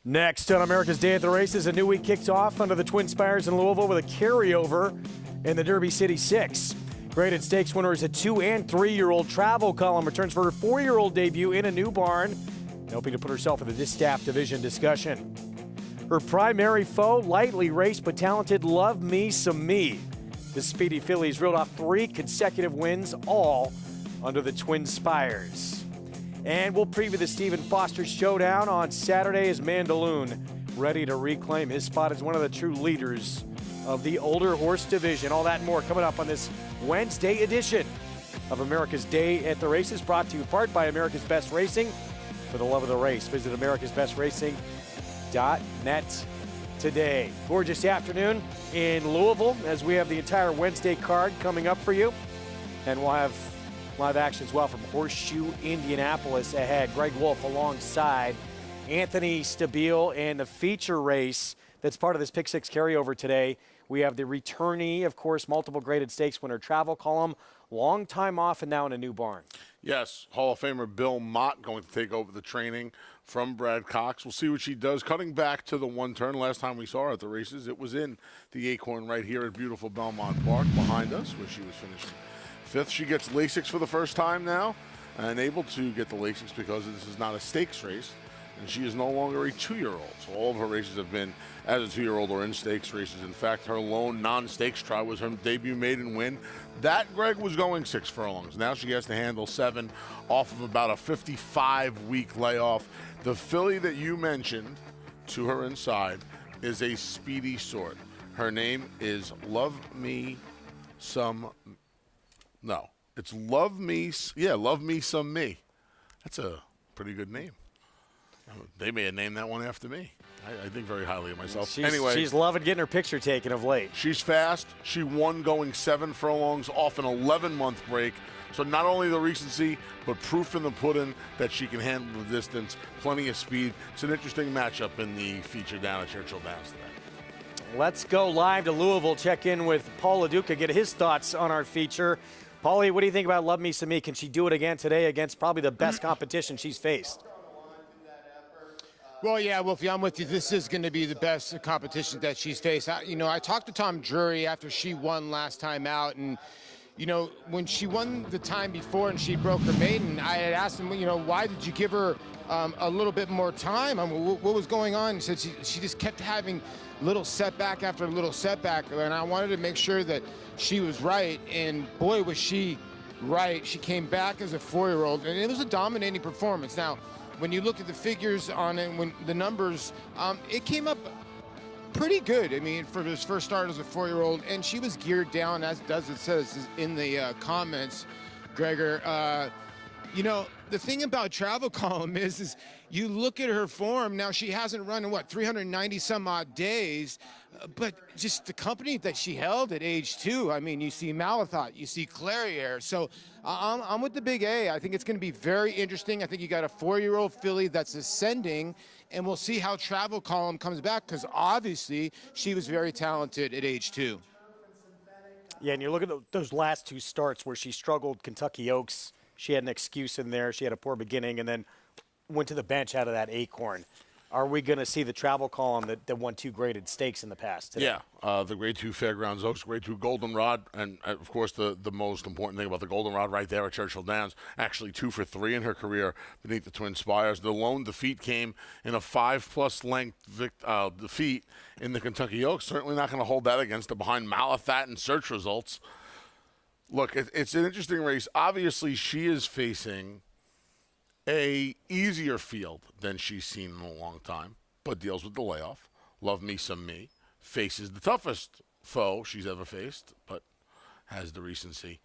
Next on America's Day at the Races, a new week kicks off under the Twin Spires in Louisville with a carryover in the Derby City 6. Graded Stakes winner is a 2- and 3-year-old. Travel Column returns for her 4-year-old debut in a new barn, hoping to put herself in the Distaff Division discussion. Her primary foe, lightly raced but talented Love Me Some Me. The speedy filly's reeled off 3 consecutive wins, all under the Twin Spires. And we'll preview the Stephen Foster Showdown on Saturday as Mandaloon ready to reclaim his spot as one of the true leaders of the older horse division. All that and more coming up on this Wednesday edition of America's Day at the Races, brought to you in part by America's Best Racing. For the love of the race, visit americasbestracing.net today. Gorgeous afternoon in Louisville as we have the entire Wednesday card coming up for you. And we'll have live action as well from Horseshoe, Indianapolis ahead. Greg Wolf alongside Anthony Stabile, and the feature race that's part of this Pick 6 carryover today. We have the returnee, of course, multiple graded stakes winner Travel Column, long time off and now in a new barn. Yes, Hall of Famer Bill Mott going to take over the training from Brad Cox. We'll see what she does. Cutting back to the one turn, last time we saw her at the races, it was in the Acorn right here at beautiful Belmont Park behind us where she was finishing 5th. She gets Lasix for the first time now and able to get the Lasix because this is not a stakes race. And she is no longer a 2-year-old. So all of her races have been as a 2-year-old or in stakes races. In fact, her lone non-stakes try was her debut maiden win. That, Greg, was going 6 furlongs. Now she has to handle 7 off of about a 55-week layoff. The filly that you mentioned to her inside is a speedy sort. Her name is Love Me Some... No, it's Love Me Some Me. That's a pretty good name. They may have named that one after me. I think very highly of myself. She's loving getting her picture taken of late. She's fast. She won going 7 furlongs off an 11-month break. So not only the recency, but proof in the pudding that she can handle the distance, plenty of speed. It's an interesting matchup in the feature down at Churchill Downs today. Let's go live to Louisville, check in with Paul LaDuca, get his thoughts on our feature. Paulie, what do you think about Love Me Some Me? Can she do it again today against probably the best competition she's faced? Well, yeah, Wolfie, I'm with you. This is going to be the best competition that she's faced. I talked to Tom Drury after she won last time out, and, when she won the time before and she broke her maiden, I had asked him, why did you give her a little bit more time? I mean, what was going on? He said she just kept having little setback after little setback, and I wanted to make sure that she was right, and boy, was she right. She came back as a 4-year-old, and it was a dominating performance. Now, when you look at the figures on it, when the numbers, it came up pretty good. I mean, for his first start as a 4-year-old, and she was geared down, as it says in the comments, Gregor. The thing about Travel Column is you look at her form. Now, she hasn't run in, 390 some odd days, but just the company that she held at age 2. I mean, you see Malathot, you see Clariere. So I'm with the big A. I think it's going to be very interesting. I think you got a 4-year-old filly that's ascending, and we'll see how Travel Column comes back, because obviously she was very talented at age 2. Yeah, and you look at those last 2 starts where she struggled, Kentucky Oaks. She had an excuse in there. She had a poor beginning and then went to the bench out of that Acorn. Are we going to see the Travel Column that won 2 graded stakes in the past today? Yeah, the Grade 2 Fairgrounds Oaks, Grade 2 Goldenrod, and of course the most important thing about the Goldenrod right there at Churchill Downs, actually 2 for 3 in her career beneath the Twin Spires. The lone defeat came in a 5+ length defeat in the Kentucky Oaks. Certainly not going to hold that against her behind Malathot and search results. Look, it's an interesting race. Obviously, she is facing a easier field than she's seen in a long time, but deals with the layoff. Love Me Some Me faces the toughest foe she's ever faced, but has the recency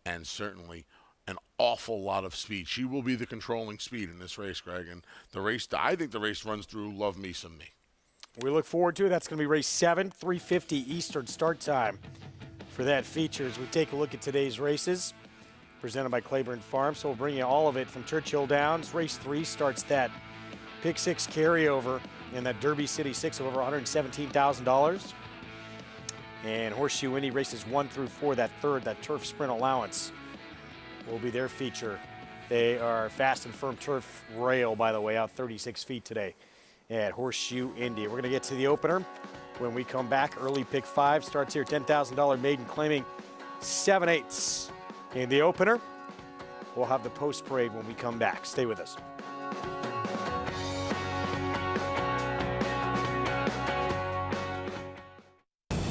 and certainly an awful lot of speed. She will be the controlling speed in this race, Greg, and I think the race runs through Love Me Some Me. We look forward to it. That's going to be race 7, 3:50 Eastern start time for that feature as we take a look at today's races presented by Claiborne Farms. So we'll bring you all of it from Churchill Downs. Race 3 starts that Pick 6 carryover in that Derby City 6 of over $117,000. And Horseshoe Indy races 1 through 4, that turf sprint allowance will be their feature. They are fast and firm turf rail, by the way, out 36 feet today at Horseshoe Indy. We're going to get to the opener when we come back. Early pick 5 starts here. $10,000 maiden claiming 7/8 in the opener. We'll have the post parade when we come back. Stay with us.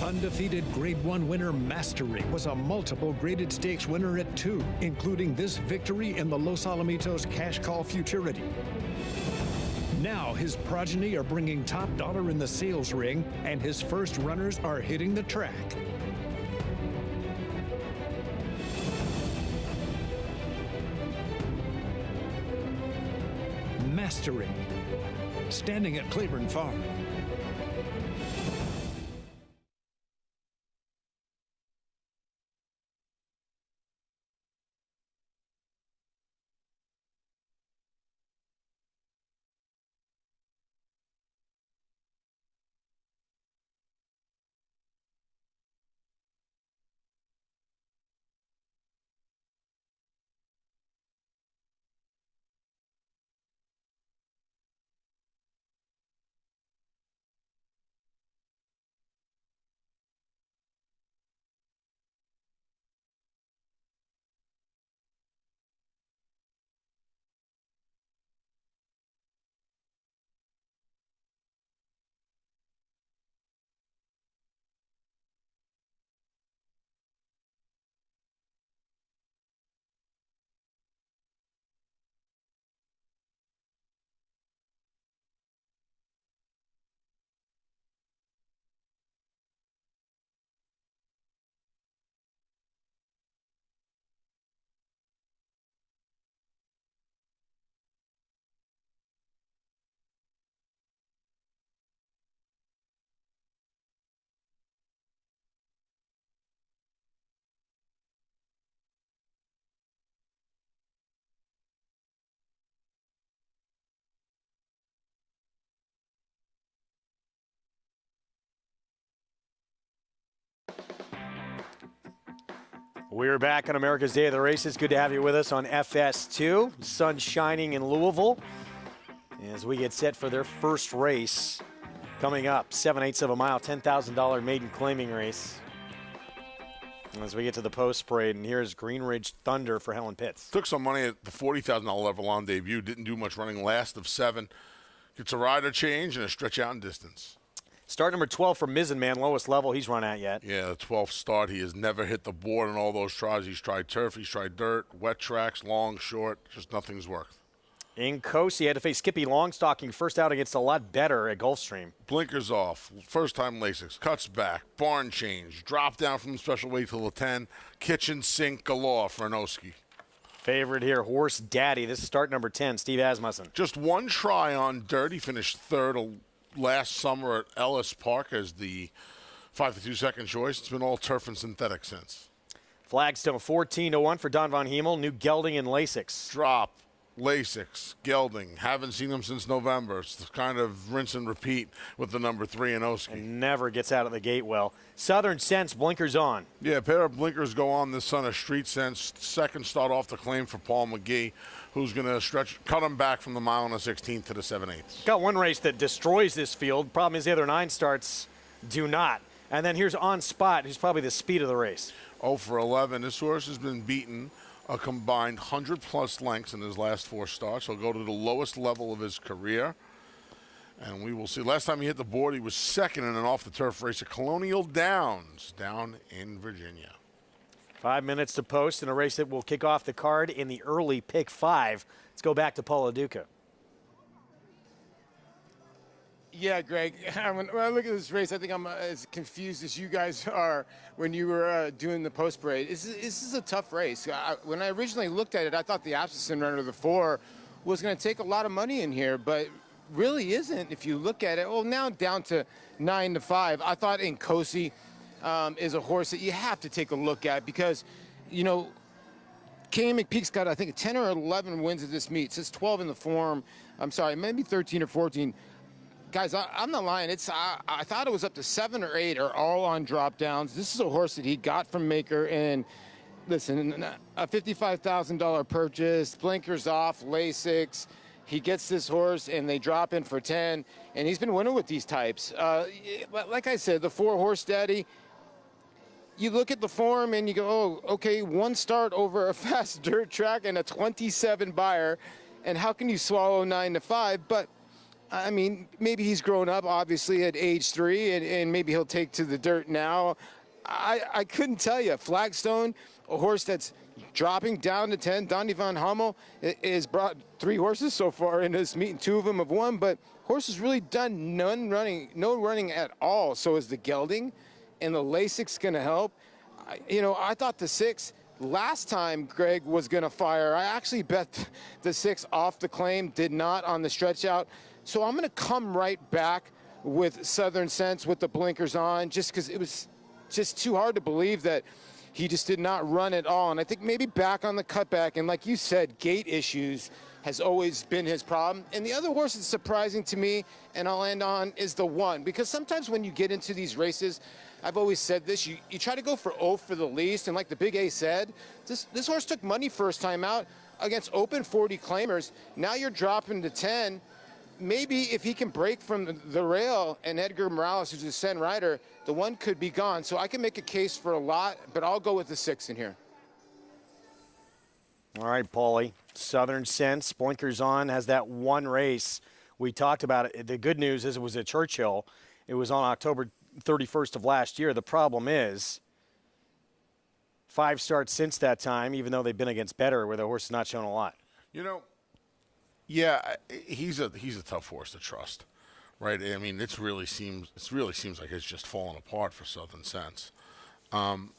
Undefeated Grade 1 winner Mastery was a multiple graded stakes winner at 2, including this victory in the Los Alamitos Cash Call Futurity. Now his progeny are bringing top dollar in the sales ring, and his first runners are hitting the track. Mastery, standing at Claiborne Farm. We're back on America's Day of the Races. Good to have you with us on FS2. Sun shining in Louisville as we get set for their first race coming up. 7/8 of a mile, $10,000 maiden claiming race. As we get to the post parade, and here's Green Ridge Thunder for Helen Pitts. Took some money at the $40,000 level on debut. Didn't do much running, last of 7. Gets a rider change and a stretch out in distance. Start number 12 for Mizzen Man, lowest level he's run at yet. Yeah, the 12th start. He has never hit the board in all those tries. He's tried turf, he's tried dirt, wet tracks, long, short. Just nothing's worked. In Coast, he had to face Skippy Longstocking first out against a lot better at Gulfstream. Blinkers off, first time Lasix, cuts back, barn change, drop down from special weight to the 10, kitchen sink galore for Anoski. Favorite here, Horse Daddy. This is start number 10, Steve Asmussen. Just one try on dirt. He finished third last summer at Ellis Park as the 5 to 2 second choice. It's been all turf and synthetic since. Flagstone 14-1 for Don Von Hemel, New Gelding and Lasix. Drop, Lasix, Gelding. Haven't seen him since November. It's the kind of rinse and repeat with the number 3 Anoski. And never gets out of the gate well. Southern Sense, blinkers on. Yeah, a pair of blinkers go on this son of Street Sense. Second start off the claim for Paul McGee, who's going to cut him back from the mile and a 16th to the 7/8. Got one race that destroys this field. Problem is the other 9 starts do not. And then here's On Spot, who's probably the speed of the race. 0 for 11. This horse has been beaten a combined 100-plus lengths in his last 4 starts. He'll go to the lowest level of his career. And we will see. Last time he hit the board, he was second in an off-the-turf race at Colonial Downs down in Virginia. 5 minutes to post in a race that will kick off the card in the early pick 5. Let's go back to Paula Duca. Yeah, Greg, when I look at this race, I think I'm as confused as you guys are when you were doing the post parade. This is a tough race. When I originally looked at it, I thought the Asmussen runner, the 4, was going to take a lot of money in here, but really isn't if you look at it. Well, now down to 9 to 5. I thought Nkosi is a horse that you have to take a look at because, you know, Kane McPeak's got, I think, 10 or 11 wins at this meet. Says 12 in the form. I'm sorry, maybe 13 or 14. Guys, I'm not lying. I thought it was up to 7 or 8 are all on drop downs. This is a horse that he got from Maker. And listen, a $55,000 purchase, blinkers off, Lasix. he gets this horse and they drop in for 10, and he's been winning with these types. Like I said, the 4-horse daddy, you look at the form and you go, oh, okay, 1 start over a fast dirt track and a 27 buyer, and how can you swallow 9 to 5? But I mean, maybe he's grown up, obviously, at age 3, and maybe he'll take to the dirt now. I couldn't tell you. Flagstone, a horse that's dropping down to 10. Donnie Van Hummel has brought 3 horses so far in this meet, and 2 of them have won, but horse has really done no running at all. So is the gelding, and the Lasic's going to help. I thought the 6 last time Greg was going to fire. I actually bet the 6 off the claim, did not on the stretch out. So I'm going to come right back with Southern Sense with the blinkers on, just because it was just too hard to believe that he just did not run at all. And I think maybe back on the cutback, and like you said, gait issues has always been his problem. And the other horse that's surprising to me, and I'll end on, is the 1. Because sometimes when you get into these races, I've always said this, you try to go for O for the least, and like the Big A said, this horse took money first time out against open 40 claimers. Now you're dropping to 10. Maybe if he can break from the rail, and Edgar Morales, who's a Sen rider, the 1 could be gone. So I can make a case for a lot, but I'll go with the 6 in here. All right, Paulie. Southern Sense, blinkers on, has that 1 race. We talked about it. The good news is it was at Churchill. It was on October 31st of last year. The problem is 5 starts since that time, even though they've been against better, where the horse has not shown a lot. Yeah, he's a tough horse to trust, right? I mean, it really seems like it's just fallen apart for Southern Sense. Paul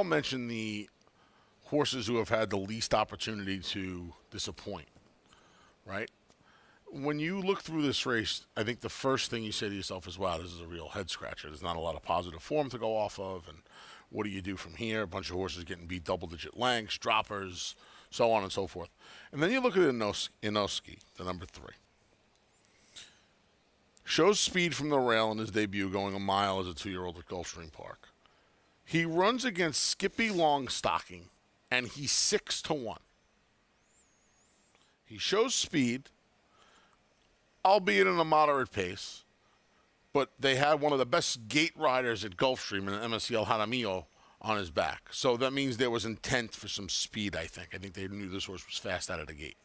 mentioned the horses who have had the least opportunity to disappoint, right? When you look through this race, I think the first thing you say to yourself is, wow, this is a real head scratcher. There's not a lot of positive form to go off of, and what do you do from here? A bunch of horses getting beat double-digit lengths, droppers, so on and so forth. And then you look at Inoski, the number 3. Shows speed from the rail in his debut, going a mile as a 2-year-old at Gulfstream Park. He runs against Skippy Longstocking, and he's 6-1. He shows speed, albeit in a moderate pace, but they had one of the best gate riders at Gulfstream in MSCL Jaramillo on his back. So that means there was intent for some speed, I think. I think they knew this horse was fast out of the gate.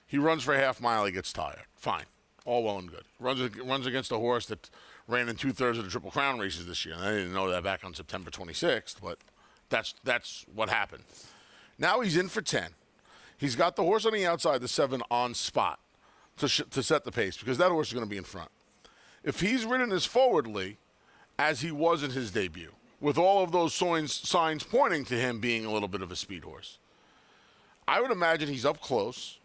He runs for a half mile, he gets tired. Fine. All well and good. Runs against a horse that ran in 2/3 of the Triple Crown races this year. And I didn't know that back on September 26th, but that's what happened. Now he's in for 10. He's got the horse on the outside, the 7 on spot to set the pace, because that horse is going to be in front. If he's ridden as forwardly as he was in his debut, with all of those signs pointing to him being a little bit of a speed horse, I would imagine he's up close.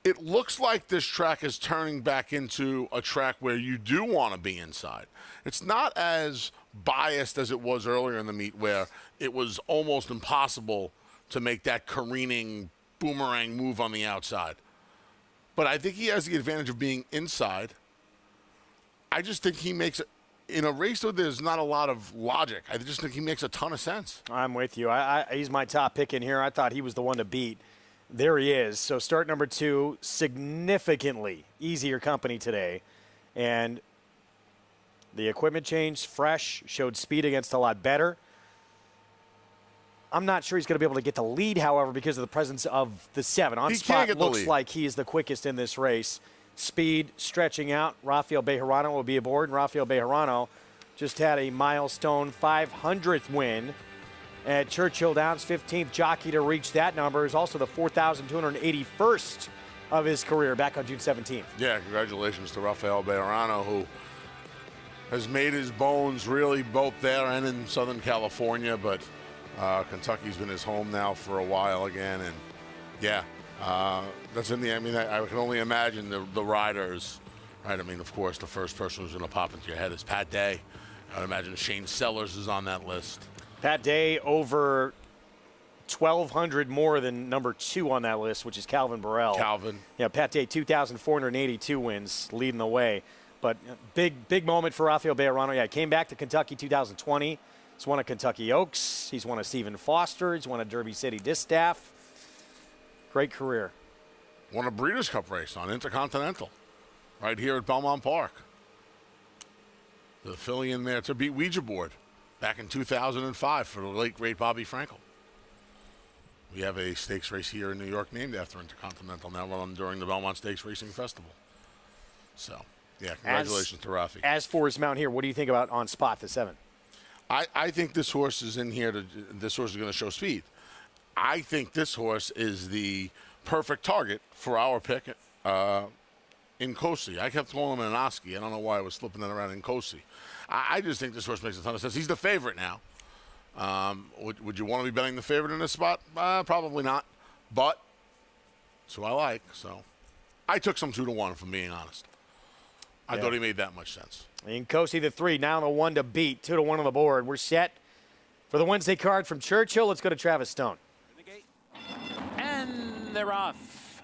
It looks like this track is turning back into a track where you do want to be inside. It's not as biased as it was earlier in the meet, where it was almost impossible to make that careening boomerang move on the outside. But I think he has the advantage of being inside. I just think he makes it. In a race where there's not a lot of logic, I just think he makes a ton of sense. I'm with you. He's my top pick in here. I thought he was the one to beat. There he is. So start number 2, significantly easier company today. And the equipment changed, fresh, showed speed against a lot better. I'm not sure he's going to be able to get the lead, however, because of the presence of the 7. On spot looks like he is the quickest in this race. Speed stretching out. Rafael Bejarano will be aboard. And Rafael Bejarano just had a milestone 500th win at Churchill Downs. 15th jockey to reach that number. Is also the 4,281st of his career back on June 17th. Yeah, congratulations to Rafael Bejarano, who has made his bones really both there and in Southern California, but Kentucky's been his home now for a while again. And yeah, that's in the, I mean, I can only imagine the riders, right? I mean, of course, the first person who's going to pop into your head is Pat Day. I would imagine Shane Sellers is on that list. Pat Day over 1,200 more than number 2 on that list, which is Calvin Burrell. Yeah, Pat Day, 2,482 wins, leading the way. But big moment for Rafael Bejarano. Yeah, came back to Kentucky 2020. He's won a Kentucky Oaks. He's won a Stephen Foster. He's won a Derby City Distaff. Great career. Won a Breeders' Cup race on Intercontinental right here at Belmont Park. The filly in there to beat Ouija Board back in 2005 for the late, great Bobby Frankel. We have a stakes race here in New York named after Intercontinental, now run during the Belmont Stakes Racing Festival. So, yeah, congratulations to Rafi. As for his mount here, what do you think about On Spot, the 7? I think this horse is in here. This horse is going to show speed. I think this horse is the perfect target for our pick in Kosi. I kept calling him an Oski. I don't know why I was flipping that around in Kosi. I just think this horse makes a ton of sense. He's the favorite now. Would you want to be betting the favorite in this spot? Probably not. But it's who I like. So I took some 2-1, if I'm being honest. I thought he made that much sense. In Kosi, the 3, now the 1 to beat. 2-1 on the board. We're set for the Wednesday card from Churchill. Let's go to Travis Stone. And they're off.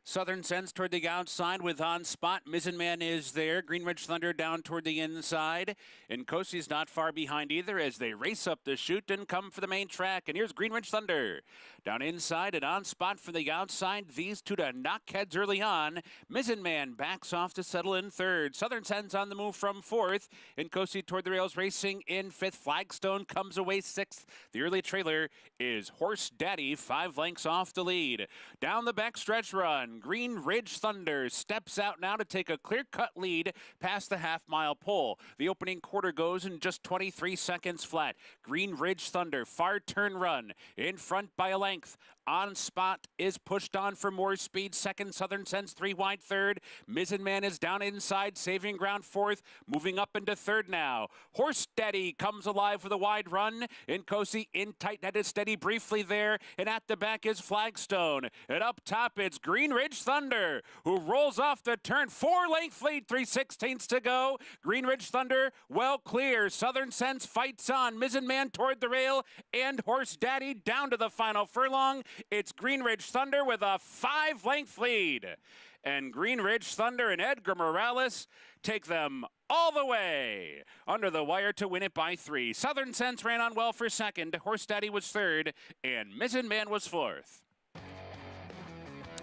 Southern Sense toward the outside with On Spot. Mizzen Man is there. Green Ridge Thunder down toward the inside. And Kosi's not far behind either as they race up the chute and come for the main track. And here's Green Ridge Thunder. Down inside and On Spot for the outside. These two to knock heads early on. Mizzen Man backs off to settle in third. Southern Sense on the move from fourth. And Kosi toward the rails racing in fifth. Flagstone comes away sixth. The early trailer is Horse Daddy, 5 lengths off the lead. Down the backstretch run. Green Ridge Thunder steps out now to take a clear-cut lead past the half-mile pole. The opening quarter goes in just 23 seconds flat. Green Ridge Thunder, far turn run, in front by a length. On Spot is pushed on for more speed. Second, Southern Sense 3 wide third. Mizzen Man is down inside, saving ground fourth. Moving up into third now. Horse Daddy comes alive with a wide run. In Kosi, in tight netted steady briefly there. And at the back is Flagstone. And up top, it's Green Ridge Thunder, who rolls off the turn. 4-length lead, 3/16 to go. Green Ridge Thunder well clear. Southern Sense fights on. Mizzen Man toward the rail. And Horse Daddy down to the final furlong. It's Green Ridge Thunder with a 5-length lead. And Green Ridge Thunder and Edgar Morales take them all the way under the wire to win it by 3. Southern Sense ran on well for second. Horse Daddy was third. And Mizzen Man was fourth.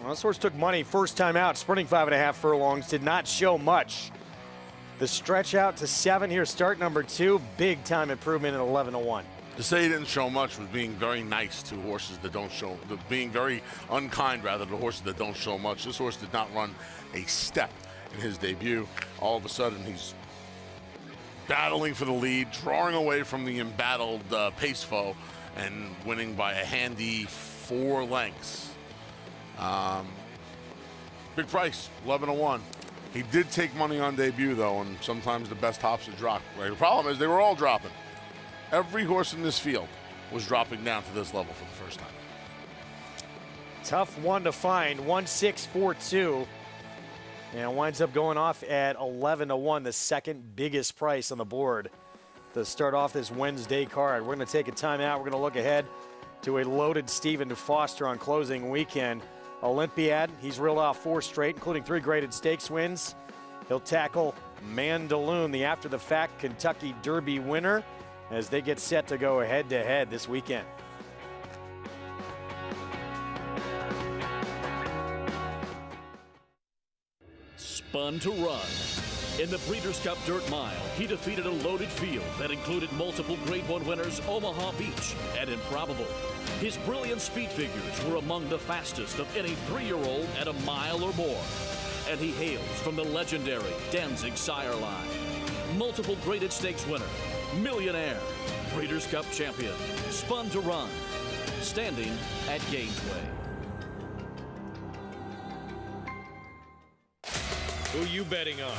Well, this horse took money first time out, sprinting 5.5 furlongs, did not show much. The stretch out to 7 here, start number 2, big time improvement at 11-1. To say he didn't show much was being very nice to horses that don't show, being very unkind rather to horses that don't show much. This horse did not run a step in his debut. All of a sudden, he's battling for the lead, drawing away from the embattled pace foe, and winning by a handy 4 lengths. Big price, 11-1. He did take money on debut, though, and sometimes the best hops are dropped. Right? The problem is they were all dropping. Every horse in this field was dropping down to this level for the first time. Tough one to find, 1-6-4-2. And winds up going off at 11-1, the second biggest price on the board to start off this Wednesday card. We're going to take a timeout. We're going to look ahead to a loaded Stephen Foster on closing weekend. Olympiad, he's reeled off 4 straight, including 3 graded stakes wins. He'll tackle Mandaloon, the after-the-fact Kentucky Derby winner, as they get set to go head-to-head this weekend. Spun to Run. In the Breeders' Cup Dirt Mile, he defeated a loaded field that included multiple Grade 1 winners Omaha Beach and Improbable. His brilliant speed figures were among the fastest of any 3-year-old at a mile or more. And he hails from the legendary Danzig sire line. Multiple graded stakes winner, millionaire, Breeders' Cup champion, Spun to Run, standing at Gainesway. Who you betting on?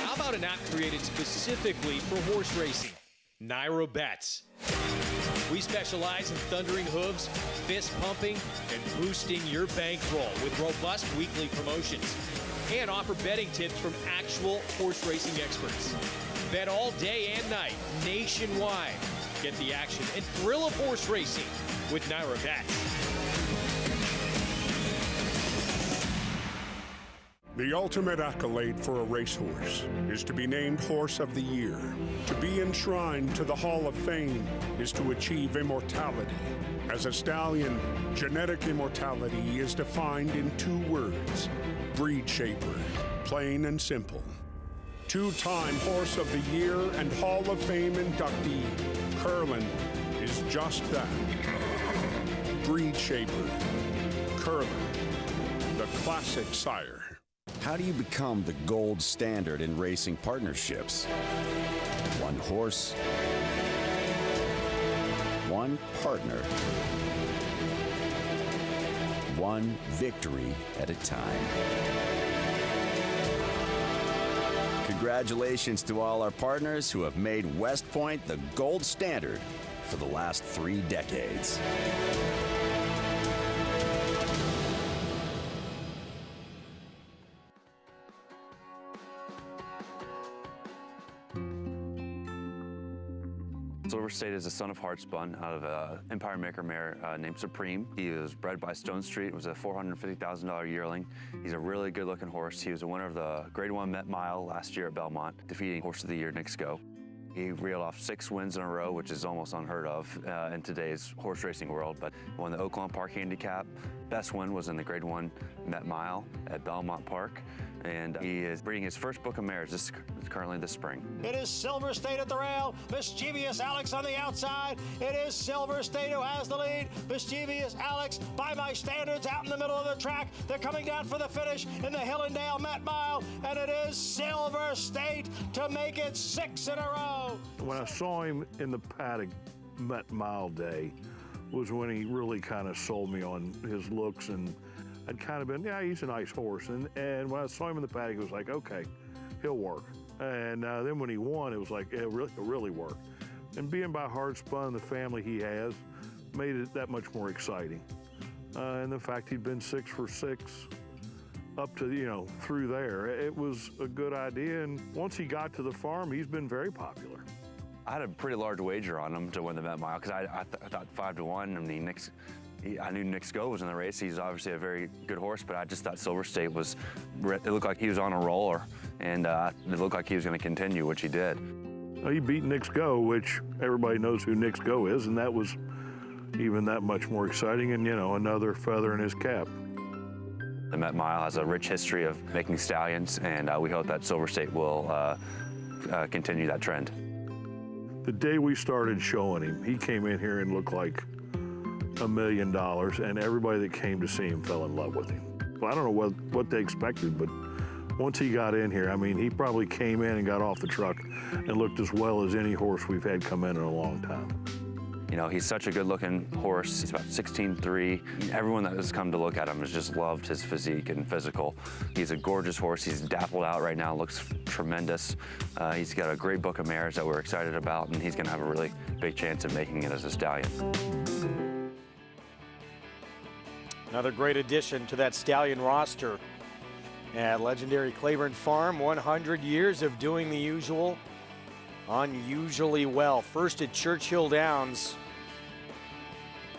How about an app created specifically for horse racing? Naira Bets. We specialize in thundering hooves, fist pumping, and boosting your bankroll with robust weekly promotions. And offer betting tips from actual horse racing experts. Bet all day and night, nationwide. Get the action and thrill of horse racing with Naira Bets. The ultimate accolade for a racehorse is to be named Horse of the Year. To be enshrined to the Hall of Fame is to achieve immortality. As a stallion, genetic immortality is defined in 2 words: breed shaper, plain and simple. 2-time Horse of the Year and Hall of Fame inductee, Curlin, is just that. Breed shaper, Curlin, the classic sire. How do you become the gold standard in racing partnerships? One horse, one partner, one victory at a time. Congratulations to all our partners who have made West Point the gold standard for the last 3 decades. Silver State is a son of Heartspun out of an Empire Maker mare named Supreme. He was bred by Stone Street. It was a $450,000 yearling. He's a really good-looking horse. He was a winner of the Grade 1 Met Mile last year at Belmont, defeating Horse of the Year Nick Sco. He reeled off 6 wins in a row, which is almost unheard of in today's horse racing world, but won the Oaklawn Park Handicap. Best win was in the Grade 1 Met Mile at Belmont Park, and he is breeding his first book of mares currently this spring. It is Silver State at the rail. Mischievous Alex on the outside. It is Silver State who has the lead. Mischievous Alex, by my standards, out in the middle of the track. They're coming down for the finish in the Hillendale Met Mile, and it is Silver State to make it 6 in a row. When I saw him in the paddock Met Mile day was when he really kind of sold me on his looks, and I'd kind of been, yeah, he's a nice horse. And when I saw him in the paddock, it was like, okay, he'll work. And then when he won, it was like, it really worked. And being by Heartspun, the family he has, made it that much more exciting. And the fact he'd been 6 for 6 up to, through there, it was a good idea. And once he got to the farm, he's been very popular. I had a pretty large wager on him to win the Met Mile because I thought 5-1. I knew Nick Sco was in the race. He's obviously a very good horse, but I just thought Silver State it looked like he was on a roller, and it looked like he was going to continue, which he did. He beat Nick Sco, which everybody knows who Nick Sco is, and that was even that much more exciting and, another feather in his cap. The Met Mile has a rich history of making stallions, and we hope that Silver State will continue that trend. The day we started showing him, he came in here and looked like $1 million, and everybody that came to see him fell in love with him. Well, I don't know what they expected, but once he got in here, I mean, he probably came in and got off the truck and looked as well as any horse we've had come in a long time. He's such a good-looking horse. He's about 16'3". Everyone that has come to look at him has just loved his physique and physical. He's a gorgeous horse. He's dappled out right now, looks tremendous. He's got a great book of mares that we're excited about, and he's going to have a really big chance of making it as a stallion. Another great addition to that stallion roster at legendary Claiborne Farm. 100 years of doing the usual, unusually well. First at Churchill Downs.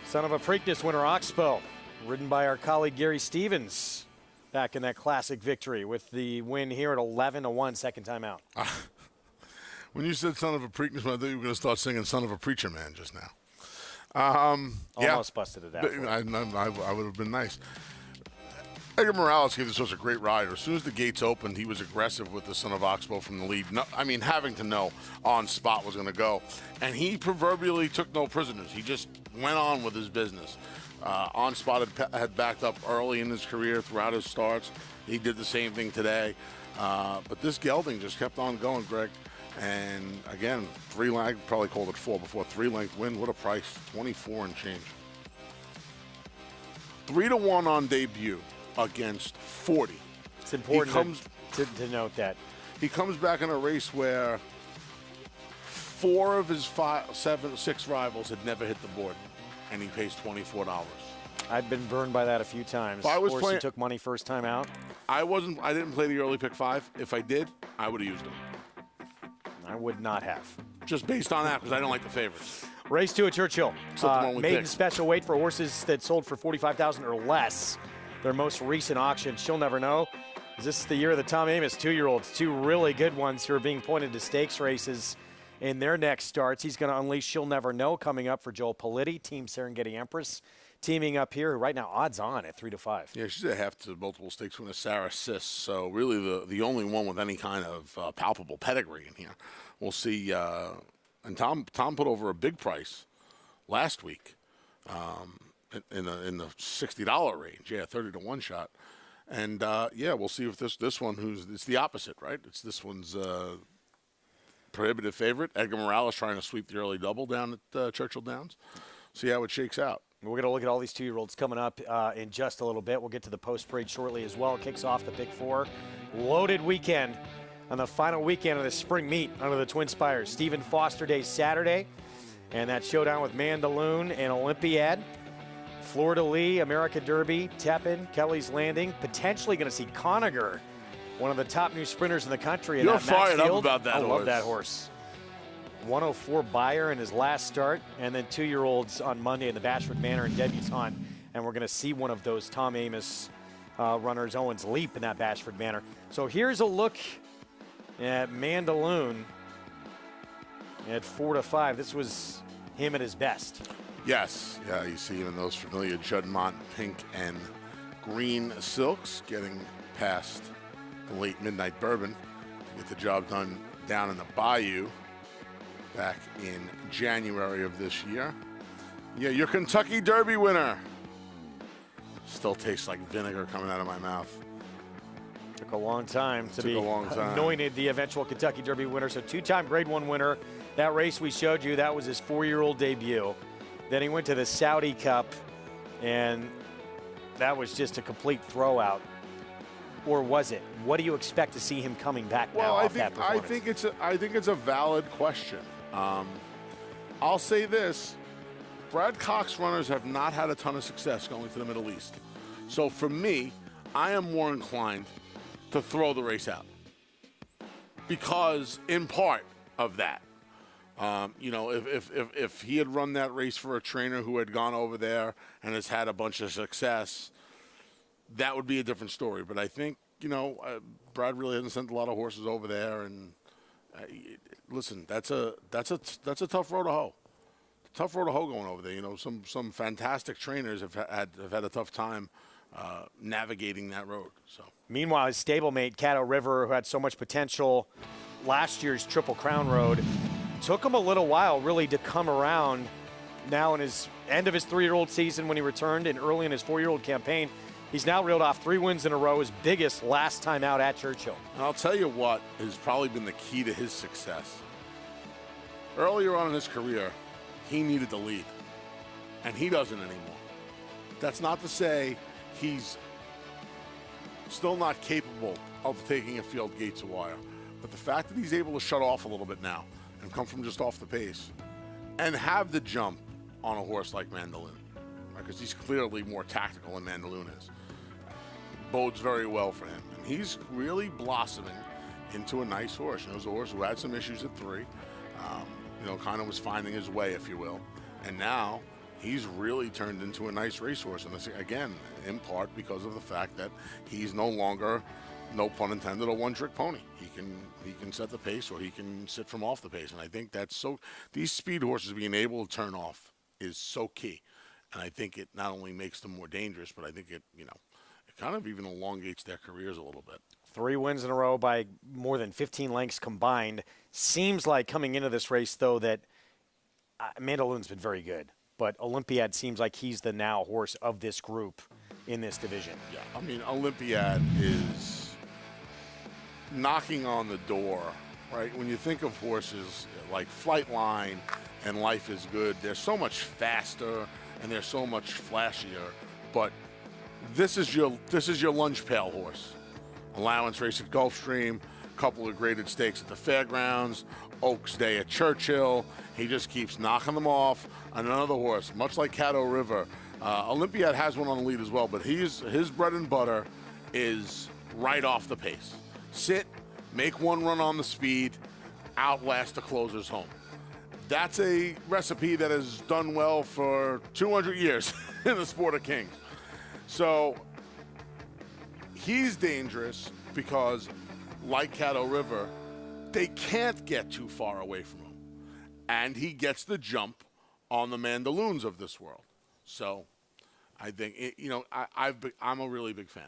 Son of a Preakness winner, Oxbow, ridden by our colleague Gary Stevens, back in that classic victory with the win here at 11-1, second time out. When you said son of a Preakness, I thought you were going to start singing Son of a Preacher Man just now. Almost busted it out. I would have been nice. Edgar Morales gave this horse a great rider. As soon as the gates opened, he was aggressive with the Son of Oxbow from the lead. Having to know on spot was going to go. And he proverbially took no prisoners. He just went on with his business. On spot had backed up early in his career throughout his starts. He did the same thing today. But this gelding just kept on going, Greg. And again, 3-length, I probably called it 4 before, 3-length win. What a price, 24 and change. 3-1 on debut against 40. It's important to note that. He comes back in a race where 4 of his 6 rivals had never hit the board, and he pays $24. I've been burned by that a few times. He took money first time out. I didn't play the early pick 5. If I did, I would have used him. I would not have. Just based on that, because I don't like the favorites. Race 2 at Churchill. Maiden picked. special weight for horses that sold for $45,000 or less. Their most recent auction, She'll Never Know, Is this the year of the Tom Amoss 2-year-olds? Two really good ones who are being pointed to stakes races in their next starts. He's going to unleash She'll Never Know coming up for Joel Politti, Team Serengeti Empress, teaming up here right now odds on at 3-5. Yeah, she's a half to multiple stakes winner, Sarah Sis. So really the only one with any kind of palpable pedigree in here. We'll see. And Tom put over a big price last week in the $60 range. Yeah, 30 to 1 shot. And we'll see if this one it's the opposite, right? It's this one's prohibitive favorite. Edgar Morales trying to sweep the early double down at Churchill Downs. See how it shakes out. We're going to look at all these 2-year-olds coming up in just a little bit. We'll get to the post-parade shortly as well. It kicks off the Big Four. Loaded weekend on the final weekend of the spring meet under the Twin Spires. Stephen Foster Day Saturday, and that showdown with Mandaloun and Olympiad. Florida Lee, America Derby, Tepin, Kelly's Landing. Potentially going to see Conager, one of the top new sprinters in the country. You're fired up about that I horse. love that horse. 104 Buyer in his last start, and then 2-year-olds on Monday in the Bashford Manor and Debutante. And we're going to see one of those Tom Amoss runners, Owens Leap, in that Bashford Manor. So here's a look at Mandaloun at 4-5. This was him at his best. Yes. Yeah, you see him in those familiar Juddmonte pink and green silks, getting past the late Midnight Bourbon to get the job done down in the Bayou back in January of this year. Yeah, your Kentucky Derby winner. Still tastes like vinegar coming out of my mouth. Took a long time to be time. anointed the eventual Kentucky Derby winner. So 2-time Grade 1 winner. That race we showed you, that was his 4-year-old debut. Then he went to the Saudi Cup, and that was just a complete throwout. Or was it? What do you expect to see him coming back now off that performance? I think it's a valid question. I'll say this. Brad Cox runners have not had a ton of success going to the Middle East. So for me, I am more inclined to throw the race out because in part of that. If he had run that race for a trainer who had gone over there and has had a bunch of success, that would be a different story. But I think, Brad really hasn't sent a lot of horses over there. And listen, that's a tough road to hoe. Tough road to hoe going over there. Some fantastic trainers have had a tough time navigating that road. So. Meanwhile, his stablemate, Caddo River, who had so much potential last year's Triple Crown Road, took him a little while really to come around. Now in his end of his 3-year-old season when he returned and early in his 4-year-old campaign, he's now reeled off 3 wins in a row, his biggest last time out at Churchill. And I'll tell you what has probably been the key to his success. Earlier on in his career, he needed the lead, and he doesn't anymore. That's not to say he's still not capable of taking a field gate to wire, but the fact that he's able to shut off a little bit now and come from just off the pace and have the jump on a horse like Mandaloun, because he's clearly more tactical than Mandaloun is, bodes very well for him. And he's really blossoming into a nice horse. It was a horse who had some issues at 3, kind of was finding his way, if you will. And now he's really turned into a nice racehorse. And this, again, in part because of the fact that he's no longer, no pun intended, a one-trick pony. He can set the pace or he can sit from off the pace. And I think that's so, these speed horses being able to turn off is so key. And I think it not only makes them more dangerous, but I think it kind of even elongates their careers a little bit. 3 wins in a row by more than 15 lengths combined. Seems like coming into this race, though, that Mandaloun's been very good. But Olympiad seems like he's the now horse of this group in this division. Yeah, I mean, Olympiad is knocking on the door, right? When you think of horses like Flightline and Life is Good, they're so much faster and they're so much flashier. But this is your lunch pail horse. Allowance race at Gulfstream, a couple of graded stakes at the fairgrounds, Oaks Day at Churchill. He just keeps knocking them off. Another horse, much like Caddo River. Olympiad has one on the lead as well, but his bread and butter is right off the pace. Sit, make one run on the speed, outlast the closers home. That's a recipe that has done well for 200 years in the sport of kings. So he's dangerous, because, like Caddo River, they can't get too far away from him. And he gets the jump on the Mandaloons of this world. So I think, I'm a really big fan.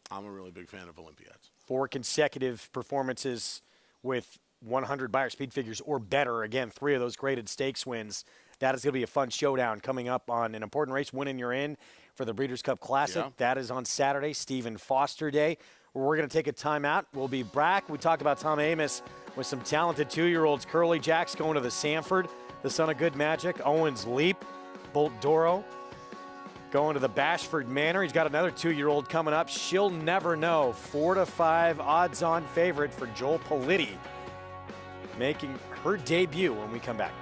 I'm a really big fan of Olympiads. 4 consecutive performances with 100 buyer speed figures or better. Again, 3 of those graded stakes wins. That is going to be a fun showdown coming up on an important race. Winning you're in for the Breeders' Cup Classic. Yeah. That is on Saturday, Stephen Foster Day. We're going to take a timeout. We'll be back. We talked about Tom Amoss with some talented 2-year-olds. Curly Jack's going to the Sanford, the son of Good Magic. Owens Leap, Bolt Doro going to the Bashford Manor. He's got another 2-year-old coming up. She'll Never Know, 4-5 odds-on favorite for Joel Politti, making her debut when we come back.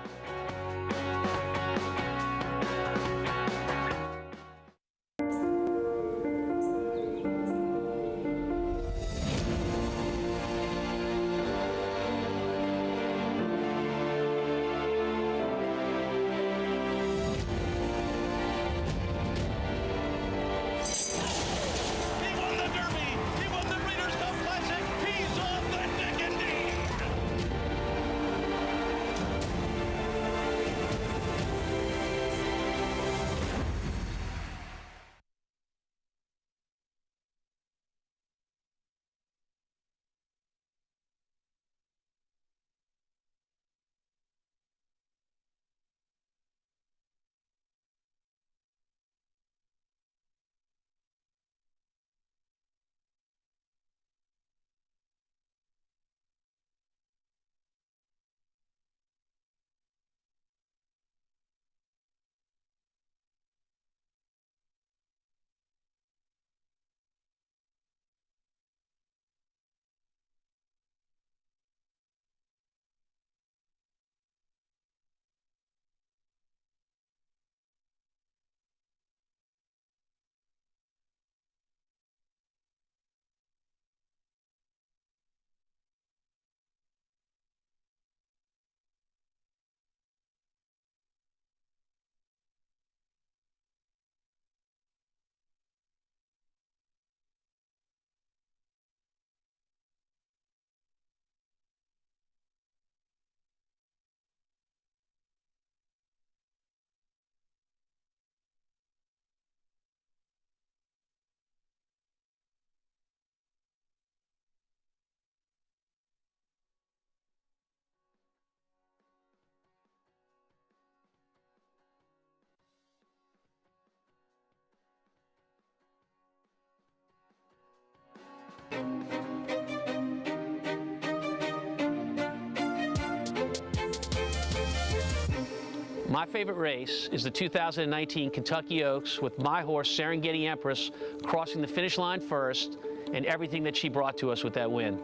My favorite race is the 2019 Kentucky Oaks with my horse, Serengeti Empress, crossing the finish line first and everything that she brought to us with that win.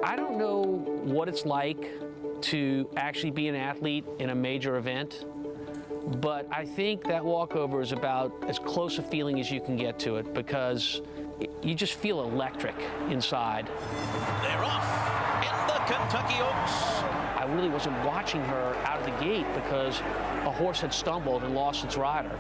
I don't know what it's like to actually be an athlete in a major event, but I think that walkover is about as close a feeling as you can get to it because you just feel electric inside. They're off in the Kentucky Oaks. I really wasn't watching her out of the gate because a horse had stumbled and lost its rider.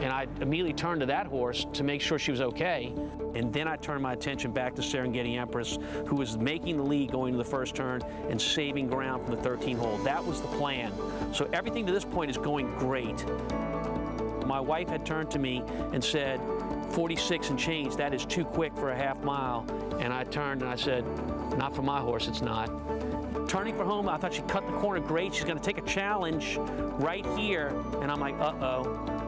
And I immediately turned to that horse to make sure she was okay. And then I turned my attention back to Serengeti Empress, who was making the lead going to the first turn and saving ground from the 13th hole. That was the plan. So everything to this point is going great. My wife had turned to me and said, 46 and change, that is too quick for a half mile. And I turned and I said, not for my horse, it's not. Turning for home, I thought she cut the corner great. She's going to take a challenge right here. And I'm like, uh-oh.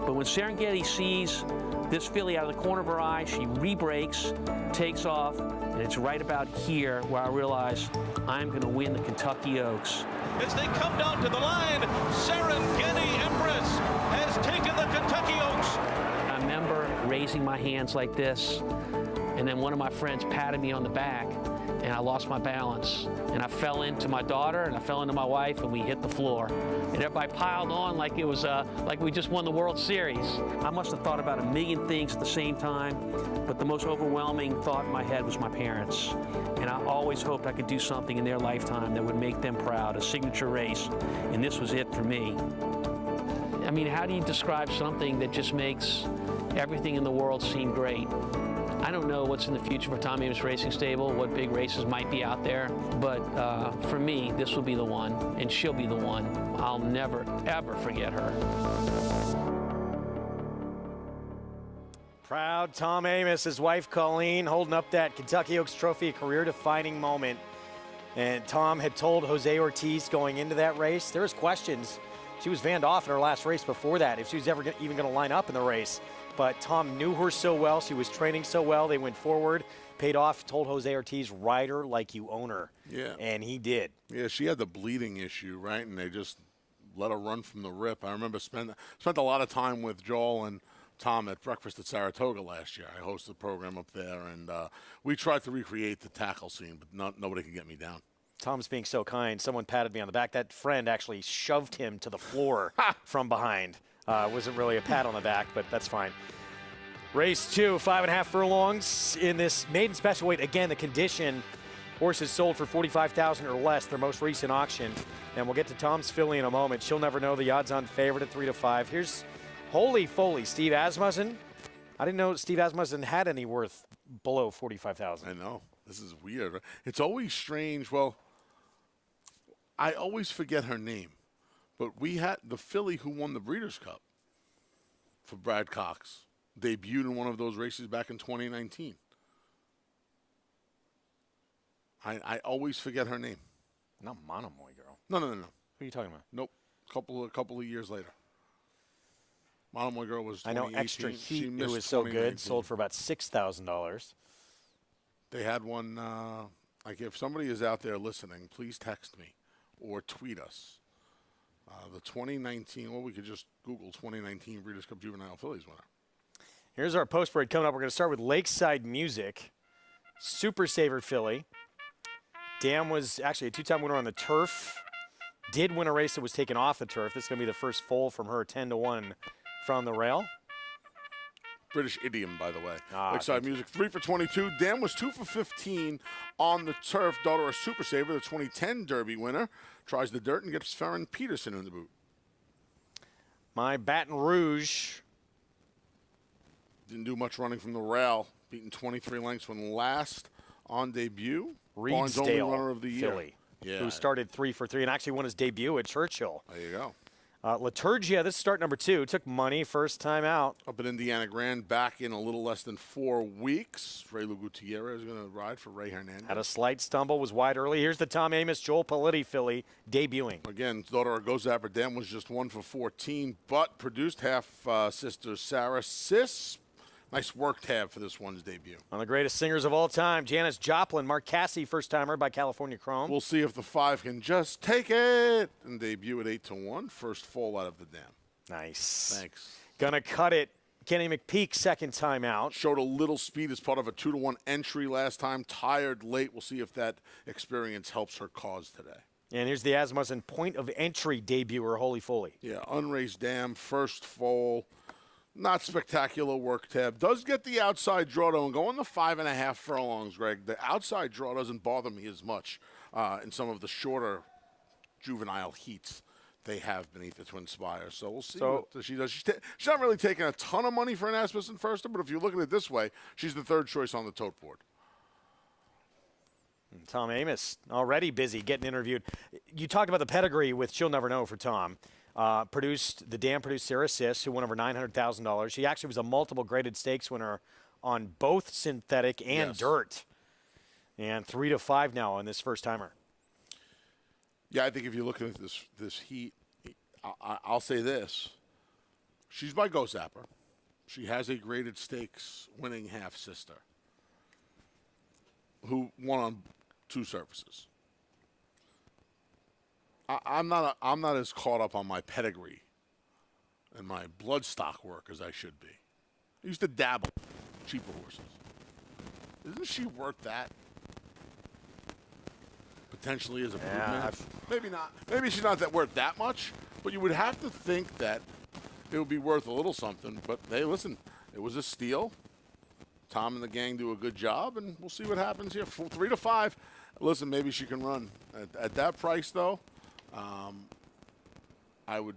But when Serengeti sees this filly out of the corner of her eye, she re-brakes, takes off, and it's right about here where I realize I'm going to win the Kentucky Oaks. As they come down to the line, Serengeti Empress has taken the Kentucky Oaks. I remember raising my hands like this, and then one of my friends patted me on the back, and I lost my balance. And I fell into my daughter, and I fell into my wife, and we hit the floor. And everybody piled on like it was like we just won the World Series. I must have thought about a million things at the same time, but the most overwhelming thought in my head was my parents. And I always hoped I could do something in their lifetime that would make them proud, a signature race, and this was it for me. I mean, how do you describe something that just makes everything in the world seem great? I don't know what's in the future for Tom Amoss Racing Stable, what big races might be out there, but for me, this will be the one, and she'll be the one. I'll never, ever forget her. Proud Tom Amoss, his wife Colleen, holding up that Kentucky Oaks Trophy, a career-defining moment. And Tom had told Jose Ortiz going into that race, there was questions. She was vanned off in her last race before that, if she was ever even going to line up in the race. But Tom knew her so well. She was training so well. They went forward, paid off, told Jose Ortiz, ride her like you own her. Yeah. And he did. Yeah, she had the bleeding issue, right? And they just let her run from the rip. I remember spent a lot of time with Joel and Tom at Breakfast at Saratoga last year. I hosted the program up there, and we tried to recreate the tackle scene, but nobody could get me down. Tom's being so kind. Someone patted me on the back. That friend actually shoved him to the floor from behind. Wasn't really a pat on the back, but that's fine. Race 2, 5.5 furlongs in this maiden special weight. Again, the condition, horses sold for $45,000 or less, their most recent auction. And we'll get to Tom's filly in a moment. She'll never know, the odds-on favorite at 3 to 5. Here's Holy Foley, Steve Asmussen. I didn't know Steve Asmussen had any worth below $45,000. I know. This is weird. It's always strange. Well, I always forget her name. But we had the filly who won the Breeders' Cup for Brad Cox. Debuted in one of those races back in 2019. I always forget her name. Not Monomoy Girl. No. Who are you talking about? Nope. Couple of years later. Monomoy Girl was 2018. I know Extra She Heat, who missed was so 2019. good, sold for about $6,000. They had one, like if somebody is out there listening, please text me or tweet us. The 2019, well, we could just Google 2019 Breeders' Cup Juvenile Fillies winner. Here's our post parade coming up. We're going to start with Lakeside Music. Super Saver filly. Dam was actually a two-time winner on the turf. Did win a race that was taken off the turf. This is going to be the first foal from her, 10-1 from the rail. British idiom, by the way. Lakeside Music, 3 for 22. Dam was 2 for 15 on the turf. Daughter of Super Saver, the 2010 Derby winner. Tries the dirt and gets Farron Peterson in the boot. My Baton Rouge. Didn't do much running from the rail. Beaten 23 lengths when last on debut. Barnes' only Reedsdale runner of the year. filly, Yeah. who started 3 for 3 and actually won his debut at Churchill. There you go. Liturgia, this is start number 2. Took money first time out. Up at Indiana Grand, back in a little less than 4 weeks. Ray Lu Gutierrez is going to ride for Ray Hernandez. Had a slight stumble, was wide early. Here's the Tom Amoss, Joel Paletti filly debuting. Again, daughter of Gozapper Dam was just 1 for 14, but produced half-sister Sarah Sis. Nice work tab for this one's debut. One of the greatest singers of all time, Janis Joplin, Mark Casse, first-timer by California Chrome. We'll see if the 5 can just take it and debut at 8-1. First fall out of the dam. Nice. Thanks. Gonna cut it. Kenny McPeak, second time out. Showed a little speed as part of a 2-1 entry last time. Tired late. We'll see if that experience helps her cause today. And here's the Asmussen point of entry debuter, Holy Foley. Yeah, unraced dam, first foal. Not spectacular work tab. Does get the outside draw, though, and going the 5.5 furlongs, Greg. The outside draw doesn't bother me as much in some of the shorter juvenile heats they have beneath the Twin Spires. So we'll see what she does. She's not really taking a ton of money for an Asmussen firster, but if you look at it this way, she's the third choice on the tote board. Tom Amoss, already busy getting interviewed. You talked about the pedigree with She'll Never Know for Tom. The dam produced Sarah Sis, who won over $900,000. She actually was a multiple graded stakes winner on both synthetic and dirt. And 3 to 5 now on this first timer. Yeah, I think if you look at this heat, I'll say this. She's by Go Zapper. She has a graded stakes winning half sister who won on 2 surfaces. I'm not as caught up on my pedigree and my bloodstock work as I should be. I used to dabble in cheaper horses. Isn't she worth that? Potentially as a broodmare? Maybe not. Maybe she's not worth that much, but you would have to think that it would be worth a little something. But hey, listen, it was a steal. Tom and the gang do a good job, and we'll see what happens here. 3 to 5. Listen, maybe she can run at that price, though. I would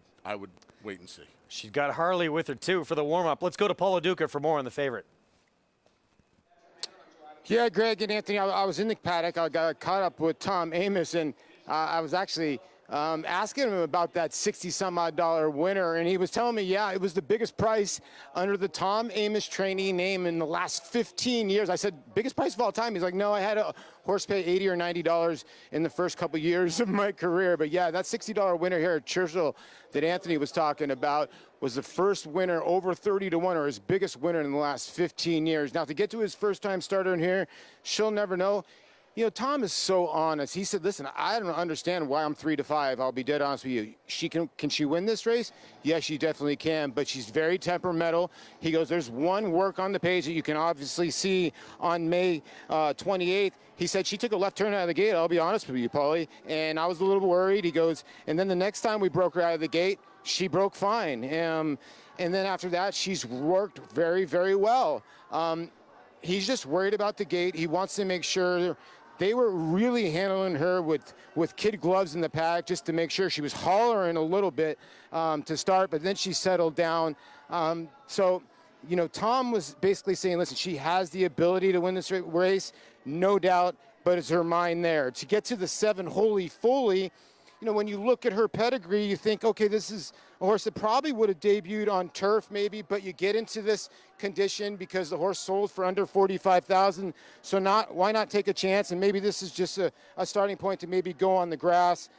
wait and see. She's got Harley with her, too, for the warm-up. Let's go to Paula Duca for more on the favorite. Yeah, Greg and Anthony, I was in the paddock. I got caught up with Tom Amoss, and I was actually asking him about that $60-some-odd winner, and he was telling me, yeah, it was the biggest price under the Tom Amoss trainee name in the last 15 years. I said, biggest price of all time? He's like, no, I had a horse pay $80 or $90 in the first couple years of my career. But yeah, that $60 winner here at Churchill that Anthony was talking about was the first winner over 30-1, or his biggest winner in the last 15 years. Now, to get to his first-time starter in here, she'll never know. You know, Tom is so honest. He said, listen, I don't understand why I'm 3-5. I'll be dead honest with you. Can she win this race? Yes, she definitely can, but she's very temperamental. He goes, there's one work on the page that you can obviously see on May 28th. He said she took a left turn out of the gate, I'll be honest with you, Paulie, and I was a little worried. He goes, and then the next time we broke her out of the gate, she broke fine. And then after that, she's worked very, very well. He's just worried about the gate. He wants to make sure. They were really handling her with kid gloves in the paddock just to make sure. She was hollering a little bit to start, but then she settled down. So, you know, Tom was basically saying, listen, she has the ability to win this race, no doubt, but it's her mind there. To get to the 7 Holy Foley, you know, when you look at her pedigree, you think, okay, this is a horse that probably would have debuted on turf maybe, but you get into this condition because the horse sold for under $45,000. So why not take a chance? And maybe this is just a starting point to maybe go on the grass.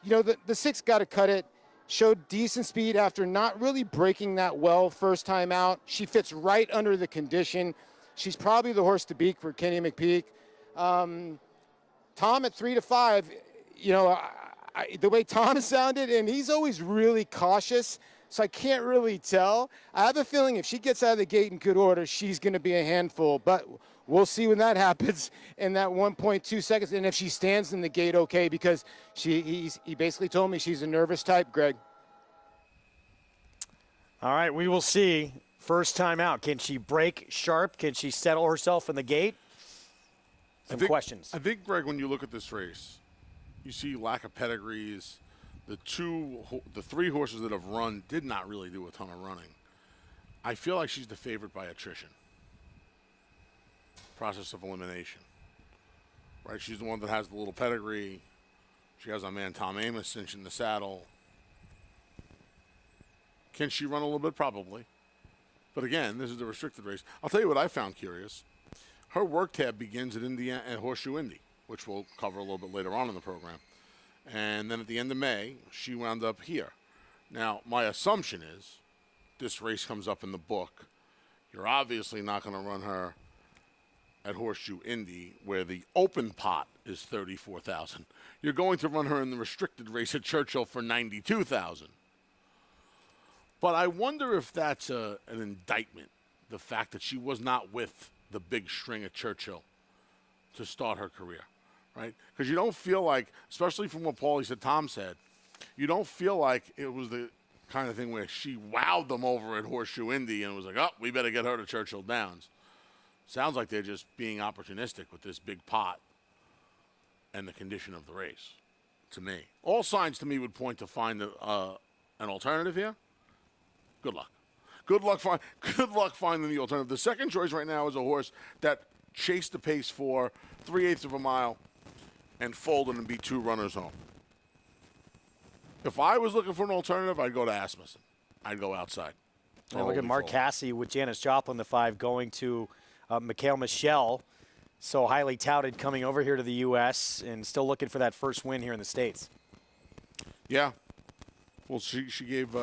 You know, the 6 got to cut it. Showed decent speed after not really breaking that well first time out. She fits right under the condition. She's probably the horse to beat for Kenny McPeak. Tom at 3-5, you know, the way Tom sounded, and he's always really cautious, so I can't really tell. I have a feeling if she gets out of the gate in good order, she's going to be a handful, but we'll see when that happens in that 1.2 seconds, and if she stands in the gate okay, because he basically told me she's a nervous type, Greg. All right, we will see. First time out. Can she break sharp? Can she settle herself in the gate? Some questions. I think, Greg, when you look at this race, you see lack of pedigrees. The 3 horses that have run did not really do a ton of running. I feel like she's the favorite by attrition. Process of elimination. Right? She's the one that has the little pedigree. She has our man Tom Amoss cinching the saddle. Can she run a little bit? Probably. But again, this is the restricted race. I'll tell you what I found curious. Her work tab begins at Horseshoe Indy, which we'll cover a little bit later on in the program. And then at the end of May, she wound up here. Now, my assumption is this race comes up in the book. You're obviously not going to run her at Horseshoe Indy, where the open pot is $34,000. You're going to run her in the restricted race at Churchill for $92,000. But I wonder if that's an indictment, the fact that she was not with the big string at Churchill to start her career. Right? Because you don't feel like, especially from what Paulie said, Tom said, you don't feel like it was the kind of thing where she wowed them over at Horseshoe Indy and was like, oh, we better get her to Churchill Downs. Sounds like they're just being opportunistic with this big pot and the condition of the race, to me. All signs to me would point to find an alternative here. Good luck. Good luck finding the alternative. The second choice right now is a horse that chased the pace for 3/8 of a mile and folded and beat 2 runners home. If I was looking for an alternative, I'd go to Asmussen. I'd go outside. Look at Mark Cassidy with Janice Joplin, the 5, going to Mikhail Michel, so highly touted, coming over here to the U.S. and still looking for that first win here in the States. Yeah. Well, she gave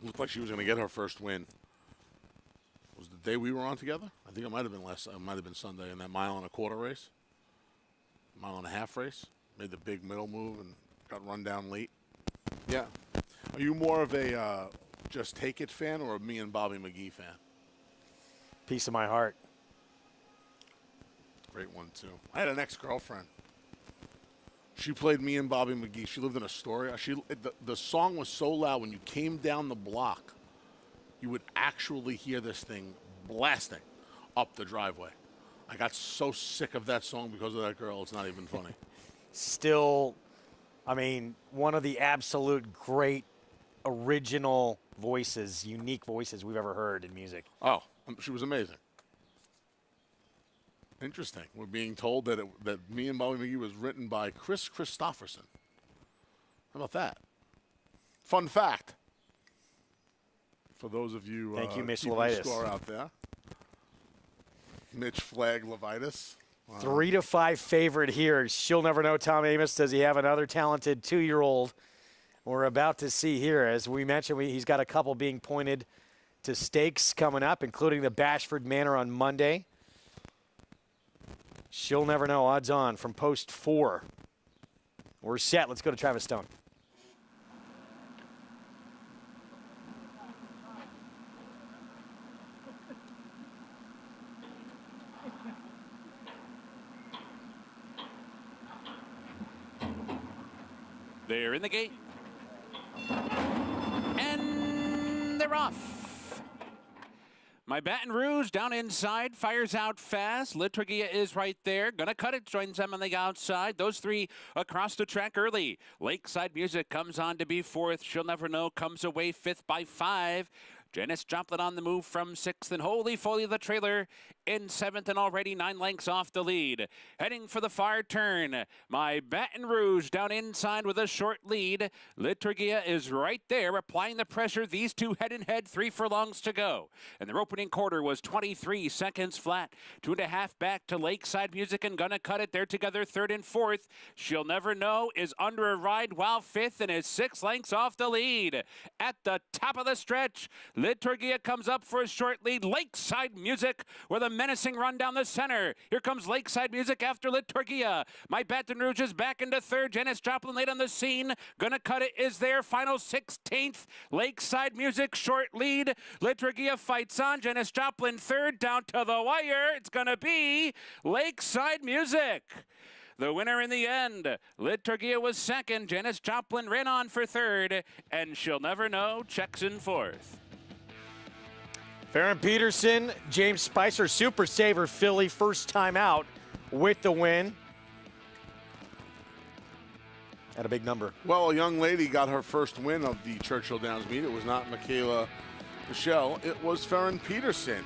looked like she was going to get her first win. Was the day we were on together? I think it might have been Sunday in that 1.25-mile race. 1.5-mile race. Made the big middle move and got run down late. Yeah. Are you more of a Just Take It fan or a me and Bobby McGee fan? Piece of my heart. Great one, too. I had an ex-girlfriend. She played me and Bobby McGee. She lived in Astoria. The song was so loud when you came down the block, you would actually hear this thing blasting up the driveway. I got so sick of that song because of that girl. It's not even funny. Still, I mean, one of the absolute great original voices, unique voices we've ever heard in music. Oh, she was amazing. Interesting. We're being told that that Me and Bobby McGee was written by Chris Christopherson. How about that? Fun fact. For those of you, Thank you, Mitch keeping Levitas. score out there. Mitch Flag Levitas. Wow. 3-5 favorite here. She'll never know. Tom Amoss, does he have another talented 2-year-old? We're about to see here. As we mentioned, he's got a couple being pointed to stakes coming up, including the Bashford Manor on Monday. She'll never know. Odds on from post 4. We're set. Let's go to Travis Stone. They're in the gate. And they're off. My Baton Rouge down inside, fires out fast. Liturgia is right there. Gonna cut it, joins them on the outside. Those three across the track early. Lakeside Music comes on to be 4th. She'll Never Know comes away 5th by 5. Janice Joplin on the move from 6th, and Holy Foley the trailer in 7th, and already 9 lengths off the lead. Heading for the far turn, My Baton Rouge down inside with a short lead. Liturgia is right there, applying the pressure. These two head in head, 3 furlongs to go. And their opening quarter was 23 seconds flat. 2.5 back to Lakeside Music and Gonna Cut It. They're together 3rd and 4th. She'll Never Know is under a ride while 5th and is 6 lengths off the lead. At the top of the stretch, Liturgia comes up for a short lead. Lakeside Music with a menacing run down the center. Here comes Lakeside Music after Liturgia. My Baton Rouge is back into 3rd. Janice Joplin late on the scene. Gonna Cut It is there. Final 16th. Lakeside Music short lead. Liturgia fights on. Janice Joplin 3rd down to the wire. It's gonna be Lakeside Music. The winner in the end, Liturgia was 2nd. Janice Joplin ran on for 3rd, and She'll Never Know checks in 4th. Farron Peterson, James Spicer, Super Saver filly, first time out with the win. At a big number. Well, a young lady got her first win of the Churchill Downs meet. It was not Michaela Michelle. It was Farron Peterson.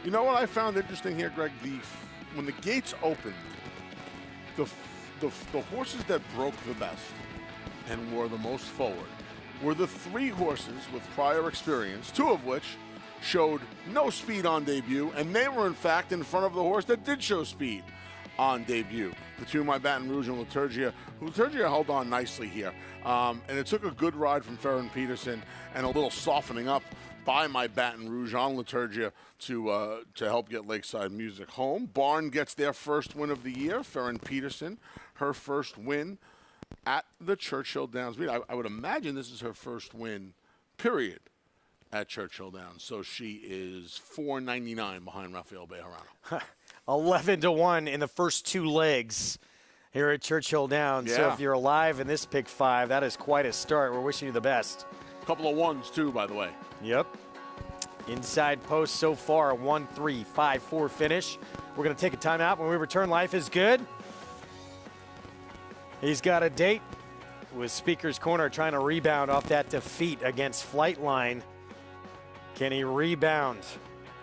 You know what I found interesting here, Greg? When the gates opened, the horses that broke the best and were the most forward were the 3 horses with prior experience, 2 of which showed no speed on debut, and they were in fact in front of the horse that did show speed on debut. The 2, My Baton Rouge and Liturgia. Liturgia held on nicely here, and it took a good ride from Farron Peterson and a little softening up by My Baton Rouge on Liturgia to help get Lakeside Music home. Barn gets their first win of the year. Farron Peterson, her first win at the Churchill Downs meet. I would imagine this is her first win, period, at Churchill Downs. So she is $4.99 behind Rafael Bejarano. 11-1 in the first 2 legs here at Churchill Downs. Yeah. So if you're alive in this pick 5, that is quite a start. We're wishing you the best. A couple of 1s too, by the way. Yep. Inside post so far, a 1-3-5-4 finish. We're going to take a timeout. When we return, Life is Good. He's got a date with Speaker's Corner trying to rebound off that defeat against Flightline. Can he rebound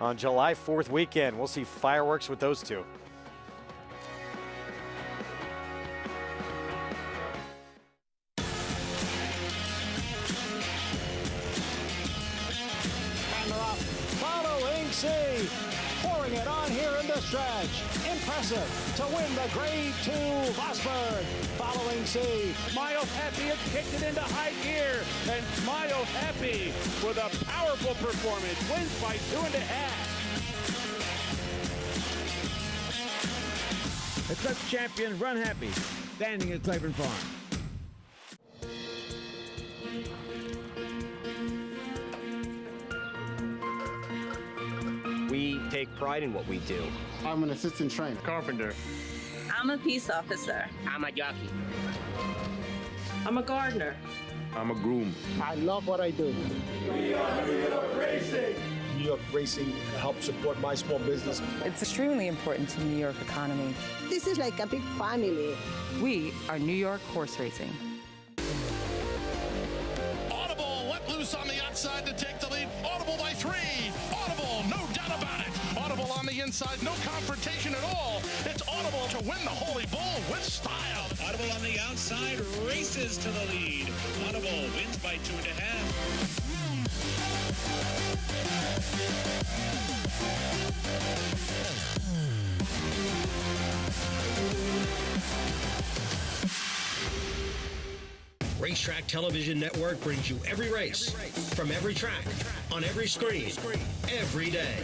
on July 4th weekend? We'll see fireworks with those 2. And they're off. Following C. Pouring it on here in the stretch. Impressive to win the Grade 2 Vosburg. Following C. Smile Happy has kicked it into high gear, and Smile Happy with a powerful performance wins by 2.5. The Club champion Run Happy, standing at Claiborne Farm. We take pride in what we do. I'm an assistant trainer. Carpenter. I'm a peace officer. I'm a jockey. I'm a gardener. I'm a groom. I love what I do. We are New York Racing. New York Racing helps support my small business. It's extremely important to the New York economy. This is like a big family. We are New York Horse Racing. Audible let loose on the outside to take the lead. Audible by 3. Audible, no doubt about it. Audible on the inside. inside, no confrontation at all. It's Audible to win the Holy Bull with style. Audible on the outside races to the lead. Audible wins by 2.5. Racetrack Television Network brings you every race, from every track, on every screen, every day.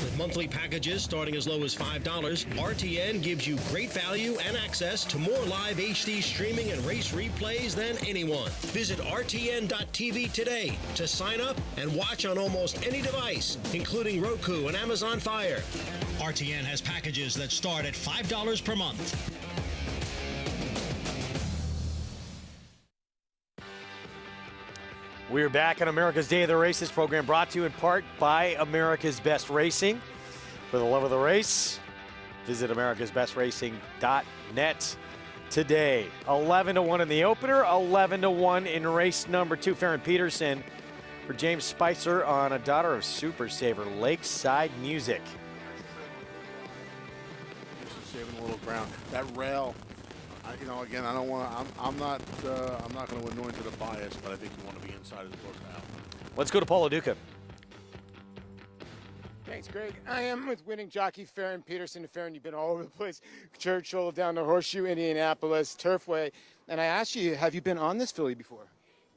With monthly packages starting as low as $5, RTN gives you great value and access to more live HD streaming and race replays than anyone. Visit RTN.tv today to sign up and watch on almost any device, including Roku and Amazon Fire. RTN has packages that start at $5 per month. We're back on America's Day of the Races program, brought to you in part by America's Best Racing. For the love of the race, visit americasbestracing.net today. 11-1 in the opener, 11-1 in race number 2. Farron Peterson for James Spicer on a daughter of Super Saver, Lakeside Music. Just saving a little ground. That rail. Again, I don't want to. I'm not going to anoint to the bias, but I think you want to be inside as opposed to out. Let's go to Paulo Duca. Thanks, Greg. I am with winning jockey Farron Peterson. Farron, you've been all over the place. Churchill, down to Horseshoe, Indianapolis, Turfway. And I asked you, have you been on this filly before?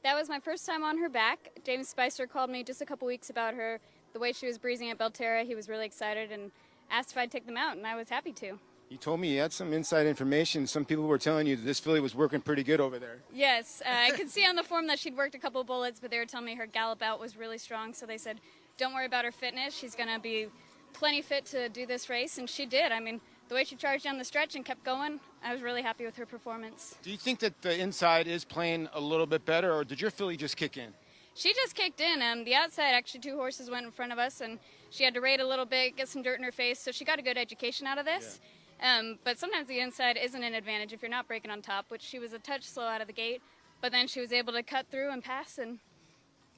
That was my first time on her back. James Spicer called me just a couple weeks about her. The way she was breezing at Belterra, he was really excited and asked if I'd take them out, and I was happy to. You told me you had some inside information. Some people were telling you that this filly was working pretty good over there. Yes, I could see on the form that she'd worked a couple bullets, but they were telling me her gallop out was really strong, so they said, don't worry about her fitness. She's going to be plenty fit to do this race, and she did. I mean, the way she charged down the stretch and kept going, I was really happy with her performance. Do you think that the inside is playing a little bit better, or did your filly just kick in? She just kicked in. The outside, actually, 2 horses went in front of us, and she had to rate a little bit, get some dirt in her face, so she got a good education out of this. Yeah. But sometimes the inside isn't an advantage if you're not breaking on top, which she was a touch slow out of the gate, but then she was able to cut through and pass and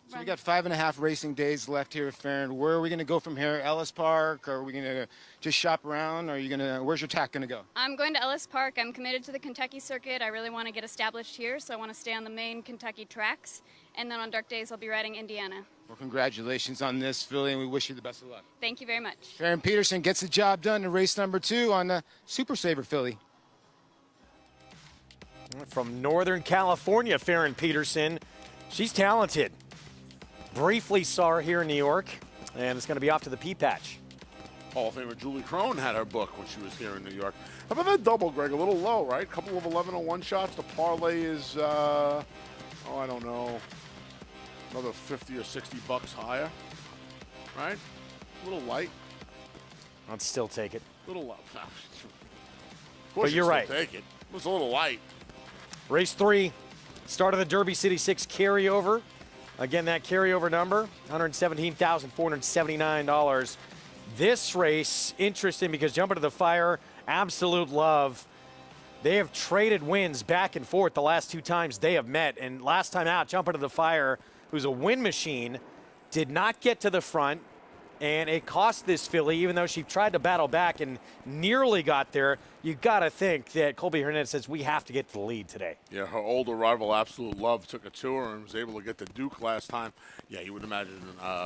So we got 5.5 racing days left here, Farron. Where are we going to go from here? Ellis Park? Or are we going to just shop around? Or are you going to? Where's your tack going to go? I'm going to Ellis Park. I'm committed to the Kentucky circuit. I really want to get established here, so I want to stay on the main Kentucky tracks. And then on dark days, I'll be riding Indiana. Well, congratulations on this, filly, and we wish you the best of luck. Thank you very much. Farron Peterson gets the job done in race number 2 on the Super Saver filly. From Northern California, Farron Peterson. She's talented. Briefly saw her here in New York, and it's going to be off to the Pea Patch. Hall of Famer Julie Crone had her book when she was here in New York. How about that double, Greg? A little low, right? A couple of 11-1 shots. The parlay is, I don't know, another 50 or 60 bucks higher, right? A little light. I'd still take it. A little low. Of But course you're right. Take it. It was a little light. Race 3, start of the Derby City 6 carryover. Again, that carryover number, $117,479. This race, interesting because Jump Into the Fire, Absolute Love, they have traded wins back and forth the last 2 times they have met. And last time out, Jump Into the Fire, who's a win machine, did not get to the front. And it cost this filly, even though she tried to battle back and nearly got there. You got to think that Colby Hernandez says we have to get to the lead today. Yeah, her older rival, Absolute Love, took a tour and was able to get the Duke last time. Yeah, you would imagine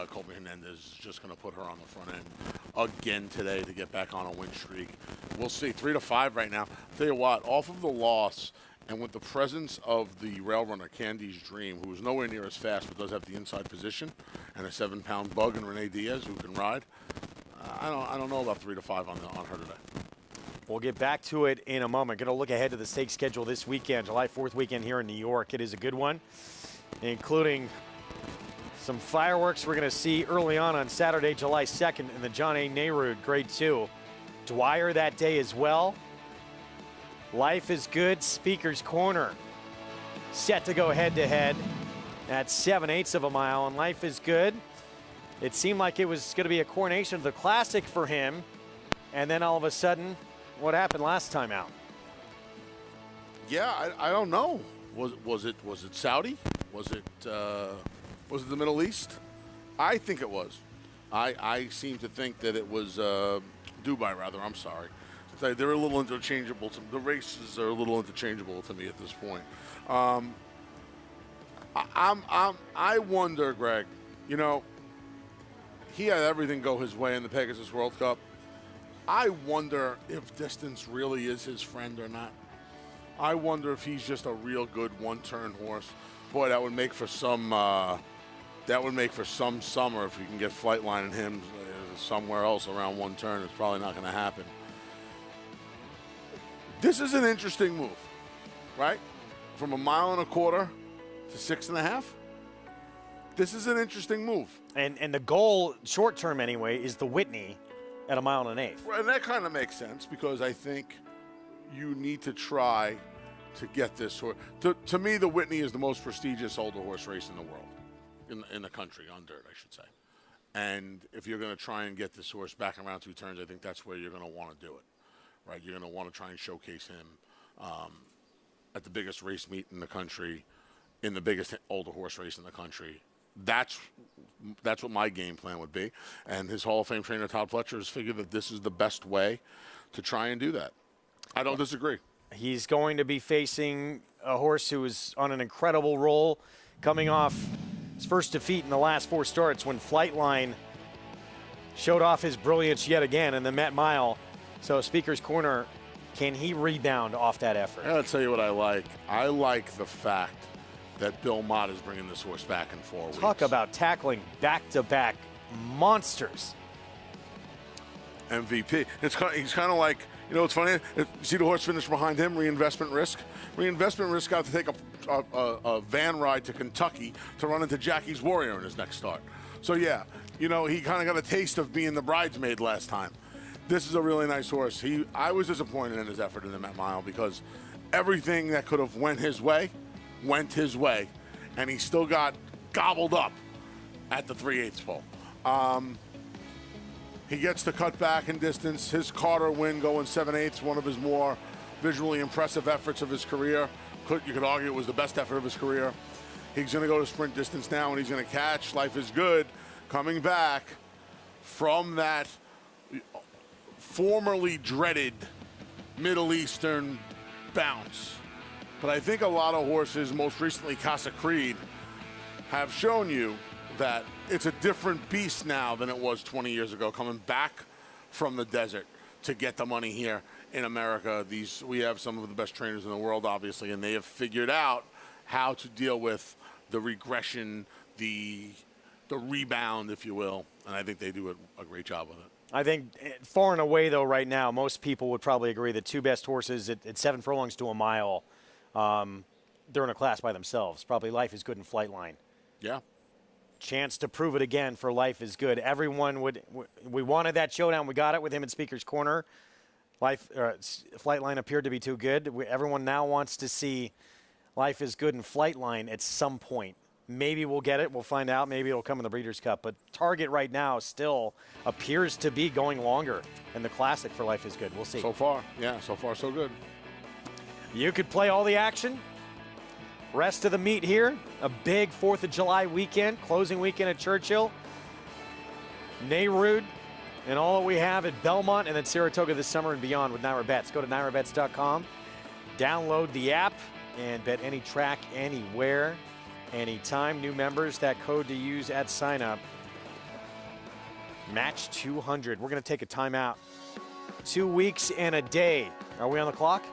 Colby Hernandez is just going to put her on the front end again today to get back on a win streak. We'll see. 3-5 right now. I'll tell you what, off of the loss and with the presence of the rail runner, Candy's Dream, who is nowhere near as fast but does have the inside position, and a 7-pound bug in Renee Diaz who can ride, I don't know about 3-5 on her today. We'll get back to it in a moment. Going to look ahead to the stakes schedule this weekend, July 4th weekend here in New York. It is a good one, including some fireworks we're going to see early on Saturday, July 2nd in the John A. Nehru Grade 2. Dwyer that day as well. Life is Good, Speaker's Corner. Set to go head-to-head at 7/8 of a mile, and Life is Good. It seemed like it was going to be a coronation of the Classic for him, and then all of a sudden, what happened last time out? Yeah, I don't know. Was it Saudi? Was it the Middle East? I think it was. I seem to think that it was Dubai, rather. I'm sorry. They're a little interchangeable. The races are a little interchangeable to me at this point. I wonder, Greg. You know, he had everything go his way in the Pegasus World Cup. I wonder if distance really is his friend or not. I wonder if he's just a real good one-turn horse. Boy, that would make for some. That would make for some summer if you can get Flightline and him somewhere else around one turn. It's probably not going to happen. This is an interesting move, right? From 1.25 miles to 6.5. This is an interesting move. And the goal, short term anyway, is the Whitney at 1.125 miles. Well, and that kind of makes sense because I think you need to try to get this horse. To me, the Whitney is the most prestigious older horse race in the world, in the country, on dirt, I should say. And if you're going to try and get this horse back around 2 turns, I think that's where you're going to want to do it, right? You're going to want to try and showcase him at the biggest race meet in the country, in the biggest older horse race in the country. That's what my game plan would be. And his Hall of Fame trainer, Todd Fletcher, has figured that this is the best way to try and do that. I don't disagree. He's going to be facing a horse who is on an incredible roll, coming off his first defeat in the last 4 starts when Flightline showed off his brilliance yet again in the Met Mile. So Speaker's Corner, can he rebound off that effort? I'll tell you what I like. I like the fact that Bill Mott is bringing this horse back in 4 weeks. Talk about tackling back-to-back monsters. MVP. He's kind of like, you know, it's funny. You see the horse finish behind him, Reinvestment Risk. Reinvestment Risk got to take a van ride to Kentucky to run into Jackie's Warrior in his next start. So, yeah, you know, he kind of got a taste of being the bridesmaid last time. This is a really nice horse. I was disappointed in his effort in the Met Mile because everything that could have went his way, and he still got gobbled up at the 3/8 pole. He gets to cut back in distance. His Carter win going 7/8, one of his more visually impressive efforts of his career. You could argue it was the best effort of his career. He's going to go to sprint distance now, and he's going to catch Life is Good, coming back from that formerly dreaded Middle Eastern bounce. But I think a lot of horses, most recently Casa Creed, have shown you that it's a different beast now than it was 20 years ago, coming back from the desert to get the money here in America. We have some of the best trainers in the world, obviously, and they have figured out how to deal with the regression, the rebound, if you will, and I think they do a great job with it. I think far and away, though, right now, most people would probably agree the 2 best horses at 7 furlongs to a mile, they're in a class by themselves. Probably Life is Good and Flightline. Yeah. Chance to prove it again for Life is Good. Everyone we wanted that showdown. We got it with him in Speaker's Corner. Flightline appeared to be too good. Everyone now wants to see Life is Good and Flightline at some point. Maybe we'll get it. We'll find out. Maybe it'll come in the Breeders' Cup. But Target right now still appears to be going longer in the Classic for Life is Good. We'll see. So far, yeah, so far so good. You could play all the action. Rest of the meet here. A big 4th of July weekend, closing weekend at Churchill. Nayrud and all that we have at Belmont and then Saratoga this summer and beyond with Naira Bets. Go to nairabets.com, download the app, and bet any track, anywhere, anytime. New members, that code to use at sign up. Match 200. We're going to take a timeout. 2 weeks and a day. Are we on the clock?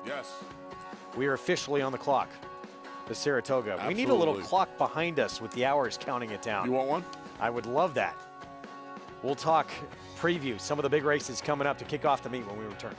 Yes. We are officially on the clock. The Saratoga. Absolutely. We need a little clock behind us with the hours counting it down. You want one? I would love that. We'll talk preview some of the big races coming up to kick off the meet when we return.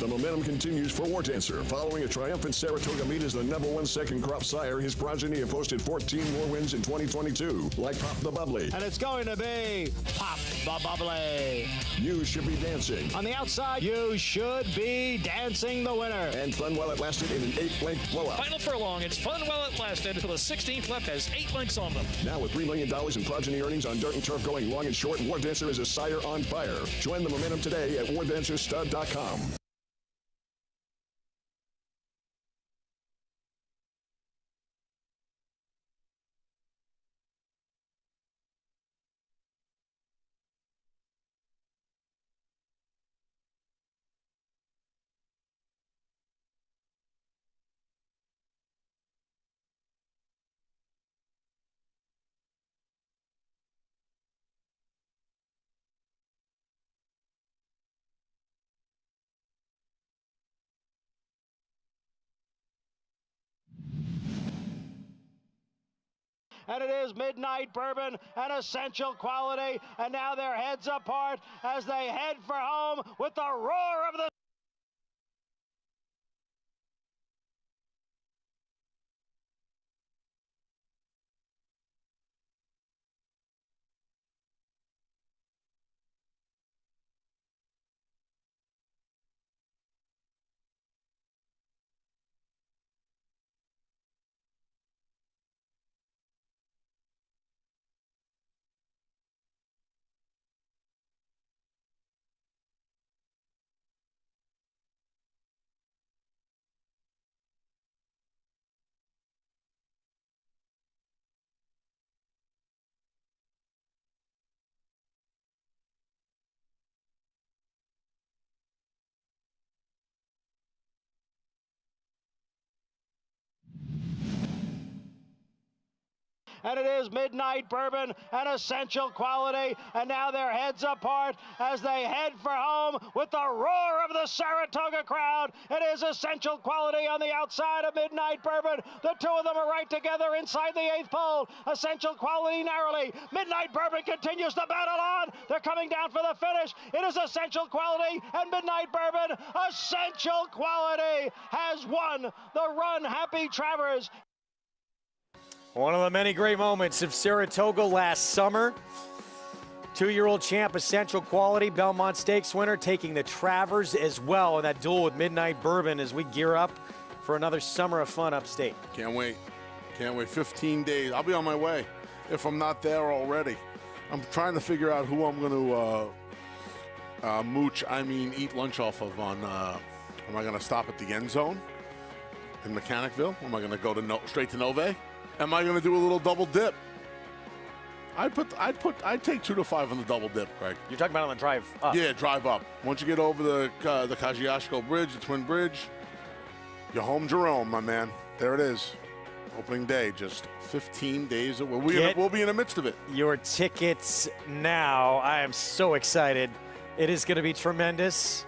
The momentum continues for War Dancer. Following a triumphant Saratoga meet as the #1 second crop sire, his progeny have posted 14 more wins in 2022, like Pop the Bubbly. And it's going to be Pop the Bubbly. You Should Be Dancing. On the outside, You Should Be Dancing, the winner. And Fun While It Lasted in an 8-length blowout. Final furlong, it's Fun While It Lasted until the 16th left has 8 lengths on them. Now with $3 million in progeny earnings on dirt and turf going long and short, War Dancer is a sire on fire. Join the momentum today at wardancerstud.com. and it is Midnight Bourbon and Essential Quality, and now their heads apart as they head for home with the roar of the and it is Midnight Bourbon and Essential Quality, and now their heads apart as they head for home with the roar of the Saratoga crowd. It is Essential Quality on the outside of Midnight Bourbon. The two of them are right together inside the 8th pole. Essential Quality narrowly. Midnight Bourbon continues to battle on. They're coming down for the finish. It is Essential Quality and Midnight Bourbon. Essential Quality has won the Run Happy Travers. One of the many great moments of Saratoga last summer. 2-year-old champ, Essential Quality, Belmont Stakes winner, taking the Travers as well in that duel with Midnight Bourbon as we gear up for another summer of fun upstate. Can't wait. Can't wait. 15 days. I'll be on my way if I'm not there already. I'm trying to figure out who I'm going to eat lunch off of on, am I going to stop at the end zone in Mechanicville? Am I going to go to straight to Nove? Am I going to do a little double dip? I'd take 2 to 5 on the double dip, Craig. You're talking about on the drive up? Yeah, drive up. Once you get over the Kosciuszko Bridge, the Twin Bridge, you're home, Jerome, my man. There it is. Opening day, just 15 days away. We'll be in the midst of it. Your tickets now. I am so excited. It is going to be tremendous.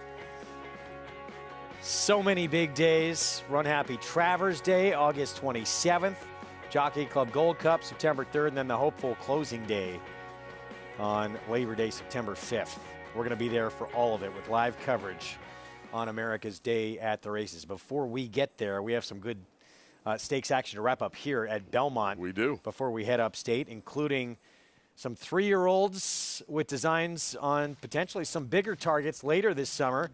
So many big days. Run Happy Travers Day, August 27th. Jockey Club Gold Cup, September 3rd, and then the hopeful closing day on Labor Day, September 5th. We're going to be there for all of it with live coverage on America's Day at the Races. Before we get there, we have some good stakes action to wrap up here at Belmont. We do. Before we head upstate, including some 3-year-olds with designs on potentially some bigger targets later this summer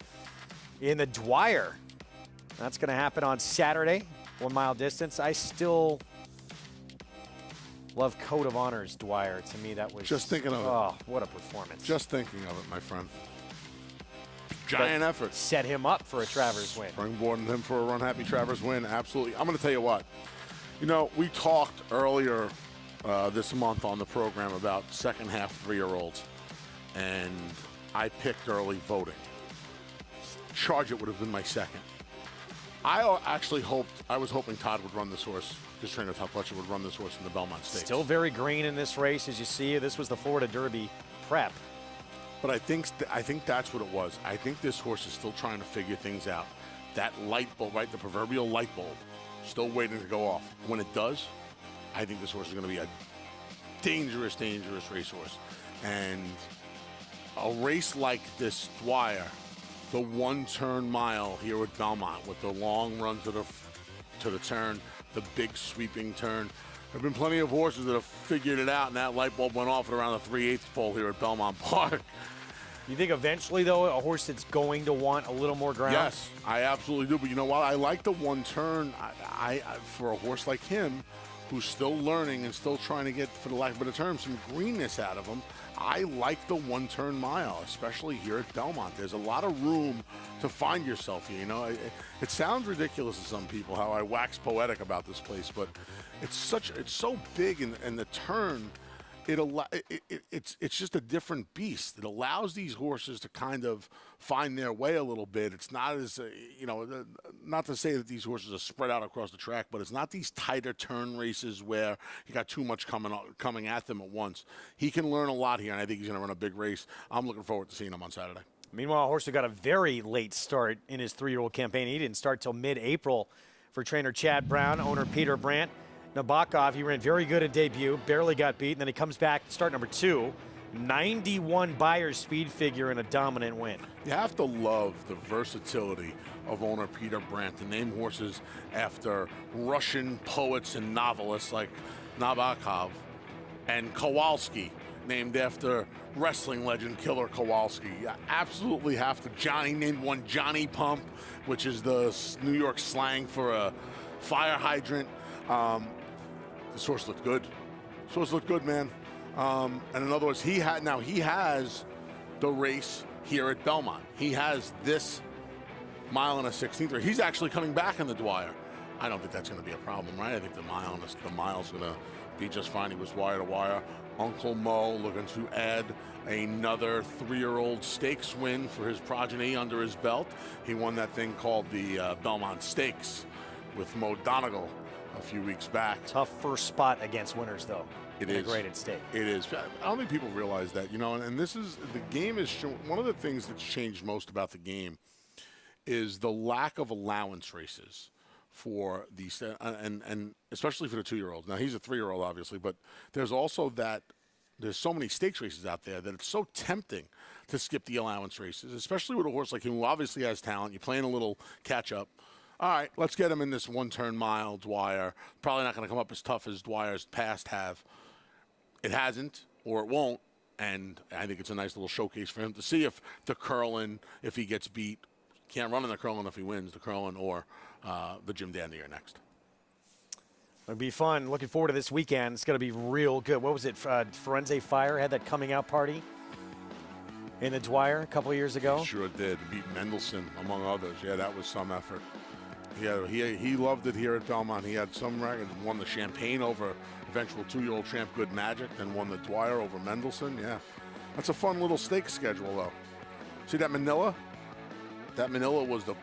in the Dwyer. That's going to happen on Saturday, 1 mile distance. I still love Code of Honor's Dwyer. To me, that was just thinking of it. Oh, what a performance! Just thinking of it, my friend. Giant effort. Set him up for a Travers win. Springboarding him for a Run Happy Travers win. Absolutely. I'm going to tell you what. You know, we talked earlier this month on the program about second half 3-year-olds, and I picked early voting. Charge It would have been my second. I was hoping Todd would run this horse. His trainer, Todd Fletcher, would run this horse in the Belmont Stakes. Still very green in this race, as you see. This was the Florida Derby prep. But I think that's what it was. I think this horse is still trying to figure things out. That light bulb, right, the proverbial light bulb, still waiting to go off. When it does, I think this horse is going to be a dangerous, dangerous racehorse. And a race like this Dwyer, the 1-turn mile here at Belmont with the long run to the turn, the big sweeping turn. There have been plenty of horses that have figured it out, and that light bulb went off at around the 3/8 pole here at Belmont Park. You think eventually, though, a horse that's going to want a little more ground? Yes, I absolutely do. But you know what? I like the 1-turn. I for a horse like him, who's still learning and still trying to get, for the lack of a better term, some greenness out of him, I like the 1-turn mile, especially here at Belmont. There's a lot of room to find yourself here. You know, it sounds ridiculous to some people how I wax poetic about this place, but it's so big, and the turn, it's just a different beast. It allows these horses to kind of find their way a little bit. It's not as, not to say that these horses are spread out across the track, but it's not these tighter turn races where you got too much coming at them at once. He can learn a lot here, and I think he's going to run a big race. I'm looking forward to seeing him on Saturday. Meanwhile, a horse who got a very late start in his 3-year-old campaign. He didn't start till mid-April for trainer Chad Brown, owner Peter Brandt. Nabokov, he ran very good in debut, barely got beat, and then he comes back to start number 2. 91 Beyer speed figure and a dominant win. You have to love the versatility of owner Peter Brandt to name horses after Russian poets and novelists like Nabokov, and Kowalski, named after wrestling legend Killer Kowalski. You absolutely have to. Johnny named one Johnny Pump, which is the New York slang for a fire hydrant. This horse looked good. This horse looked good, man. And in other words, he has the race here at Belmont. He has this mile and a 16th. He's actually coming back in the Dwyer. I don't think that's going to be a problem, right? I think the mile's going to be just fine. He was wire to wire. Uncle Mo looking to add another 3-year-old stakes win for his progeny under his belt. He won that thing called the Belmont Stakes with Mo Donegal a few weeks back. Tough first spot against winners, though. It is is a great at stake. It is. I don't think people realize that, and this is, the game is, one of the things that's changed most about the game is the lack of allowance races for these, and especially for the 2-year-olds. Now, he's a 3-year-old, obviously, but there's also that there's so many stakes races out there that it's so tempting to skip the allowance races, especially with a horse like him who obviously has talent. You're playing a little catch-up. All right, let's get him in this one-turn mile, Dwyer. Probably not going to come up as tough as Dwyer's past have. It hasn't, or it won't, and I think it's a nice little showcase for him to see if the Curlin, if he gets beat, can't run in the Curlin if he wins, the Curlin or the Jim Dandy are next. It'll be fun. Looking forward to this weekend. It's going to be real good. What was it? Firenze Fire had that coming out party in the Dwyer a couple of years ago. Sure did. Beat Mendelssohn, among others. Yeah, that was some effort. He loved it here at Belmont. He had some record, won the Champagne over eventual 2-year-old champ Good Magic, then won the Dwyer over Mendelssohn. Yeah, that's a fun little stake schedule, though. See that Manila? That Manila was the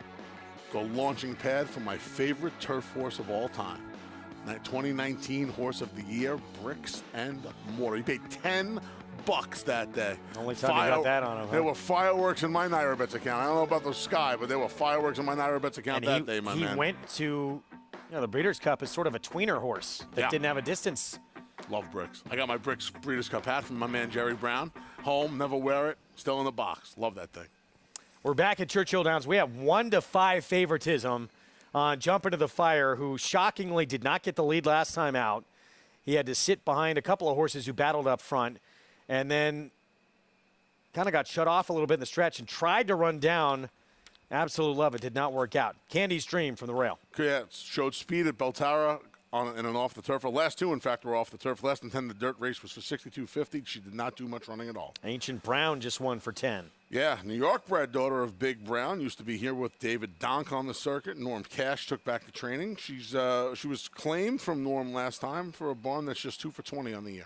launching pad for my favorite turf horse of all time. That 2019 Horse of the Year, Bricks and Mortar. He paid $10 that day. Only time you got that on him. There were fireworks in my Naira Bets account. I don't know about the Sky, but there were fireworks in my Naira Bets account that day, my man. He went to, the Breeders' Cup as sort of a tweener horse that didn't have a distance. Love Bricks. I got my Bricks Breeders' Cup hat from my man Jerry Brown. Home, never wear it, still in the box. Love that thing. We're back at Churchill Downs. We have 1-5 favoritism on Jumper to the Fire, who shockingly did not get the lead last time out. He had to sit behind a couple of horses who battled up front, and then kind of got shut off a little bit in the stretch and tried to run down Absolute Love. It did not work out. Candy's Dream from the rail. Yeah, it showed speed at Belterra in an off the turf. The last 2, in fact, were off the turf. Less than 10, the dirt race was for 62.50. She did not do much running at all. Ancient Brown just won for 10. Yeah, New York bred daughter of Big Brown used to be here with David Donk on the circuit. Norm Cash took back the training. She was claimed from Norm last time for a barn that's just 2 for 20 on the year.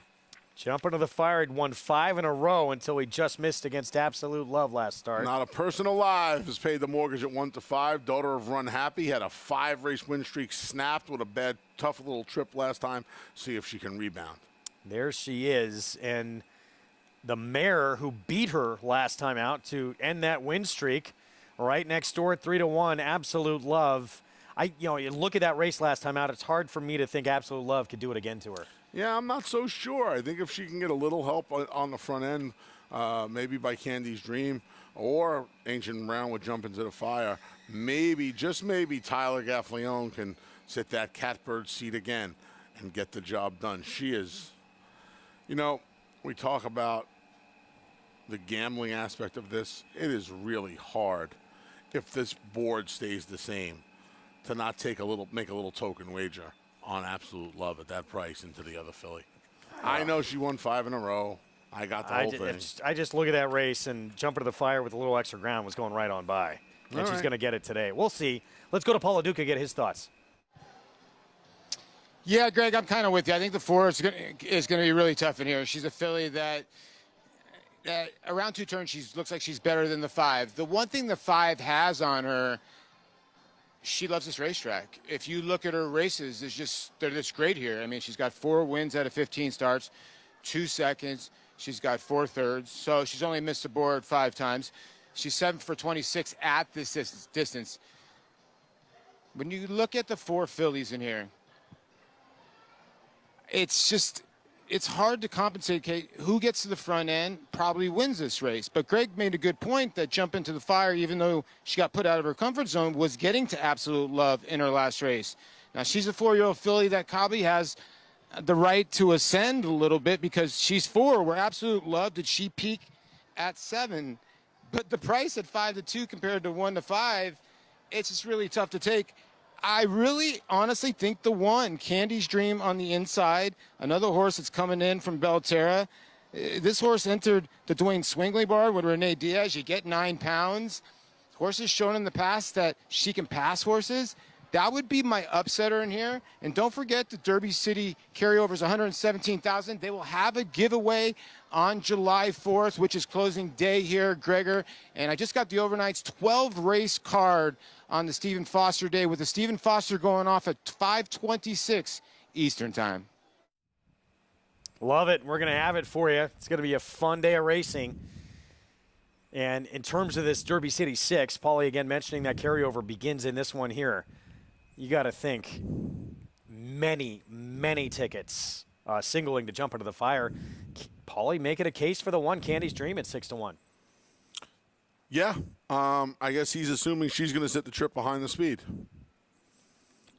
Jumper to the Fire had won 5 in a row until he just missed against Absolute Love last start. Not a person alive has paid the mortgage at 1-5. Daughter of Run Happy had a 5-race win streak snapped with a bad, tough little trip last time. See if she can rebound. There she is, and the mare who beat her last time out to end that win streak, right next door at 3-1, Absolute Love. You look at that race last time out, it's hard for me to think Absolute Love could do it again to her. Yeah, I'm not so sure. I think if she can get a little help on the front end, maybe by Candy's Dream or Ancient Brown would jump into the fire, maybe, just maybe, Tyler Gaffleone can sit that catbird seat again and get the job done. She is, we talk about the gambling aspect of this. It is really hard, if this board stays the same, to not make a little token wager on Absolute Love at that price into the other filly. I know she won 5 in a row. I got the whole thing. I just look at that race, and Jumper to the Fire with a little extra ground was going right on by. And she's going to get it today. We'll see. Let's go to Paul LaDuca, get his thoughts. Yeah, Greg, I'm kind of with you. I think the 4 is going to be really tough in here. She's a filly that around 2 turns, she looks like she's better than the 5. The one thing the 5 has on her, she loves this racetrack. If you look at her races, they're just great here. I mean, she's got 4 wins out of 15 starts, 2 seconds. She's got 4 thirds. So she's only missed the board 5 times. She's 7 for 26 at this distance. When you look at the 4 fillies in here, it's hard to compensate, Kate. Who gets to the front end probably wins this race. But Greg made a good point that Jump Into the Fire, even though she got put out of her comfort zone, was getting to Absolute Love in her last race. Now, she's a 4-year-old filly that Cobby has the right to ascend a little bit because she's 4, where Absolute Love, did she peak at 7? But the price at 5-2 compared to 1-5, it's just really tough to take. I really honestly think the 1, Candy's Dream on the inside, another horse that's coming in from Belterra. This horse entered the Dwayne Swingley bar with Renee Diaz. You get 9 pounds. Horse has shown in the past that she can pass horses. That would be my upsetter in here. And don't forget the Derby City carryover is $117,000. They will have a giveaway on July 4th, which is closing day here, Gregor. And I just got the overnight's 12 race card on the Stephen Foster day, with the Stephen Foster going off at 5:26 Eastern time. Love it. We're going to have it for you. It's going to be a fun day of racing. And in terms of this Derby City 6, Paulie again mentioning that carryover begins in this one here. You got to think many, many tickets singling to Jump Into the Fire. Paulie, make it a case for the 1, Candy's Dream at 6-1. Yeah, I guess he's assuming she's going to sit the trip behind the speed.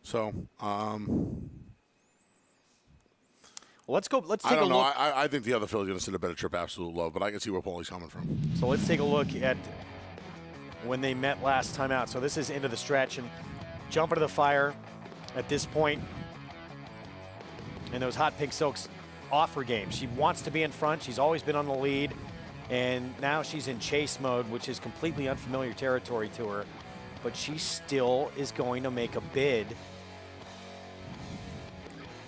So, let's go. Let's take I don't a know. look. I think the other field's going to sit a better trip, Absolute Love, but I can see where Paulie's coming from. So let's take a look at when they met last time out. So this is into the stretch, and Jump Into the Fire at this point, and those hot pink silks off her game. She wants to be in front. She's always been on the lead. And now she's in chase mode, which is completely unfamiliar territory to her. But she still is going to make a bid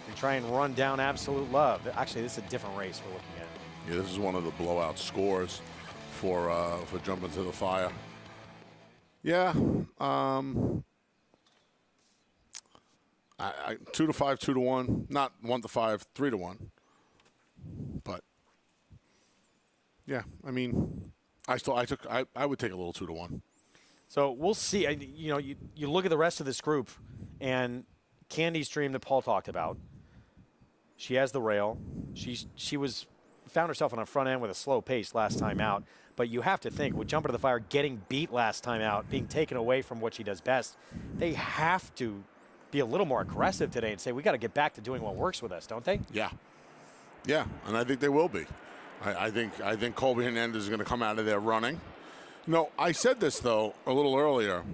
and try and run down Absolute Love. Actually, this is a different race we're looking at. Yeah, this is one of the blowout scores for Jump Into the Fire. Yeah. 2-5, 2-1. Not 1-5, 3-1. But yeah, I mean, I would take a little 2-1. So we'll see. You look at the rest of this group, and Candy's Dream that Paul talked about. She has the rail. She found herself on a front end with a slow pace last time out. But you have to think, with Jump Into the Fire getting beat last time out, being taken away from what she does best, they have to be a little more aggressive today and say, we got to get back to doing what works with us, don't they? Yeah. Yeah, and I think they will be. I think Colby Hernandez is going to come out of there running. No, I said this, though, a little earlier.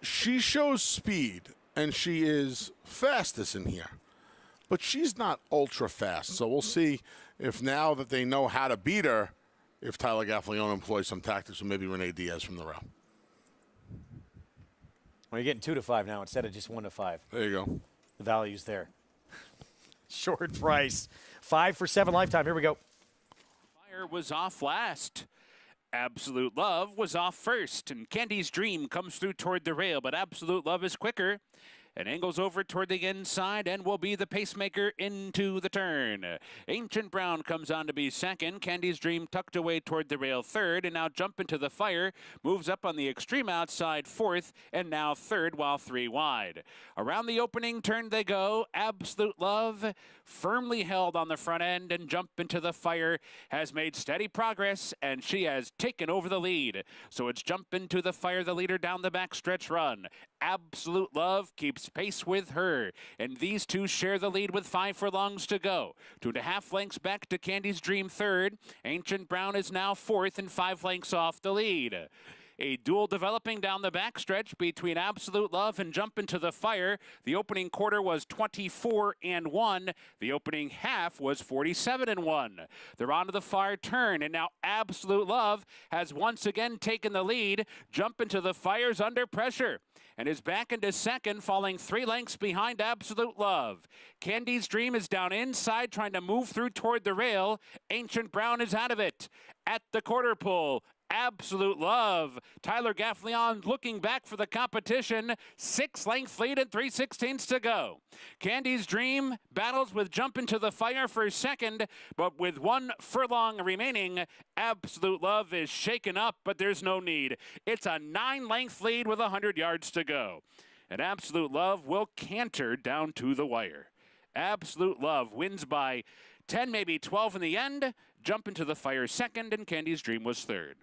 She shows speed, and she is fastest in here. But she's not ultra fast, so we'll see if now that they know how to beat her, if Tyler Gaffalione employs some tactics with maybe Renee Diaz from the rail. Well, you're getting 2-5 now instead of just 1-5. There you go. The value's there. Short price. 5 for 7 lifetime. Here we go. Fire was off last. Absolute Love was off first, and Candy's Dream comes through toward the rail, but Absolute Love is quicker and angles over toward the inside and will be the pacemaker into the turn. Ancient Brown comes on to be second. Candy's Dream tucked away toward the rail third, and now Jump Into the Fire moves up on the extreme outside fourth, and now third while 3 wide. Around the opening turn they go. Absolute Love firmly held on the front end, and Jump Into the Fire has made steady progress, and she has taken over the lead. So it's Jump Into the Fire, the leader down the backstretch run. Absolute Love keeps pace with her, and these two share the lead with 5 furlongs to go. 2.5 lengths back to Candy's Dream third. Ancient Brown is now fourth and 5 lengths off the lead. A duel developing down the backstretch between Absolute Love and Jump Into the Fire. The opening quarter was 24-1. The opening half was 47-1. They're onto the far turn, and now Absolute Love has once again taken the lead. Jump Into the Fire's under pressure and is back into second, falling 3 lengths behind Absolute Love. Candy's Dream is down inside, trying to move through toward the rail. Ancient Brown is out of it. At the quarter pole, Absolute Love. Tyler Gaffalione looking back for the competition. 6-length lead and 3/16 to go. Candy's Dream battles with Jump Into the Fire for second, but with 1 furlong remaining, Absolute Love is shaken up, but there's no need. It's a 9-length lead with 100 yards to go. And Absolute Love will canter down to the wire. Absolute Love wins by 10, maybe 12 in the end. Jump into the Fire second, and Candy's Dream was third.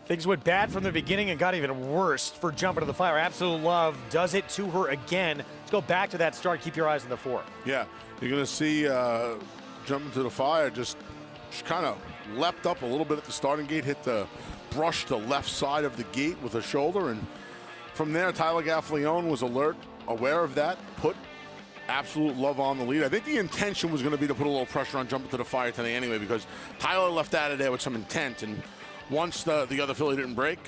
Things went bad from the beginning and got even worse for Jump Into the Fire. Absolute Love does it to her again. Let's go back to that start. Keep your eyes on the 4. Yeah, you're going to see Jump Into the Fire just kind of leapt up a little bit at the starting gate, hit the brush to left side of the gate with her shoulder, and from there, Tyler Gaffalione was aware of that, put Absolute Love on the lead. I think the intention was going to be to put a little pressure on Jump Into the Fire today anyway, because Tyler left out of there with some intent, and once the other filly didn't break,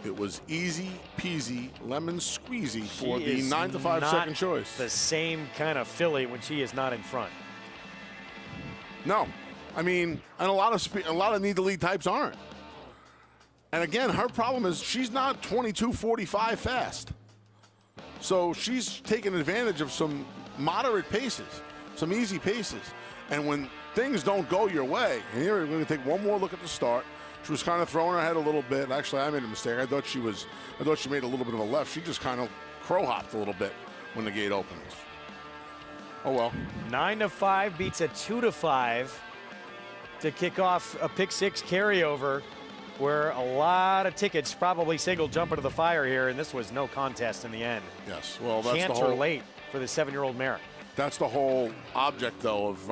it was easy peasy lemon squeezy for the 9 to 5 second choice. The same kind of filly when she is not in front. No, I mean, and a lot of need to lead types aren't. And again, her problem is she's not 22:45 fast. So she's taking advantage of some moderate paces, some easy paces. And when things don't go your way, and here we're going to take one more look at the start. She was kind of throwing her head a little bit. Actually, I made a mistake. I thought she made a little bit of a left. She just kind of crow hopped a little bit when the gate opened. Oh well. 9 to 5 beats a 2 to 5 to kick off a pick 6 carryover, where a lot of tickets probably single Jump Into the Fire here, and this was no contest in the end. Yes, well, that's Canter the whole late for the 7-year-old mare. That's the whole object, though, of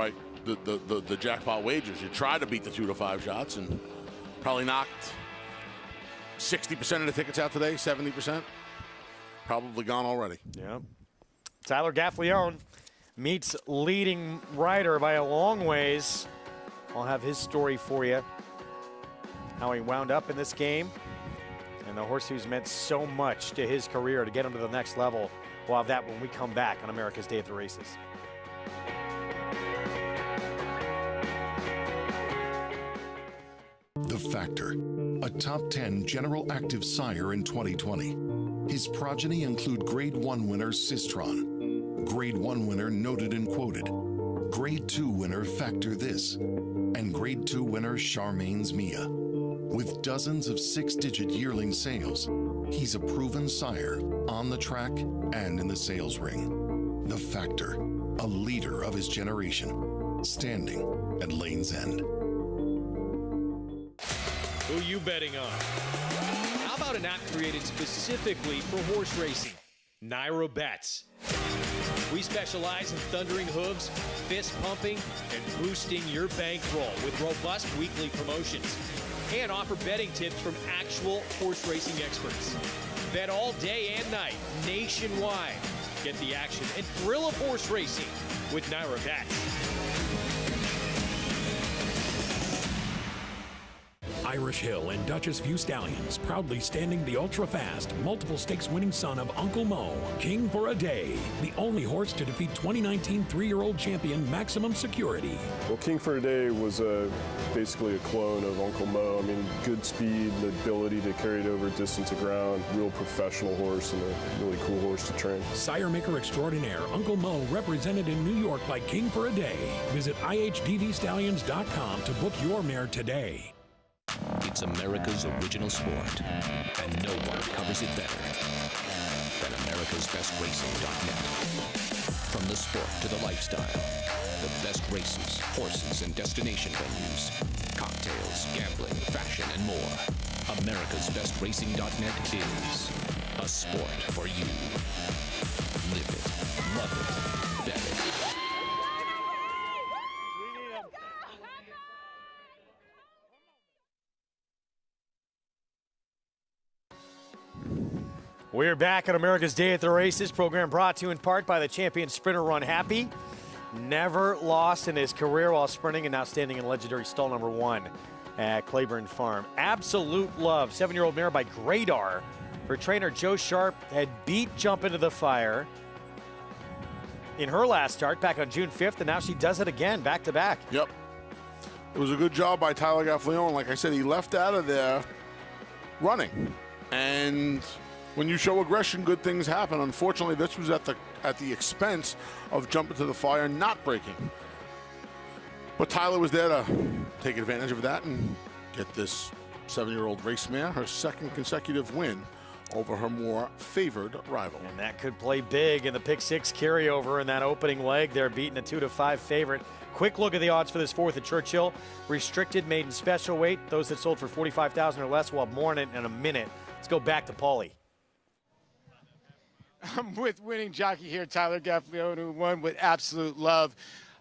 the jackpot wagers. You try to beat the 2 to 5 shots, and probably knocked 60% of the tickets out today, 70%. Probably gone already. Yeah. Tyler Gaffalione meets leading rider by a long ways. I'll have his story for you, how he wound up in this game, and the horse who's meant so much to his career to get him to the next level. We'll have that when we come back on America's Day at the Races. The Factor, a top 10 General Active sire in 2020. His progeny include Grade 1 winner Sistron, Grade 1 winner Noted and Quoted, Grade 2 winner Factor This, and Grade 2 winner Charmaine's Mia. With dozens of 6-digit yearling sales, he's a proven sire on the track and in the sales ring. The Factor, a leader of his generation, standing at Lane's End. Who you betting on? How about an app created specifically for horse racing? Naira Bets. We specialize in thundering hooves, fist pumping, and boosting your bankroll with robust weekly promotions. And offer betting tips from actual horse racing experts. Bet all day and night, nationwide. Get the action and thrill of horse racing with Naira Bets. Irish Hill and Duchess View Stallions, proudly standing the ultra-fast, multiple stakes winning son of Uncle Mo, King for a Day, the only horse to defeat 2019 3-year-old champion Maximum Security. Well, King for a Day was basically a clone of Uncle Mo. I mean, good speed, the ability to carry it over distance to ground, real professional horse and a really cool horse to train. Sire maker extraordinaire Uncle Mo, represented in New York by King for a Day. Visit ihdvstallions.com to book your mare today. It's America's original sport, and no one covers it better than America'sBestRacing.net. From the sport to the lifestyle, the best races, horses, and destination venues, cocktails, gambling, fashion, and more. America'sBestRacing.net is a sport for you. Live it, love it, bet it. We're back on America's Day at the Races, program brought to you in part by the champion sprinter Run Happy. Never lost in his career while sprinting, and now standing in legendary stall number 1 at Claiborne Farm. Absolute Love, 7-year-old mare by Gradar. Her trainer Joe Sharp had beat Jump Into the Fire in her last start back on June 5th, and now she does it again, back-to-back. Yep. It was a good job by Tyler Gaffalione. Like I said, he left out of there running. And when you show aggression, good things happen. Unfortunately, this was at the expense of Jump Into the Fire not breaking. But Tyler was there to take advantage of that and get this 7-year-old race mare her second consecutive win over her more favored rival. And that could play big in the pick six carryover in that opening leg. They're beating a 2-5 favorite. Quick look at the odds for this fourth at Churchill. Restricted, maiden special weight. Those that sold for $45,000 or less will have more in it in a minute. Let's go back to Paulie. I'm with winning jockey here, Tyler Gaffalione, who won with absolute love.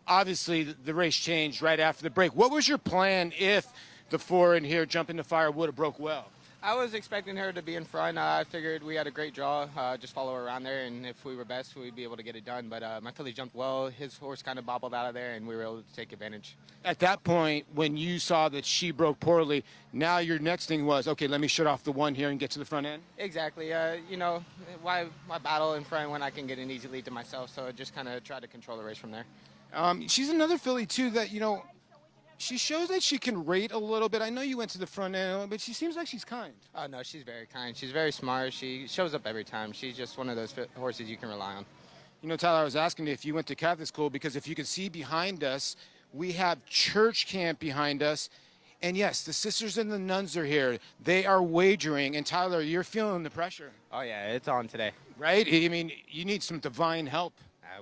Obviously, the race changed right after the break. What was your plan if the four in here, Jump in the Fire, would have broke well? I was expecting her to be in front. I figured we had a great draw, just follow her around there, and if we were best, we'd be able to get it done. But my filly jumped well. His horse kind of bobbled out of there, and we were able to take advantage. At that point, when you saw that she broke poorly, now your next thing was, okay, let me shut off the one here and get to the front end? Exactly. You know, why battle in front when I can get an easy lead to myself? So I just kind of tried to control the race from there. She's another filly, too, that, you know, she shows that she can rate a little bit. I know you went to the front end, but she seems like she's kind. Oh, no, she's very kind. She's very smart. She shows up every time. She's just one of those horses you can rely on. You know, Tyler, I was asking you if you went to Catholic school, because if you can see behind us, we have church camp behind us. And, yes, the sisters and the nuns are here. They are wagering. And, Tyler, you're feeling the pressure. Oh, yeah, it's on today. Right? I mean, you need some divine help.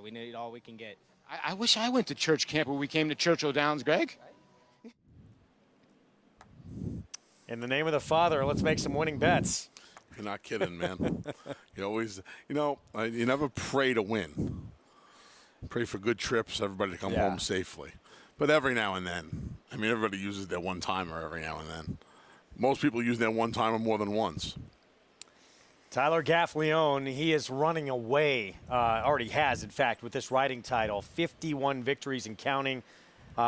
We need all we can get. I wish I went to church camp when we came to Churchill Downs, Greg. In the name of the Father, let's make some winning bets. You're not kidding, man. You always, you know, you never pray to win. Pray for good trips, everybody to come home safely. But every now and then, I mean, everybody uses their one-timer every now and then. Most people use their one-timer more than once. Tyler Gaffalione, he is running away, already has, in fact, with this riding title. 51 victories and counting,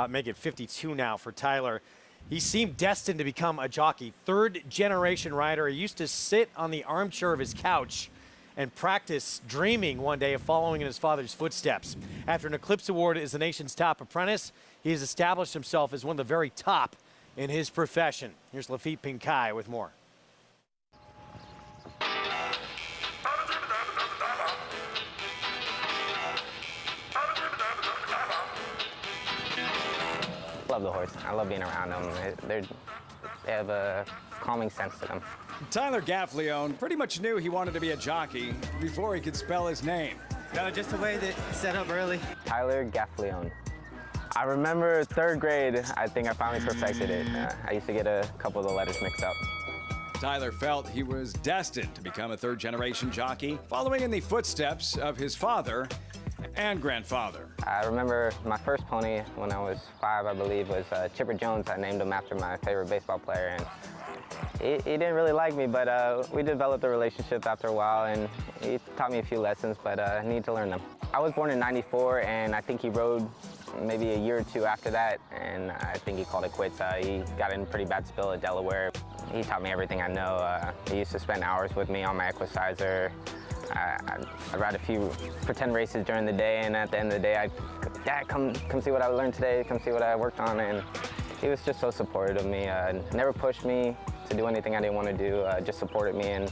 make it 52 now for Tyler. He seemed destined to become a jockey, third-generation rider. He used to sit on the armchair of his couch and practice dreaming one day of following in his father's footsteps. After an Eclipse Award as the nation's top apprentice, he has established himself as one of the very top in his profession. Here's Lafitte Pinkai with more. Love the horse. I love being around them. They have a calming sense to them. Tyler Gaffalione pretty much knew he wanted to be a jockey before he could spell his name. No, just the way that set up early. Tyler Gaffalione. I remember third grade, I think I finally perfected it. I used to get a couple of the letters mixed up. Tyler felt he was destined to become a third-generation jockey, following in the footsteps of his father and grandfather. I remember my first pony when I was 5, I believe, was Chipper Jones. I named him after my favorite baseball player, and he didn't really like me, but we developed a relationship after a while, and he taught me a few lessons, but I need to learn them. I was born in '94, and I think he rode maybe a year or two after that, and I think he called it quits. He got in a pretty bad spill at Delaware. He taught me everything I know. He used to spend hours with me on my equicizer. I'd ride a few pretend races during the day, and at the end of the day, I'd, Dad, come see what I learned today, come see what I worked on, and he was just so supportive of me. Never pushed me to do anything I didn't want to do, just supported me, and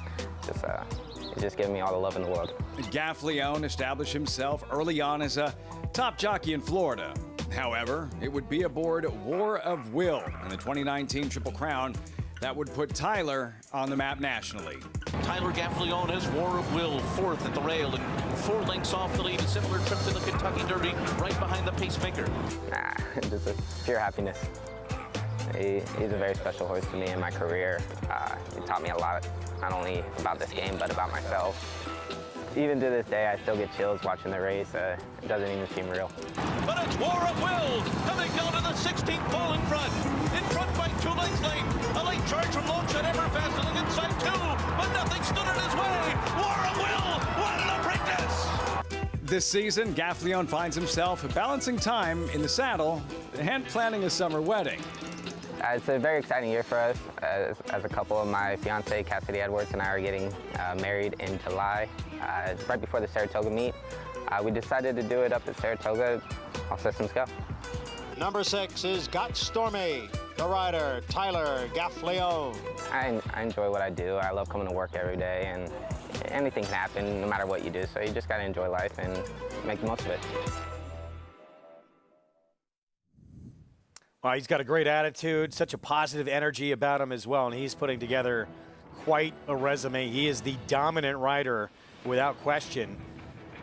just gave me all the love in the world. Gaffalione established himself early on as a top jockey in Florida. However, it would be aboard War of Will in the 2019 Triple Crown that would put Tyler on the map nationally. Tyler Gaffalione has War of Will, fourth at the rail and 4 lengths off the lead. A similar trip to the Kentucky Derby, right behind the pacemaker. Just a pure happiness. He's a very special horse to me in my career. He taught me a lot, not only about this game, but about myself. Even to this day, I still get chills watching the race. It doesn't even seem real. But it's War of Will coming down to the 16th pole in front by 2 lengths late. A late charge from Lone Shot Everfast on the inside 2, but nothing stood in his way. War of Will won the Preakness. This season, Gaffalione finds himself balancing time in the saddle and planning a summer wedding. It's a very exciting year for us as a couple. My fiance, Cassidy Edwards, and I are getting married in July, right before the Saratoga meet. We decided to do it up at Saratoga. All systems go. Number 6 is Got Stormy, the rider, Tyler Gaffalione. I enjoy what I do. I love coming to work every day, and anything can happen no matter what you do, so you just got to enjoy life and make the most of it. Well, he's got a great attitude, such a positive energy about him as well, and he's putting together quite a resume. He is the dominant rider without question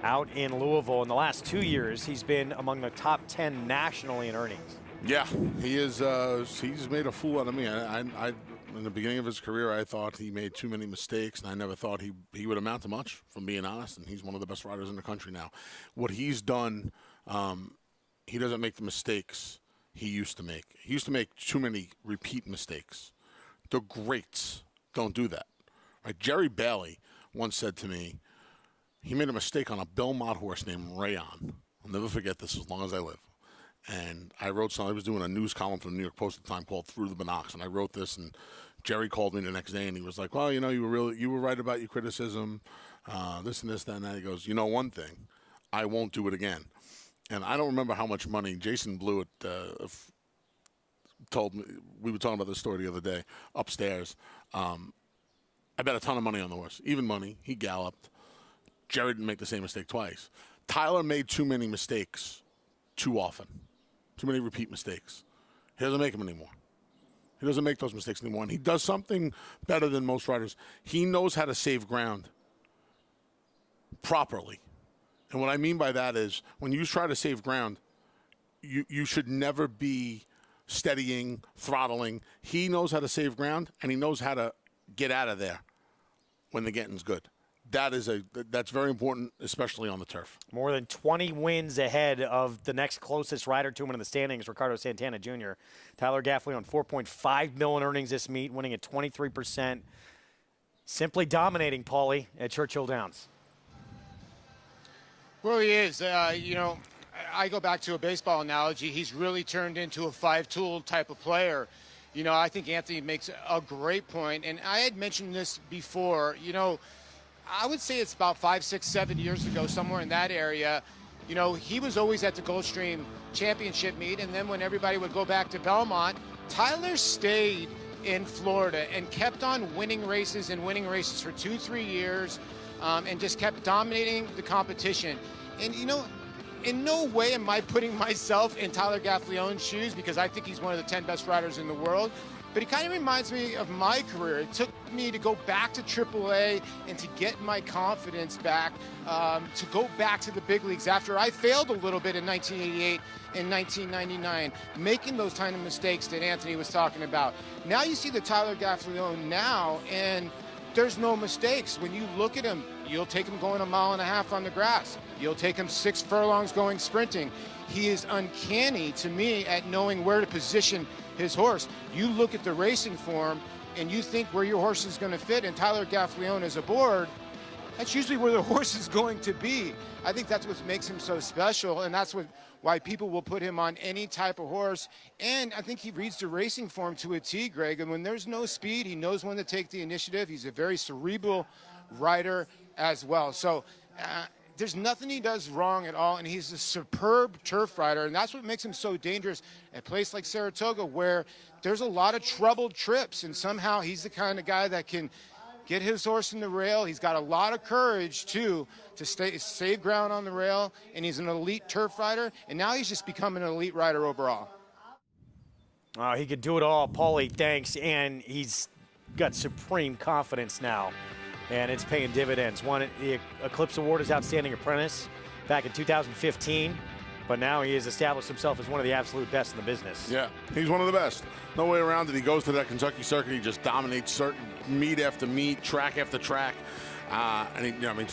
out in Louisville. In the last 2 years, he's been among the top 10 nationally in earnings. Yeah, he is. He's made a fool out of me. I in the beginning of his career, I thought he made too many mistakes, and I never thought he would amount to much, from being honest. And he's one of the best riders in the country now. What he's done, he doesn't make the mistakes he used to make. He used to make too many repeat mistakes. The greats don't do that. Right? Jerry Bailey once said to me, he made a mistake on a Belmont horse named Rayon. I'll never forget this as long as I live. And I wrote something. I was doing a news column for the New York Post at the time called Through the Binocs, and I wrote this. And Jerry called me the next day, and he was like, "Well, you know, you were right about your criticism, this and this, that, and that." He goes, "You know, one thing, I won't do it again." And I don't remember how much money Jason Blewett told me. We were talking about this story the other day upstairs. I bet a ton of money on the horse, even money. He galloped. Jerry didn't make the same mistake twice. Tyler made too many mistakes too often. Too many repeat mistakes. He doesn't make them anymore. He doesn't make those mistakes anymore. And he does something better than most riders. He knows how to save ground properly. And what I mean by that is when you try to save ground, you should never be steadying, throttling. He knows how to save ground, and he knows how to get out of there when the getting's good. That's very important, especially on the turf. More than 20 wins ahead of the next closest rider to him in the standings, Ricardo Santana Jr. Tyler Gaffley on $4.5 million earnings this meet, winning at 23%. Simply dominating, Paulie, at Churchill Downs. Well, he is. You know, I go back to a baseball analogy. He's really turned into a five-tool type of player. You know, I think Anthony makes a great point, and I had mentioned this before. You know, I would say it's about 5, 6, 7 years ago, somewhere in that area. You know, he was always at the Gulfstream Championship meet, and then when everybody would go back to Belmont, Tyler stayed in Florida and kept on winning races for 2, 3 years, and just kept dominating the competition. And, you know, in no way am I putting myself in Tyler Gaffleone's shoes, because I think he's one of the 10 best riders in the world. But he kind of reminds me of my career. It took me to go back to AAA and to get my confidence back, to go back to the big leagues after I failed a little bit in 1988 and 1999, making those kind of mistakes that Anthony was talking about. Now you see the Tyler Gaffleone now, and there's no mistakes. When you look at him, you'll take him going 1.5 miles on the grass. You'll take him 6 furlongs going sprinting. He is uncanny to me at knowing where to position his horse. You look at the racing form and you think where your horse is going to fit, and Tyler Gaffleone is aboard, that's usually where the horse is going to be. I think that's what makes him so special, and that's why people will put him on any type of horse. And I think he reads the racing form to a T, Greg, and when there's no speed, he knows when to take the initiative. He's a very cerebral rider as well. So there's nothing he does wrong at all, and he's a superb turf rider, and that's what makes him so dangerous at a place like Saratoga, where there's a lot of troubled trips, and somehow he's the kind of guy that can get his horse in the rail. He's got a lot of courage, too, to save ground on the rail, and he's an elite turf rider, and now he's just become an elite rider overall. He could do it all, Paulie, thanks, and he's got supreme confidence now. And it's paying dividends. Won the Eclipse Award as Outstanding Apprentice back in 2015, but now he has established himself as one of the absolute best in the business. Yeah, he's one of the best. No way around it. He goes to that Kentucky circuit. He just dominates certain meet after meet, track after track. And he, you know, I mean,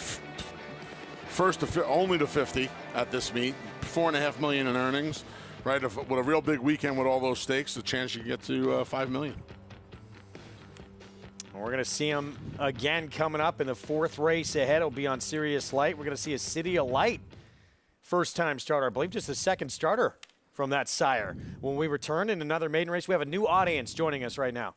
first to only to 50 at this meet, $4.5 million in earnings, right? With a real big weekend with all those stakes, the chance you get to $5 million. We're going to see him again coming up in the 4th race ahead. It'll be on Sirius Light. We're going to see a City of Light first-time starter. I believe just the second starter from that sire. When we return in another maiden race, we have a new audience joining us right now.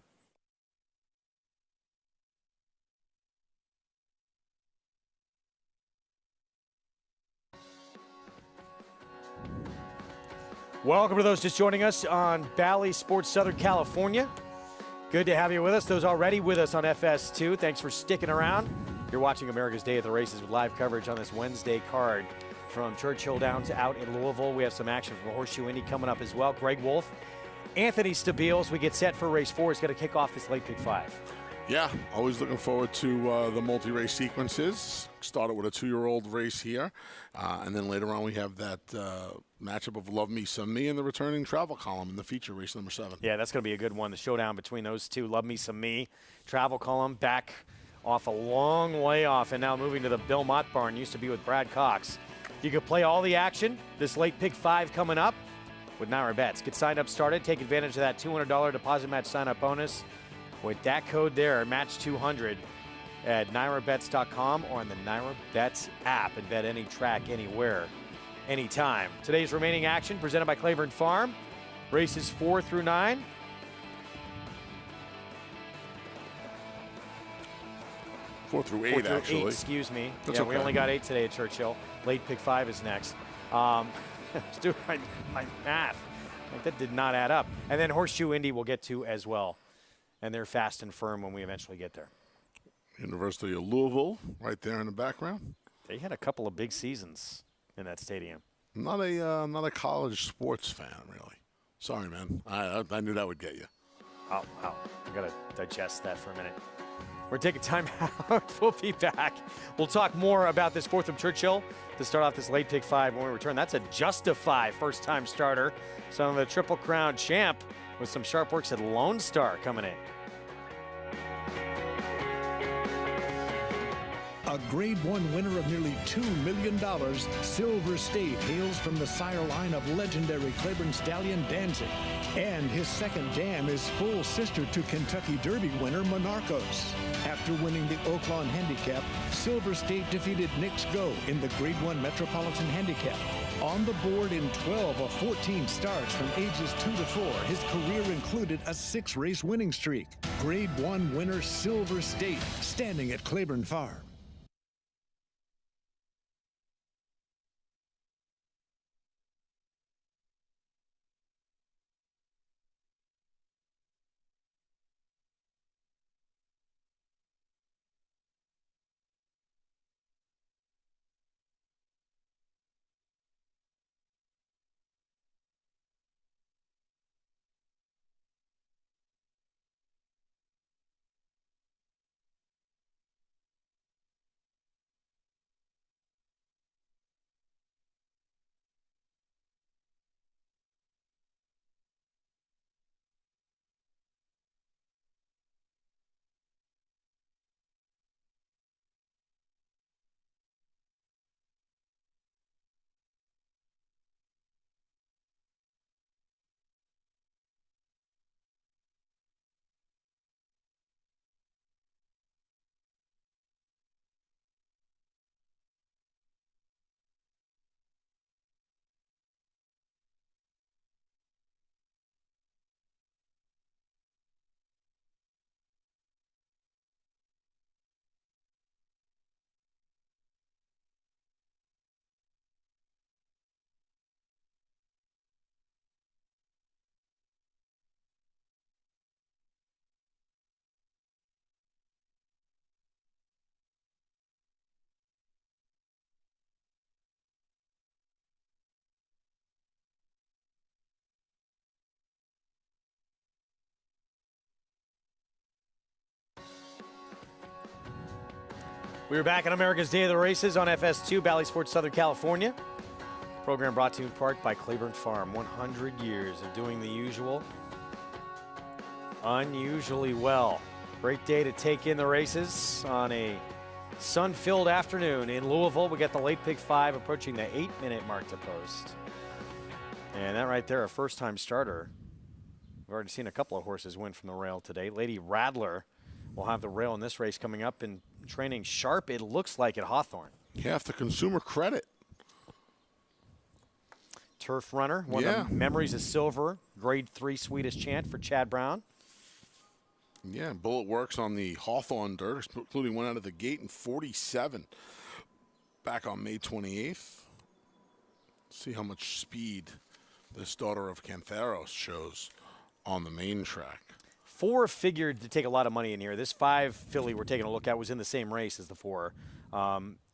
Welcome to those just joining us on Bally Sports Southern California. Good to have you with us. Those already with us on FS2, thanks for sticking around. You're watching America's Day at the Races with live coverage on this Wednesday card from Churchill Downs out in Louisville. We have some action from Horseshoe Indy coming up as well. Greg Wolf, Anthony Stabile, as we get set for race 4, is going to kick off this late pick 5. Yeah, always looking forward to the multi-race sequences. Started with a 2-year-old race here, and then later on we have that matchup of Love Me Some Me and the returning travel column in the feature race number 7. Yeah, that's going to be a good one. The showdown between those two, Love Me Some Me, travel column, back off a long way off, and now moving to the Bill Mott barn. Used to be with Brad Cox. You could play all the action. This late pick 5 coming up with Naira Bets. Get signed up, started. Take advantage of that $200 deposit match sign-up bonus. With that code there, match 200 at NairaBets.com or on the Naira Bets app, and bet any track, anywhere, anytime. Today's remaining action presented by Claiborne Farm. Races 4 through 9. Four through eight, actually. Excuse me. That's yeah, okay. We only got 8 today at Churchill. Late pick 5 is next. Let's do my math. Like, that did not add up. And then Horseshoe Indy we'll get to as well. And they're fast and firm when we eventually get there. University of Louisville, right there in the background. They had a couple of big seasons in that stadium. I'm not a college sports fan, really. Sorry, man. I knew that would get you. Oh, I got to digest that for a minute. We're taking time out. We'll be back. We'll talk more about this 4th of Churchill to start off this late pick 5 when we return. That's a Justify first-time starter. Some of the Triple Crown champ with some sharp works at Lone Star coming in. A Grade 1 winner of nearly $2 million, Silver State hails from the sire line of legendary Claiborne stallion Danzig. And his second dam is full sister to Kentucky Derby winner Monarchos. After winning the Oaklawn Handicap, Silver State defeated Knicks Go in the Grade 1 Metropolitan Handicap. On the board in 12 of 14 starts from ages 2 to 4, his career included a 6-race winning streak. Grade 1 winner Silver State, standing at Claiborne Farm. We're back on America's Day of the Races on FS2, Bally Sports Southern California. Program brought to you in part by Claiborne Farm. 100 years of doing the usual, unusually well. Great day to take in the races on a sun-filled afternoon in Louisville. We got the late pick 5 approaching the 8-minute mark to post. And that right there, a first-time starter. We've already seen a couple of horses win from the rail today. Lady Radler will have the rail in this race coming up and training sharp, it looks like, at Hawthorne. You have the consumer credit. Turf Runner, one of the Memories of Silver, Grade 3 Swedish Chant for Chad Brown. Yeah, Bullet works on the Hawthorne dirt, including one out of the gate in 47 back on May 28th. See how much speed this daughter of Cantheros shows on the main track. 4 figured to take a lot of money in here. This 5 filly we're taking a look at was in the same race as the 4.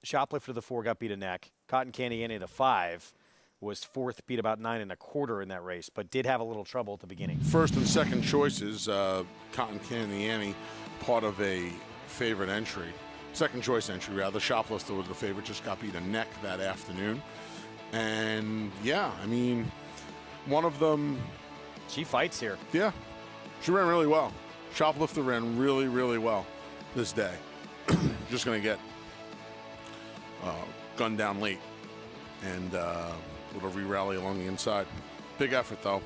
Shoplifter, the 4, got beat a neck. Cotton Candy Annie, the 5, was fourth, beat about 9 1/4 in that race, but did have a little trouble at the beginning. First and second choices, Cotton Candy Annie, part of a favorite entry. Second choice entry, rather. Shoplifter was the favorite, just got beat a neck that afternoon. And, yeah, I mean, one of them. She fights here. Yeah, she ran really well. Shoplifter ran really, really well this day. Just going to get gunned down late and with a re-rally along the inside. Big effort, though,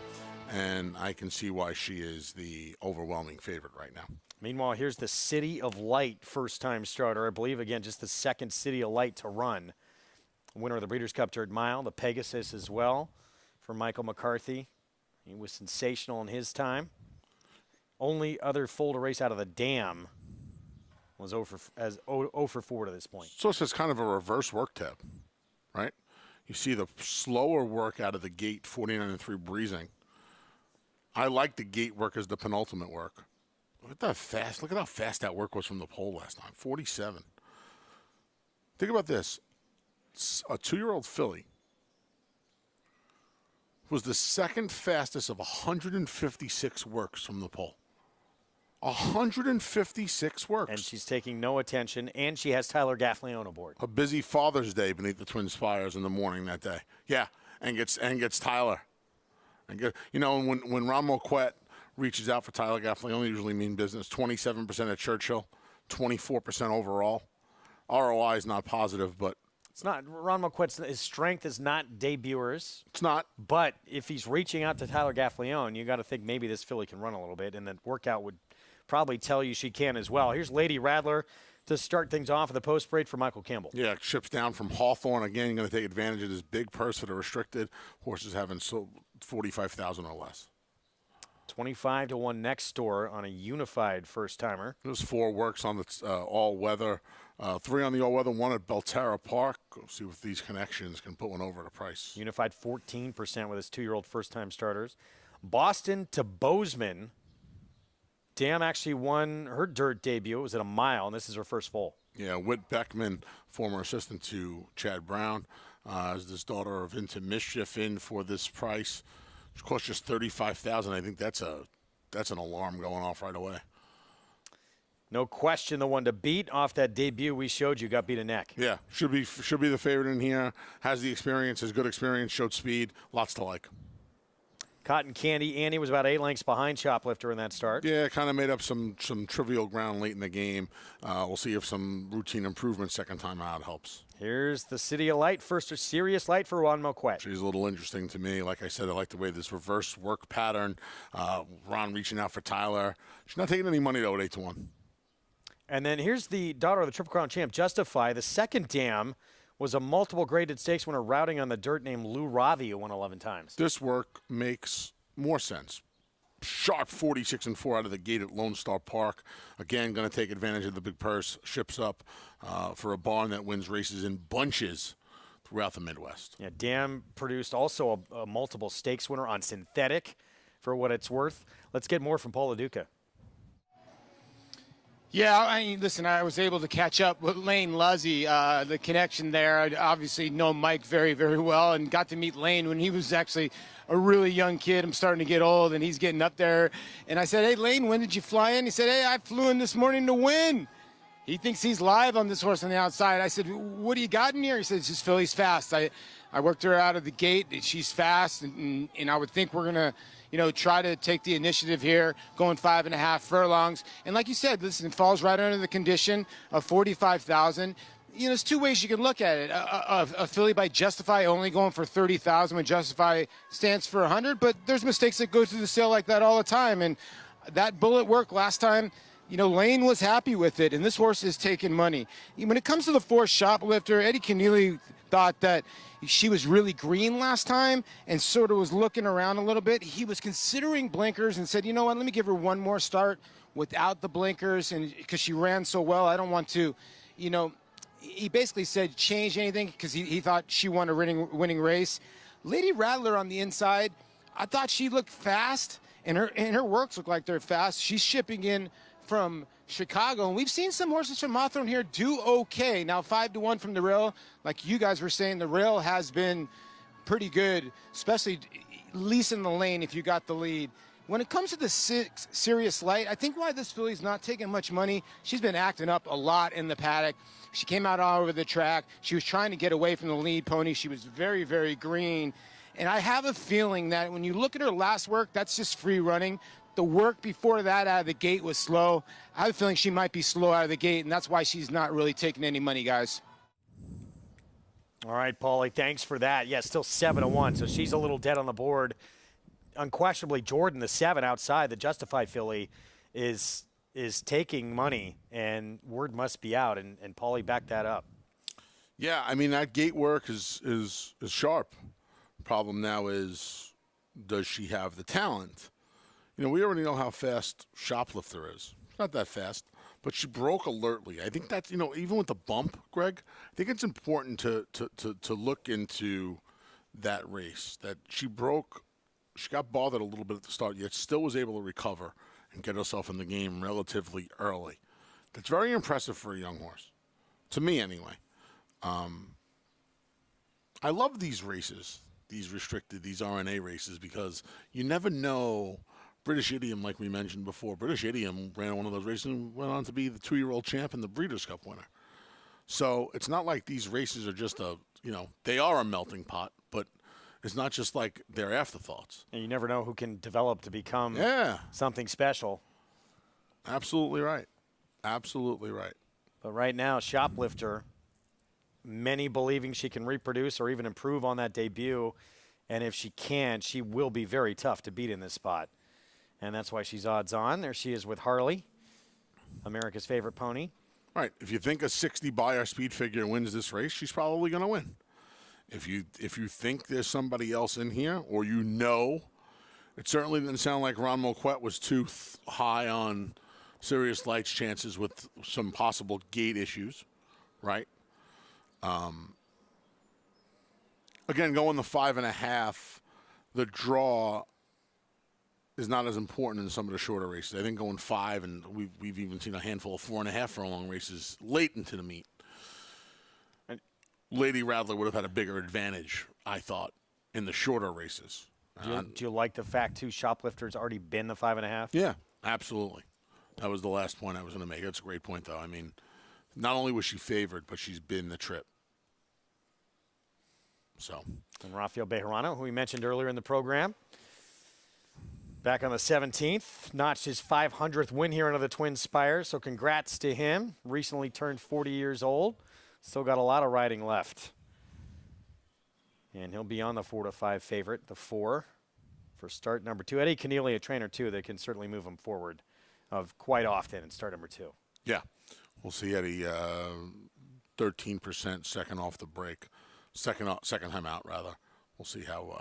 and I can see why she is the overwhelming favorite right now. Meanwhile, here's the City of Light first-time starter. I believe, again, just the second City of Light to run. Winner of the Breeders' Cup Dirt Mile, the Pegasus as well for Michael McCarthy. He was sensational in his time. Only other foal to race out of the dam was 0 for 4 to this point. So it's just kind of a reverse work tab, right? You see the slower work out of the gate, 49-3 breezing. I like the gate work as the penultimate work. Look at that fast. Look at how fast that work was from the pole last time. 47. Think about this. A 2-year-old filly was the second fastest of 156 works from the pole. 156 works. And she's taking no attention, and she has Tyler Gaffleone aboard. A busy Father's Day beneath the Twin Spires in the morning that day. Yeah, and gets Tyler. And when Ron Moquette reaches out for Tyler Gaffleone, usually mean business. 27% at Churchill, 24% overall. ROI is not positive, but it's not. Ron Moquette's his strength is not debuters. It's not. But if he's reaching out to Tyler Gaffleone, you got to think maybe this filly can run a little bit, and the workout would probably tell you she can as well. Here's Lady Rattler to start things off at the post parade for Michael Campbell. Yeah, ships down from Hawthorne. Again, going to take advantage of this big purse for the restricted. Horses having sold 45,000 or less. 25 to 1 next store on a unified first-timer. There's 4 works on the all-weather. 3 on the all-weather, 1 at Belterra Park. We'll see if these connections can put one over the price. Unified 14% with his 2-year-old first-time starters. Boston to Bozeman. Dam actually won her dirt debut. It was at a mile, and this is her first foal. Yeah, Whit Beckman, former assistant to Chad Brown, is this daughter of Into Mischief in for this price. It costs just $35,000. I think that's an alarm going off right away. No question, the one to beat off that debut we showed you got beat a neck. Yeah, should be the favorite in here. Has the experience, has good experience, showed speed, lots to like. Cotton Candy Annie was about 8 lengths behind Shoplifter in that start. Yeah, kind of made up some trivial ground late in the game. We'll see if some routine improvement second time out helps. Here's the City of Light, first a serious light for Ron Moquette. She's a little interesting to me. Like I said, I like the way this reverse work pattern. Ron reaching out for Tyler. She's not taking any money, though, at 8 to 1. And then here's the daughter of the Triple Crown champ, Justify. The second dam was a multiple graded stakes winner routing on the dirt named Lou Ravi, who won 11 times. This work makes more sense. Sharp 46-4 out of the gate at Lone Star Park. Again, going to take advantage of the big purse. Ships up for a barn that wins races in bunches throughout the Midwest. Yeah, Dam produced also a multiple stakes winner on synthetic for what it's worth. Let's get more from Paul LaDuca. Yeah, I mean, listen, I was able to catch up with Lane Luzzy, the connection there. I obviously know Mike very, very well and got to meet Lane when he was actually a really young kid. I'm starting to get old, and he's getting up there. And I said, hey, Lane, when did you fly in? He said, hey, I flew in this morning to win. He thinks he's live on this horse on the outside. I said, what do you got in here? He says, this filly's fast. I worked her out of the gate. She's fast, and I would think we're going to, try to take the initiative here, going 5.5 furlongs. And like you said, listen, it falls right under the condition of 45,000. There's 2 ways you can look at it. A filly by Justify only going for 30,000 when Justify stands for 100, but there's mistakes that go through the sale like that all the time. And that bullet work last time, Lane was happy with it, and this horse is taking money. When it comes to the 4 Shoplifter, Eddie Keneally thought that she was really green last time and sort of was looking around a little bit. He was considering blinkers and said, you know what, let me give her one more start without the blinkers, and because she ran so well, I don't want to, he basically said change anything because he thought she won a winning race. Lady Rattler on the inside, I thought she looked fast, and her works look like they're fast. She's shipping in from Chicago, and we've seen some horses from Hawthorne here do okay. Now 5 to 1 from the rail, like you guys were saying, the rail has been pretty good, especially at least in the lane if you got the lead. When it comes to the Serious Light, I think why this filly's not taking much money, she's been acting up a lot in the paddock. She came out all over the track. She was trying to get away from the lead pony. She was very, very green. And I have a feeling that when you look at her last work, that's just free running. The work before that out of the gate was slow. I have a feeling she might be slow out of the gate, and that's why she's not really taking any money, guys. All right, Paulie, thanks for that. Yeah, still 7-1, so she's a little dead on the board. Unquestionably, Jordan, the 7 outside, the Justified filly, is taking money, and word must be out, and Paulie backed that up. Yeah, I mean, that gate work is sharp. Problem now is, does she have the talent? You know, we already know how fast Shoplifter is. It's not that fast, but she broke alertly. I think that's, you know, even with the bump, Greg, I think it's important to look into that race, that she broke. She got bothered a little bit at the start, yet still was able to recover and get herself in the game relatively early. That's very impressive for a young horse, to me anyway. I love these races, these restricted, these RNA races, because you never know. British Idiom, like we mentioned before, British Idiom ran one of those races and went on to be the 2-year-old champ and the Breeders' Cup winner. So it's not like these races are just they are a melting pot, but it's not just like they're afterthoughts. And you never know who can develop to become something special. Absolutely right. Absolutely right. But right now, Shoplifter, many believing she can reproduce or even improve on that debut. And if she can, she will be very tough to beat in this spot. And that's why she's odds on. There she is with Harley, America's favorite pony. Right. If you think a 60 Beyer speed figure wins this race, she's probably going to win. If you think there's somebody else in here, or it certainly didn't sound like Ron Moquette was too high on Serious Light's chances with some possible gate issues, right? Again, going the 5.5, the draw is not as important in some of the shorter races. I think going 5, and we've even seen a handful of 4.5 furlong races late into the meet. Lady Rattler would have had a bigger advantage, I thought, in the shorter races. Do you like the fact, too, Shoplifter's already been the 5.5? Yeah, absolutely. That was the last point I was going to make. That's a great point, though. I mean, not only was she favored, but she's been the trip. So. And Rafael Bejarano, who we mentioned earlier in the program, back on the 17th, notched his 500th win here under the Twin Spires, so congrats to him. Recently turned 40 years old. Still got a lot of riding left. And he'll be on the 4-5 favorite, the 4, for start number 2. Eddie Keneally, a trainer, too, that can certainly move him forward quite often in start number 2. Yeah. We'll see Eddie 13% second off the break. Second time out, rather. We'll see how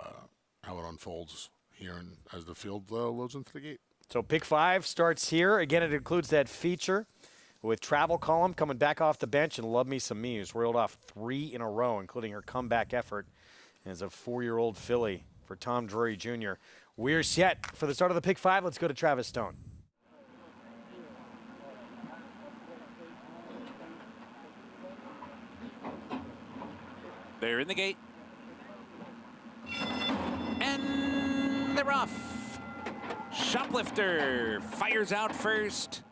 it unfolds here as the field loads into the gate. So pick 5 starts here. Again, it includes that feature with Travel Column coming back off the bench and Love Me Some Me, who's reeled off 3 in a row, including her comeback effort as a 4-year-old filly for Tom Drury Jr. We're set for the start of the pick 5. Let's go to Travis Stone. They're in the gate. And they're off. Shoplifter fires out first.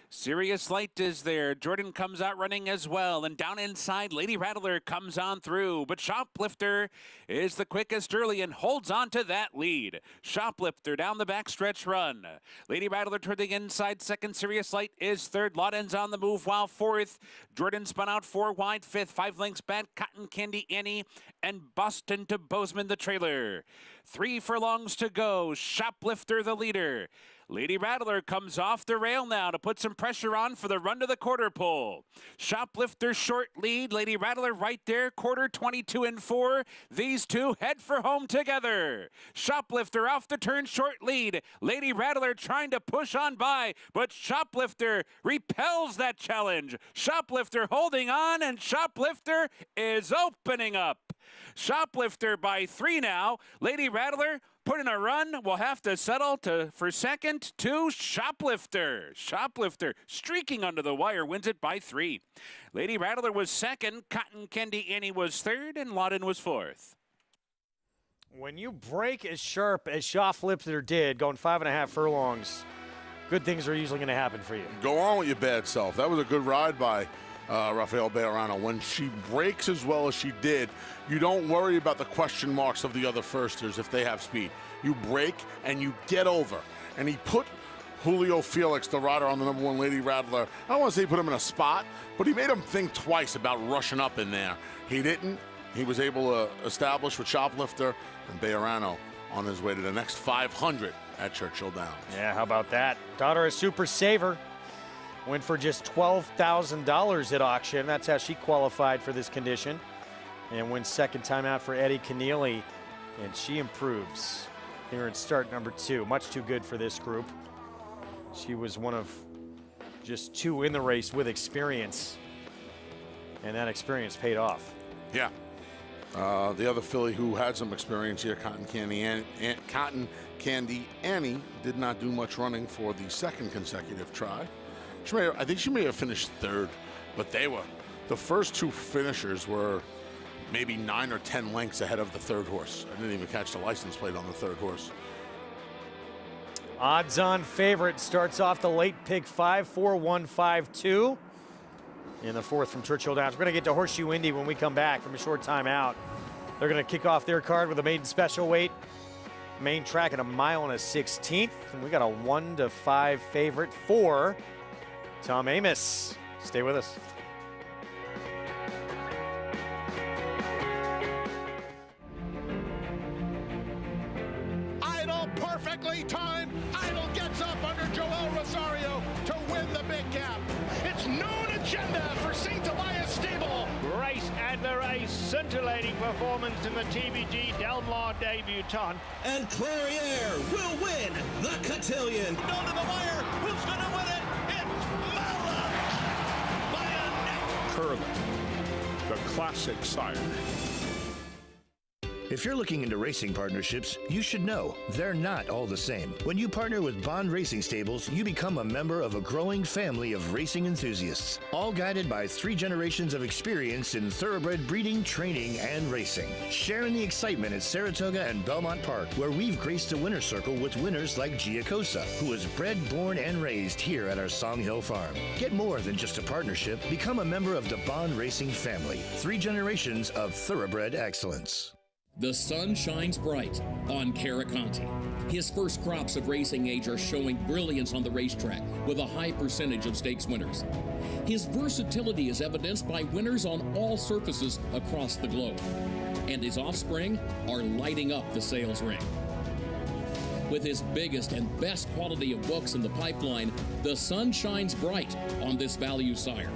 Serious Light is there. Jordan comes out running as well. And down inside, Lady Rattler comes on through. But Shoplifter is the quickest early and holds on to that lead. Shoplifter down the backstretch run. Lady Rattler toward the inside. Second, Serious Light is third. Lawden's on the move while fourth. Jordan spun out 4 wide. Fifth, 5 lengths back. Cotton Candy Annie and Boston to Bozeman the trailer. 3 furlongs to go. Shoplifter the leader. Lady Rattler comes off the rail now to put some pressure on for the run to the quarter pole. Shoplifter short lead. Lady Rattler right there. Quarter 22 and 4. These two head for home together. Shoplifter off the turn short lead. Lady Rattler trying to push on by, but Shoplifter repels that challenge. Shoplifter holding on, and Shoplifter is opening up. Shoplifter by 3 now. Lady Rattler put in a run, will have to settle for second to Shoplifter. Shoplifter streaking under the wire, wins it by 3. Lady Rattler was second, Cotton Candy Annie was third, and Lawden was fourth. When you break as sharp as Shoplifter did, going 5.5 furlongs, good things are usually going to happen for you. Go on with your bad self. That was a good ride by Rafael Bejarano. When she breaks as well as she did, you don't worry about the question marks of the other firsters if they have speed. You break and you get over. And he put Julio Felix, the rider on the #1 Lady Rattler, I don't want to say he put him in a spot, but he made him think twice about rushing up in there. He didn't. He was able to establish with Shoplifter, and Bejarano on his way to the next 500 at Churchill Downs. Yeah, how about that? Daughter of Super Saver went for just $12,000 at auction. That's how she qualified for this condition. And wins second time out for Eddie Keneally. And she improves here in start number 2. Much too good for this group. She was one of just 2 in the race with experience. And that experience paid off. Yeah. The other filly who had some experience here, Cotton Candy Annie, did not do much running for the second consecutive try. I think she may have finished 3rd, but the first 2 finishers were maybe 9 or 10 lengths ahead of the 3rd horse. I didn't even catch the license plate on the 3rd horse. Odds-on favorite starts off the late pick 5-4-1-5-2. In the 4th from Churchill Downs. We're going to get to Horseshoe Indy when we come back from a short timeout. They're going to kick off their card with a maiden special weight. Main track at 1 1/16. And we got a 1-5 favorite for Tom Amoss. Stay with us. Idle, perfectly timed. Idle gets up under Joel Rosario to win the big cap. It's known agenda for St. Tobias Stable. Race Adler, a scintillating performance in the TVG Delmar debutante. And Clariere will win the cotillion. Down to the wire. Who's going to win it? It's Mala by a neck. Curling, the classic sire. If you're looking into racing partnerships, you should know they're not all the same. When you partner with Bond Racing Stables, you become a member of a growing family of racing enthusiasts, all guided by 3 generations of experience in thoroughbred breeding, training, and racing. Sharing the excitement at Saratoga and Belmont Park, where we've graced the winner's circle with winners like Giacosa, who was bred, born, and raised here at our Song Hill Farm. Get more than just a partnership. Become a member of the Bond Racing family. 3 generations of thoroughbred excellence. The sun shines bright on Caraconte. His first crops of racing age are showing brilliance on the racetrack with a high percentage of stakes winners. His versatility is evidenced by winners on all surfaces across the globe. And his offspring are lighting up the sales ring. With his biggest and best quality of books in the pipeline, the sun shines bright on this value sire.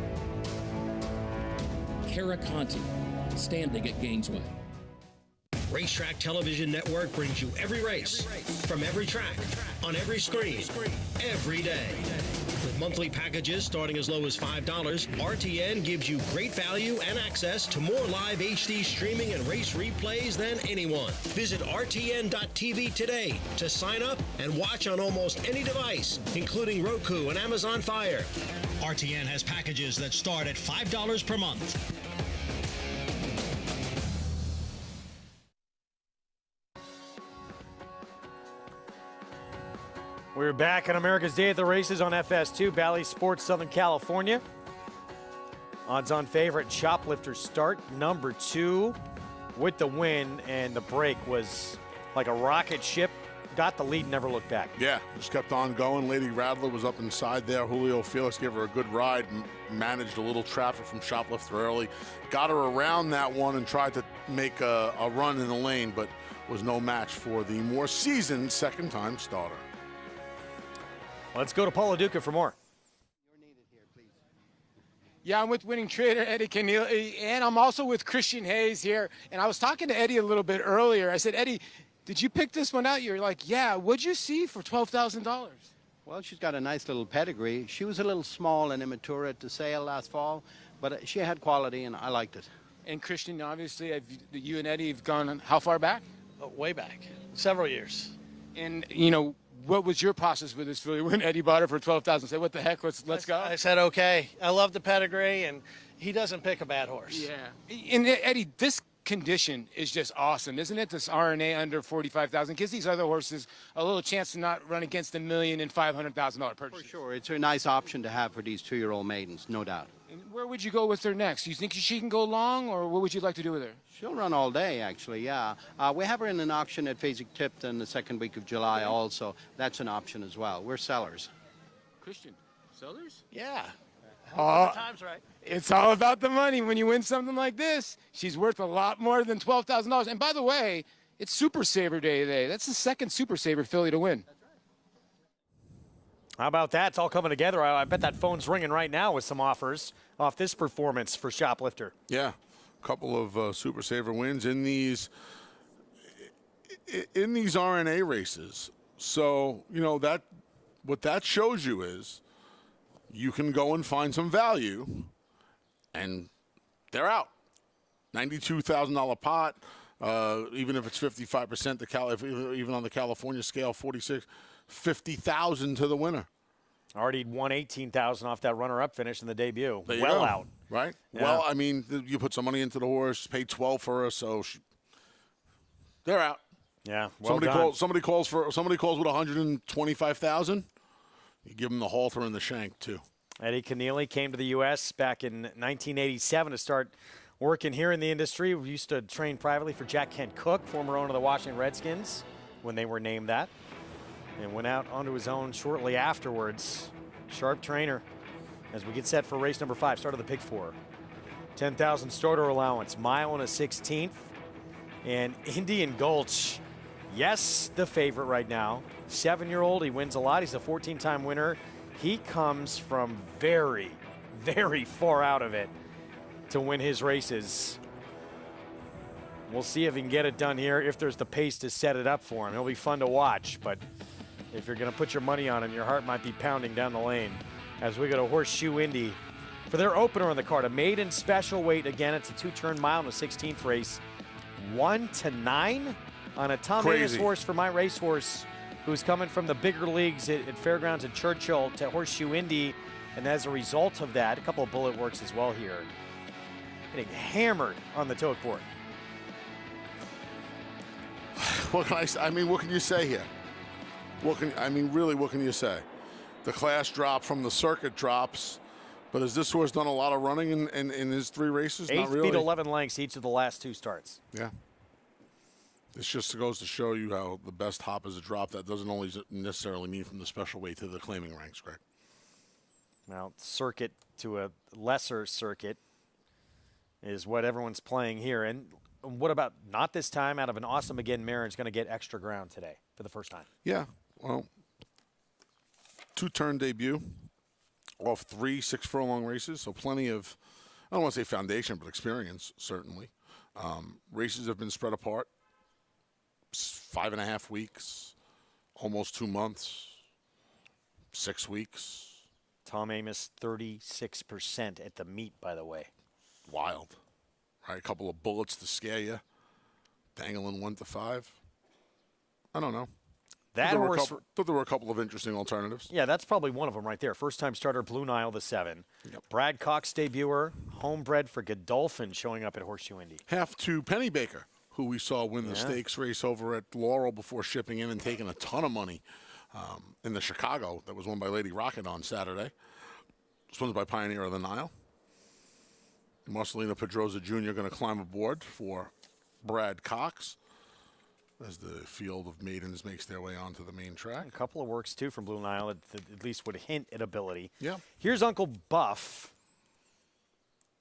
Caraconte, standing at Gainesway. Racetrack Television Network brings you every race, from every track, on every screen, every day. With monthly packages starting as low as $5, RTN gives you great value and access to more live HD streaming and race replays than anyone. Visit RTN.tv today to sign up and watch on almost any device, including Roku and Amazon Fire. RTN has packages that start at $5 per month. We're back on America's Day at the Races on FS2, Bally Sports, Southern California. Odds-on favorite, Shoplifter start number 2 with the win, and the break was like a rocket ship. Got the lead, never looked back. Yeah, just kept on going. Lady Rattler was up inside there. Julio Felix gave her a good ride, managed a little traffic from Shoplifter early. Got her around that one and tried to make a run in the lane, but was no match for the more seasoned second-time starter. Let's go to Paula Duca for more. Yeah, I'm with winning trader Eddie Keneally, and I'm also with Christian Hayes here. And I was talking to Eddie a little bit earlier. I said, Eddie, did you pick this one out? You're like, yeah. What'd you see for $12,000? Well, she's got a nice little pedigree. She was a little small and immature at the sale last fall, but she had quality, and I liked it. And Christian, obviously, you and Eddie have gone how far back? Way back, several years. And, you know, what was your process with this filly when Eddie bought her for $12,000? Say, what the heck? Let's go. I said, okay. I love the pedigree, and he doesn't pick a bad horse. Yeah. And Eddie, this condition is just awesome, isn't it? This RNA under 45,000 gives these other horses a little chance to not run against $1 million and $500,000 purchase. For sure, it's a nice option to have for these 2-year-old maidens, no doubt. And where would you go with her next? You think she can go long, or what would you like to do with her? She'll run all day, actually, yeah. We have her in an auction at Fasig-Tipton the second week of July also. That's an option as well. We're sellers. Christian, sellers? Yeah. The time's right. It's all about the money. When you win something like this, she's worth a lot more than $12,000. And by the way, it's Super Saver Day today. That's the second Super Saver filly to win. How about that? It's all coming together. I bet that phone's ringing right now with some offers off this performance for Shoplifter. Yeah, a couple of Super Saver wins in these RNA races. So, you know, that what that shows you is you can go and find some value, and they're out. $92,000 pot, even if it's 55%, even on the California scale, 46, $50,000 to the winner. Already won $18,000 off that runner-up finish in the debut. There you well go. out. Right? Yeah. Well, I mean, you put some money into the horse, paid $12 for her, so they're out. Yeah, well done. Somebody calls with $125,000. You give them the halter and the shank, too. Eddie Keneally came to the U.S. back in 1987 to start working here in the industry. We used to train privately for Jack Kent Cooke, former owner of the Washington Redskins, when they were named that, and went out onto his own shortly afterwards. Sharp trainer as we get set for race number 5, start of the pick 4. 10,000 starter allowance, mile and a 16th. And Indian Gulch, yes, the favorite right now. 7-year-old, he wins a lot. He's a 14-time winner. He comes from very, very far out of it to win his races. We'll see if he can get it done here, if there's the pace to set it up for him. He'll be fun to watch, but if you're going to put your money on him, your heart might be pounding down the lane. As we go to Horseshoe Indy for their opener on the card, a maiden special weight. Again, it's a 2-turn mile in the 16th race. 1-9 on a Tom Amoss horse for my racehorse, who's coming from the bigger leagues at Fairgrounds at Churchill to Horseshoe Indy. And as a result of that, a couple of bullet works as well here. Getting hammered on the tote board. What can I mean, what can you say here? What can you say? The class drop from the circuit drops, but has this horse done a lot of running in his 3 races? 8 Not really. feet 11 lengths each of the last 2 starts. Yeah. This just goes to show you how the best hop is a drop. That doesn't always necessarily mean from the special weight to the claiming ranks, Greg. Now, circuit to a lesser circuit is what everyone's playing here. And what about not this time out of an Awesome Again mare is going to get extra ground today for the first time? Yeah, well, 2-turn debut off 3 6-furlong races, so plenty of, I don't want to say foundation, but experience, certainly. Races have been spread apart, 5.5 weeks, almost 2 months, 6 weeks. Tom Amoss, 36% at the meet, by the way. Wild. Right, a couple of bullets to scare you. Dangling 1 to 5. I don't know. That horse. Thought there were a couple of interesting alternatives. Yeah, that's probably one of them right there. First-time starter, Blue Nile, the 7. Yep. Brad Cox, debuter, homebred for Godolphin, showing up at Horseshoe Indy. Half to Penny Baker, who we saw win the stakes race over at Laurel before shipping in and taking a ton of money in the Chicago that was won by Lady Rocket on Saturday. This one's by Pioneer of the Nile. Marcelino Pedroza Jr. going to climb aboard for Brad Cox as the field of maidens makes their way onto the main track. A couple of works, too, from Blue Nile that at least would hint at ability. Yeah. Here's Uncle Buff.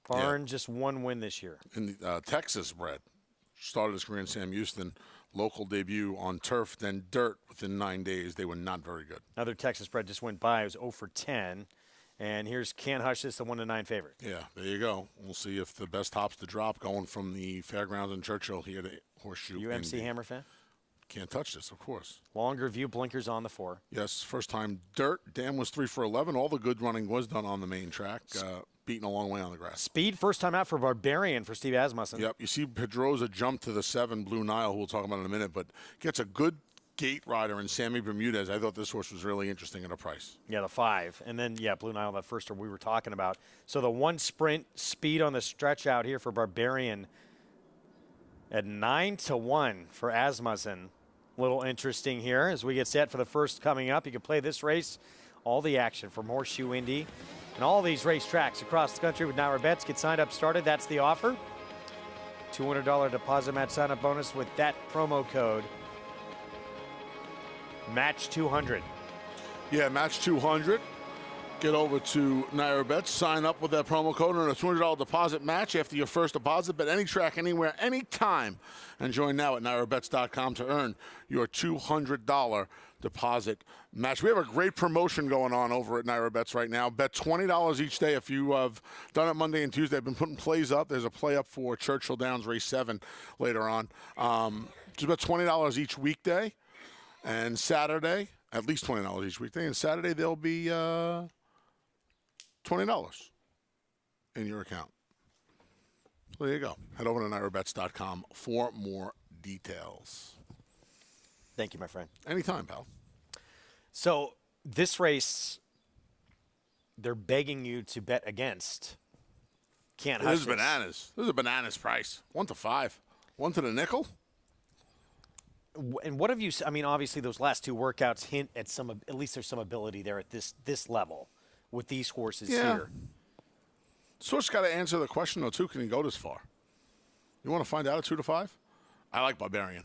Barn just 1 win this year. In the Texas bred. Started his career in Sam Houston. Local debut on turf, then dirt within 9 days. They were not very good. Another Texas bred just went by. It was 0 for 10. And here's Can't Hush This, the 1-9 favorite. Yeah, there you go. We'll see if the best hops to drop going from the Fairgrounds in Churchill here to Horseshoe. UMC Indy. Hammer fan? Can't touch this, of course. Longer view, blinkers on the 4. Yes, first time dirt. Dam was 3 for 11. All the good running was done on the main track. Beaten a long way on the grass. Speed, first time out for Barbarian for Steve Asmussen. Yep, you see Pedroza jump to the 7, Blue Nile, who we'll talk about in a minute, but gets a good gate rider in Sammy Bermudez. I thought this horse was really interesting at a price. Yeah, the 5. And then, Blue Nile, that first we were talking about. So the 1 sprint, speed on the stretch out here for Barbarian. at 9-1 for Asmussen. Little interesting here as we get set for the first coming up. You can play this race, all the action from Horseshoe Indy and all these racetracks across the country with Naira Bets. Get signed up, started. That's the offer. $200 deposit match sign-up bonus with that promo code. Match 200. Yeah, match 200. Get over to Naira Bets, sign up with that promo code, and a $200 deposit match after your first deposit. Bet any track, anywhere, anytime. And join now at NairaBets.com to earn your $200 deposit match. We have a great promotion going on over at Naira Bets right now. Bet $20 each day. If you have done it Monday and Tuesday, I've been putting plays up. There's a play up for Churchill Downs Race 7 later on. Just bet $20 each weekday. And Saturday, at least $20 each weekday. And Saturday, there'll be $20 in your account. So there you go. Head over to NairaBets.com for more details. Thank you, my friend. Anytime, pal. So this race, they're begging you to bet against. Can't hush This is bananas. This is a bananas price. 1 to 5. 1 to the nickel. And what have you? I mean, obviously those last two workouts hint at some. At least there's some ability there at this level with these horses here. Source got to answer the question though too. Can he go this far? You want to find out at 2 to 5? I like Barbarian.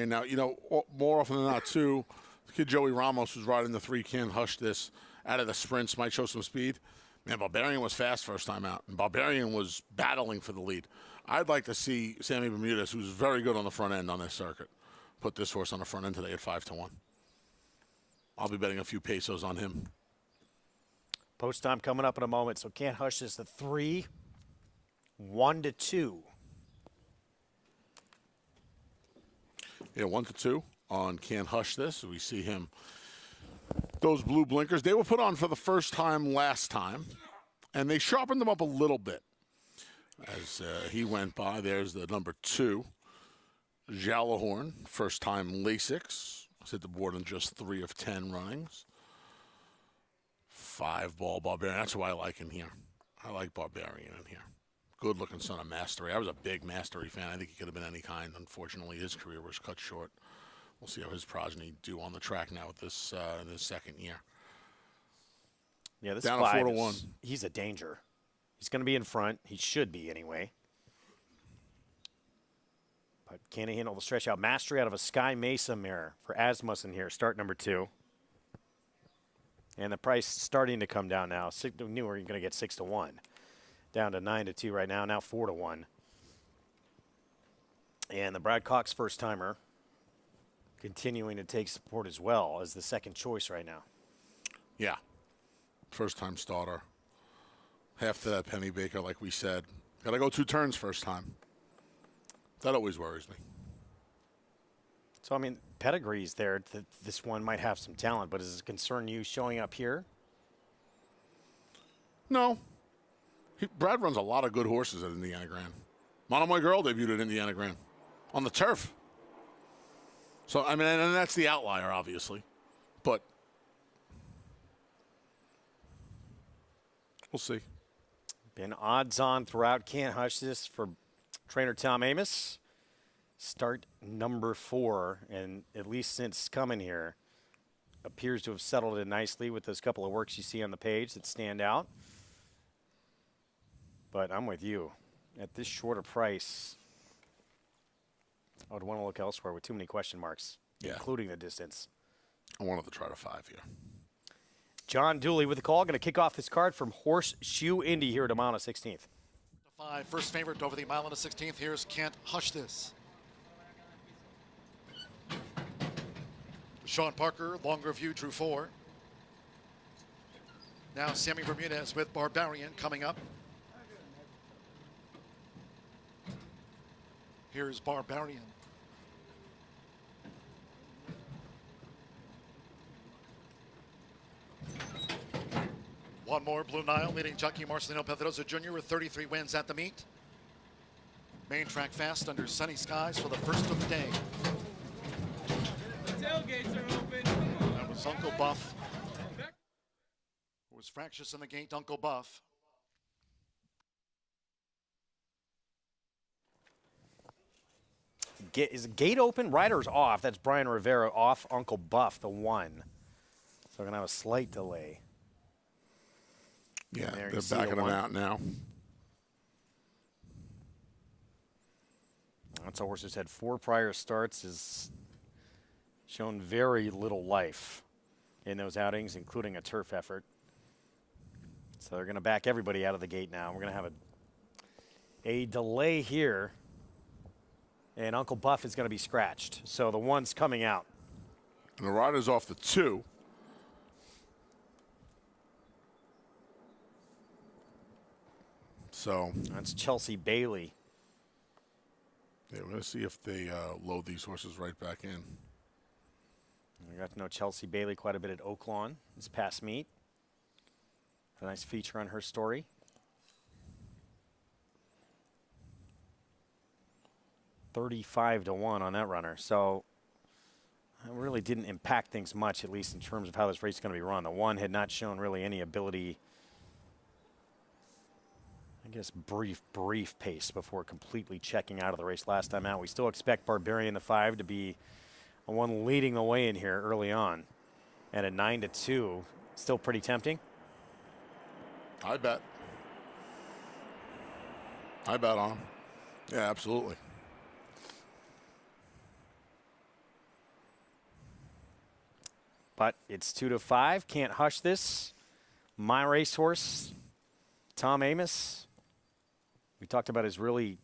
Now, you know, more often than not too. The kid Joey Ramos, who's riding the 3, Can't Hush This out of the sprints, might show some speed. Man, Barbarian was fast first time out, and Barbarian was battling for the lead. I'd like to see Sammy Bermudez, who's very good on the front end on this circuit, put this horse on the front end today at 5 to 1. I'll be betting a few pesos on him. Post time coming up in a moment, so Can't Hush This. The 3, 1 to 2. Yeah, 1 to 2 on Can't Hush This. We see him. Those blue blinkers, they were put on for the first time last time, and they sharpened them up a little bit as he went by. There's the number 2, Jalahorn, first time Lasix. Hit the board in just 3 of 10 runnings. 5-ball Barbarian. That's why I like him here. I like Barbarian in here. Good-looking son of Mastery. I was a big Mastery fan. I think he could have been any kind. Unfortunately, his career was cut short. We'll see how his progeny do on the track now with this in his second year. Yeah, this down 5 4 to 1. He's a danger. He's going to be in front. He should be anyway. But can he handle the stretch out? Mastery out of a Sky Mesa mare for Asmussen here. Start number 2. And the price starting to come down now. Knew we were going to get 6 to 1. Down to 9 to 2 right now. Now 4 to 1. And the Brad Cox first timer continuing to take support as well as the second choice right now. Yeah. First time starter. Half to that Penny Baker, like we said. Got to go 2 turns first time. That always worries me. So, I mean, pedigree's there. This one might have some talent, but does it concern you showing up here? No. Brad runs a lot of good horses at Indiana Grand. Monomoy Girl debuted at Indiana Grand on the turf. So, I mean, and that's the outlier, obviously. But we'll see. Been odds on throughout. Can't Hush This for trainer Tom Amoss. Start number 4, and at least since coming here, appears to have settled in nicely with those couple of works you see on the page that stand out. But I'm with you. At this shorter price, I would want to look elsewhere with too many question marks, including the distance. I wanted to try to 5 here. John Dooley with the call. Going to kick off this card from Horseshoe Indy here at Amoss 16th. 5, first favorite over the mile and a 16th. Here's Can't Hush This. Sean Parker, longer view, drew 4. Now Sammy Bermudez with Barbarian coming up. Here's Barbarian. One more, Blue Nile, leading jockey Marcelino Pedrosa Jr. with 33 wins at the meet. Main track fast under sunny skies for the first of the day. The tailgates are open. That was Uncle Buff. It was fractious in the gate, Uncle Buff. Is the gate open? Rider's off. That's Brian Rivera off Uncle Buff, the 1. So we're going to have a slight delay. Yeah, they're backing them out now. That's a horse who's had 4 prior starts, has shown very little life in those outings, including a turf effort. So they're going to back everybody out of the gate now. We're going to have a delay here, and Uncle Buff is going to be scratched. So the 1's coming out. And the rider's off the 2. So that's Chelsea Bailey. Yeah, we're going to see if they load these horses right back in. We got to know Chelsea Bailey quite a bit at Oaklawn this past meet. A nice feature on her story. $35-1 on that runner. So it really didn't impact things much, at least in terms of how this race is going to be run. The 1 had not shown really any ability, I guess, brief pace before completely checking out of the race last time out. We still expect Barbarian, the 5, to be the one leading the way in here early on. And at 9-2, still pretty tempting. I bet on him. Yeah, absolutely. But it's 2-5. Can't hush this. My racehorse, Tom Amoss. We talked about his really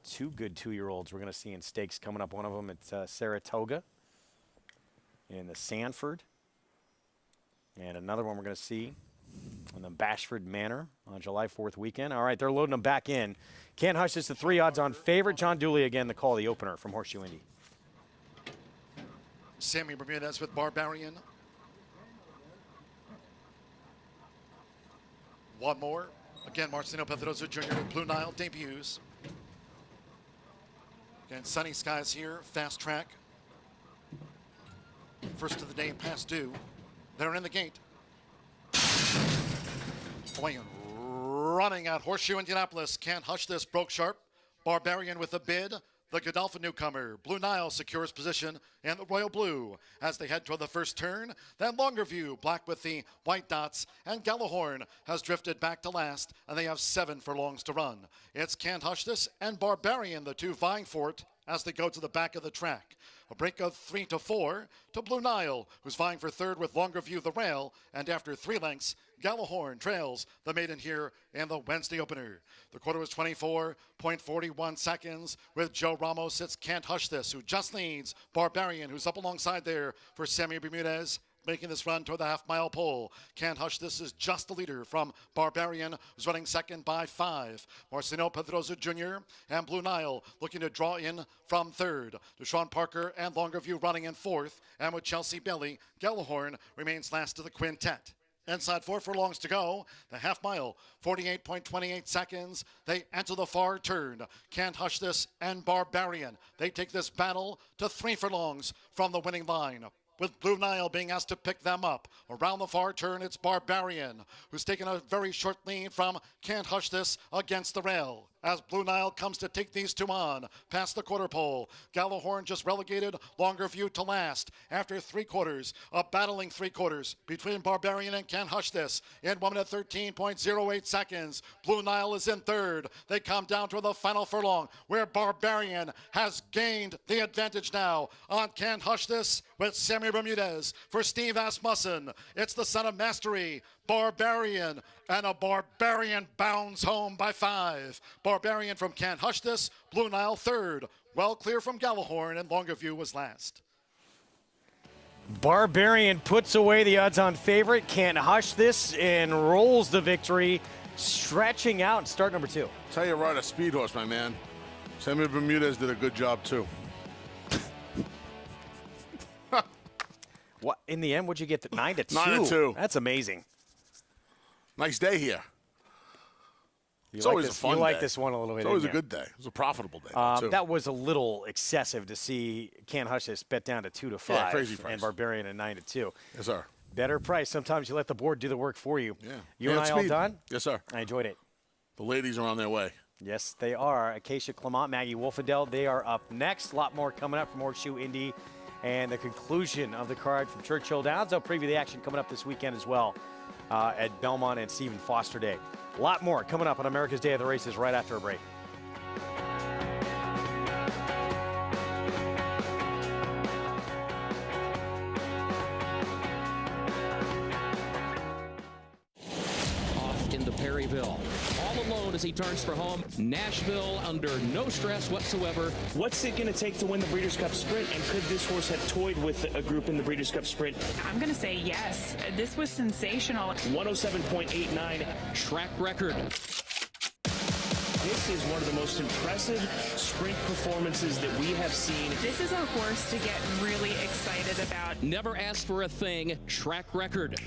2 good 2-year-olds we're going to see in stakes coming up. One of them at Saratoga in the Sanford. And another one we're going to see in the Bashford Manor on July 4th weekend. All right, they're loading them back in. Can't hush this, the 3 odds on favorite. John Dooley again, the call, the opener from Horseshoe Indy. Sammy Bermudez with Barbarian. 1 more. Again, Marcelino Pedrosa Jr. with Blue Nile debuts. Again, Sunny Skies here, fast track. First of the day past due. They're in the gate. Away and running out Horseshoe Indianapolis. Can't hush this, broke sharp. Barbarian with a bid. The Godolphin newcomer, Blue Nile, secures position in the Royal Blue as they head toward the first turn. Then Longer View, black with the white dots, and Gallahorn has drifted back to last, and they have 7 furlongs to run. It's Can't Hush This and Barbarian, the 2 vying for it as they go to the back of the track. A break of 3-4 to Blue Nile, who's vying for 3rd with Longer View the rail, and after 3 lengths, Gallahorn trails the maiden here in the Wednesday opener. The quarter was 24.41 seconds. With Joe Ramos, it's Can't Hush This, who just leads Barbarian, who's up alongside there for Sammy Bermudez, making this run toward the half-mile pole. Can't Hush This is just the leader from Barbarian, who's running second by 5. Marcelino Pedrosa Jr. and Blue Nile looking to draw in from 3rd. Deshaun Parker and Longer View running in 4th. And with Chelsea Bailey, Gallahorn remains last of the quintet. Inside 4 furlongs to go. The half mile, 48.28 seconds. They enter the far turn. Can't Hush This and Barbarian. They take this battle to 3 furlongs from the winning line, with Blue Nile being asked to pick them up. Around the far turn, it's Barbarian, who's taken a very short lead from Can't Hush This against the rail. As Blue Nile comes to take these 2 on, past the quarter pole. Gallahorn just relegated Longer View to last after 3 quarters, a battling 3 quarters between Barbarian and Can't Hush This. In 1 minute 13.08 seconds, Blue Nile is in 3rd. They come down to the final furlong, where Barbarian has gained the advantage now on Can't Hush This with Sammy Bermudez. For Steve Asmussen, it's the son of Mastery, Barbarian, and a Barbarian bounds home by 5. Barbarian from Can't Hush This, Blue Nile 3rd. Well clear from Gallahorn, and Longer View was last. Barbarian puts away the odds-on favorite. Can't Hush This and rolls the victory, stretching out start number 2. Tell you right, a speed horse, my man. Sammy Bermudez did a good job too. What in the end? What'd you get? 9-2. 9-2. That's amazing. Nice day here. It's always a fun day. You like this one a little bit. It's always a good day. It was a profitable day. Too. That was a little excessive to see Can't Hush This bet down to 2-5. Yeah, crazy price. And Barbarian at 9-2. Yes, sir. Better price. Sometimes you let the board do the work for you. Yeah. You and I all done? Yes, sir. I enjoyed it. The ladies are on their way. Yes, they are. Acacia Clement, Maggie Wolfendale, they are up next. A lot more coming up from Horseshoe Indy and the conclusion of the card from Churchill Downs. I'll preview the action coming up this weekend as well at Belmont and Stephen Foster Day. A lot more coming up on America's Day of the Races right after a break. Off into Perryville. All alone as he turns for home. Nashville under no stress whatsoever. What's it going to take to win the Breeders' Cup Sprint, and could this horse have toyed with a group in the Breeders' Cup Sprint? I'm going to say yes. This was sensational. 107.89. Track record. This is one of the most impressive sprint performances that we have seen. This is a horse to get really excited about. Never asked for a thing. Track record.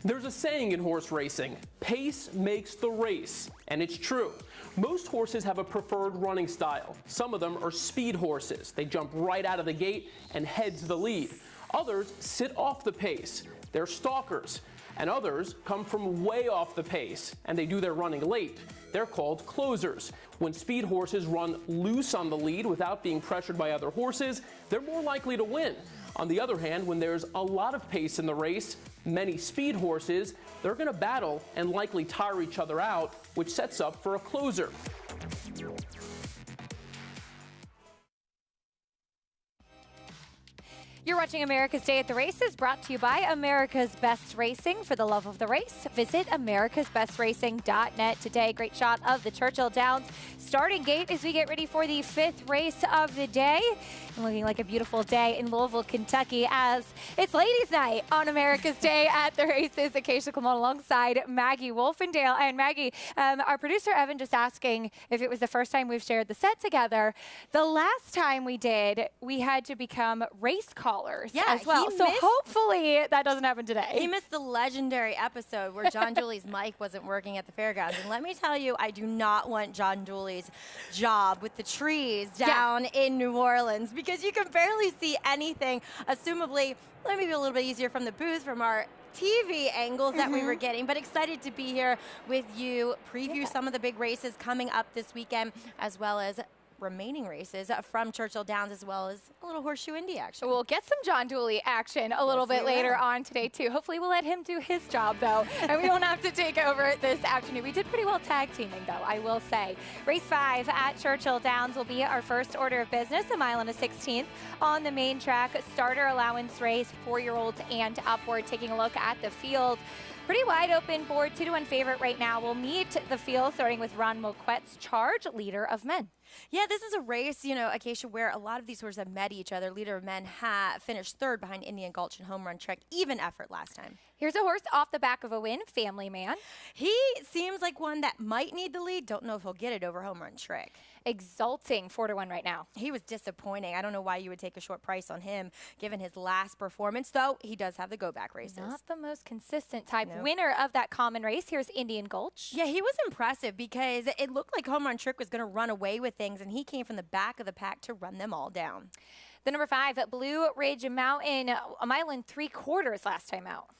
There's a saying in horse racing, pace makes the race, and it's true. Most horses have a preferred running style. Some of them are speed horses. They jump right out of the gate and head to the lead. Others sit off the pace. They're stalkers. And others come from way off the pace, and they do their running late. They're called closers. When speed horses run loose on the lead without being pressured by other horses, they're more likely to win. On the other hand, when there's a lot of pace in the race, many speed horses, they're going to battle and likely tire each other out, which sets up for a closer. You're watching America's Day at the Races, brought to you by America's Best Racing. For the love of the race, visit americasbestracing.net today. Great shot of the Churchill Downs starting gate as we get ready for the 5th race of the day. And looking like a beautiful day in Louisville, Kentucky, as it's ladies' night on America's Day at the Races. Acacia Clement alongside Maggie Wolfendale. And Maggie, our producer Evan just asking if it was the first time we've shared the set together. The last time we did, we had to become race callers as well. So hopefully that doesn't happen today. He missed the legendary episode where John Dooley's mic wasn't working at the fairgrounds. And let me tell you, I do not want John Dooley's job with the trees down in New Orleans, because you can barely see anything. Assumably, let me be a little bit easier from the booth, from our TV angles that we were getting, but excited to be here with you, preview some of the big races coming up this weekend, as well as remaining races from Churchill Downs, as well as a little Horseshoe Indy action. We'll get some John Dooley action a little bit later on today, too. Hopefully we'll let him do his job, though, and we don't have to take over this afternoon. We did pretty well tag teaming, though, I will say. Race 5 at Churchill Downs will be our first order of business, a mile and a 16th on the main track. Starter allowance race, 4-year-olds and upward. Taking a look at the field. Pretty wide open board, 2-1 favorite right now. We'll meet the field starting with Ron Moquette's Charge, leader of men. Yeah, this is a race, Acacia, where a lot of these horses have met each other. Leader of Men finished third behind Indian Gulch and Home Run Trick. Even effort last time. Here's a horse off the back of a win, Family Man. He seems like one that might need the lead. Don't know if he'll get it over Home Run Trick. Exulting 4-1 right now. He was disappointing. I don't know why you would take a short price on him, given his last performance, though he does have the go-back races. Not the most consistent type. Nope. Winner of that common race, here's Indian Gulch. Yeah, he was impressive because it looked like Home Run Trick was going to run away with things, and he came from the back of the pack to run them all down. The number 5, Blue Ridge Mountain, 1 mile and 3/4 last time out.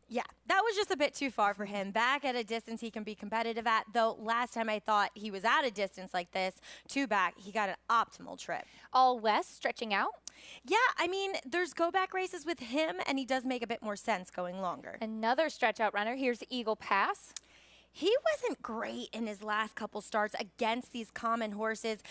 Yeah, that was just a bit too far for him. Back at a distance he can be competitive at, though last time I thought he was at a distance like this, 2 back, he got an optimal trip. All West stretching out. Yeah, I mean, there's go-back races with him, and he does make a bit more sense going longer. Another stretch-out runner. Here's Eagle Pass. He wasn't great in his last couple starts against these common horses.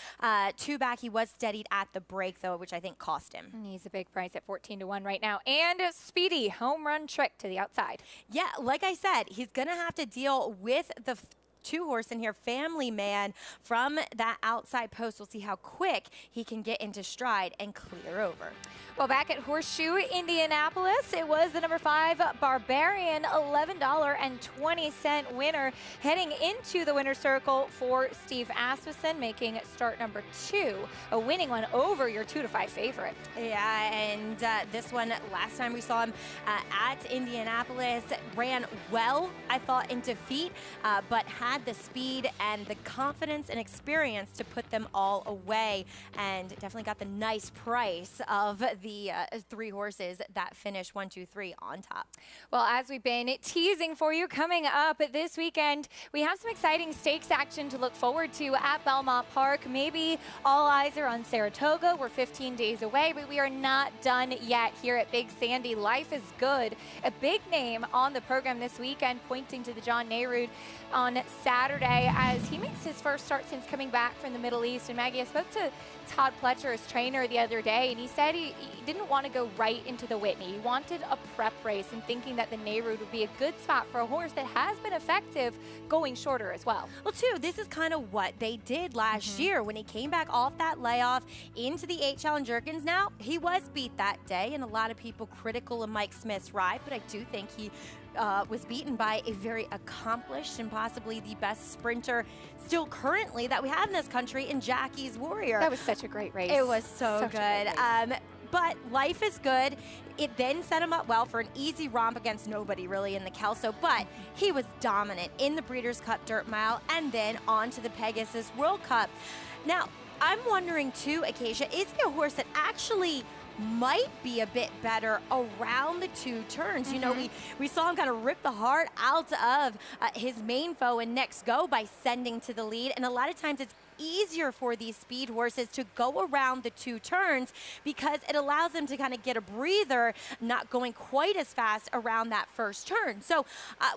2 back, he was steadied at the break, though, which I think cost him. And he's a big price at 14-1 right now. And Speedy, Home Run Trick to the outside. Yeah, like I said, he's going to have to deal with the 2 horse in here, Family Man, from that outside post. We'll see how quick he can get into stride and clear over. Well, back at Horseshoe, Indianapolis, it was the number 5, Barbarian, $11.20 winner, heading into the winner's circle for Steve Asmussen, making start number 2, a winning one over your 2-5 favorite. Yeah, and this one, last time we saw him at Indianapolis, ran well, I thought, in defeat, but had the speed and the confidence and experience to put them all away, and definitely got the nice price of the 3 horses that finished 1, 2, 3 on top. Well, as we've been teasing for you, coming up this weekend, we have some exciting stakes action to look forward to at Belmont Park. Maybe all eyes are on Saratoga. We're 15 days away, but we are not done yet here at Big Sandy. Life is Good, a big name on the program this weekend, pointing to the John Nehru on Saturday as he makes his first start since coming back from the Middle East. And Maggie, I spoke to Todd Pletcher, his trainer, the other day, and he said he didn't want to go right into the Whitney. He wanted a prep race and thinking that the Nehru would be a good spot for a horse that has been effective going shorter as well. Well, too, this is kind of what they did last year when he came back off that layoff into the 8 Challenge Jerkins. Now, he was beat that day, and a lot of people critical of Mike Smith's ride, but I do think he was beaten by a very accomplished and possibly the best sprinter still currently that we have in this country in Jockey's Warrior. That was such a great race. It was so good. But Life is Good. It then set him up well for an easy romp against nobody really in the Kelso, but he was dominant in the Breeders' Cup Dirt Mile and then on to the Pegasus World Cup. Now, I'm wondering too, Acacia, is he a horse that actually might be a bit better around the 2 turns? You know, we saw him kind of rip the heart out of his main foe in Next Go by sending to the lead, and a lot of times it's easier for these speed horses to go around the 2 turns because it allows them to kind of get a breather, not going quite as fast around that first turn. So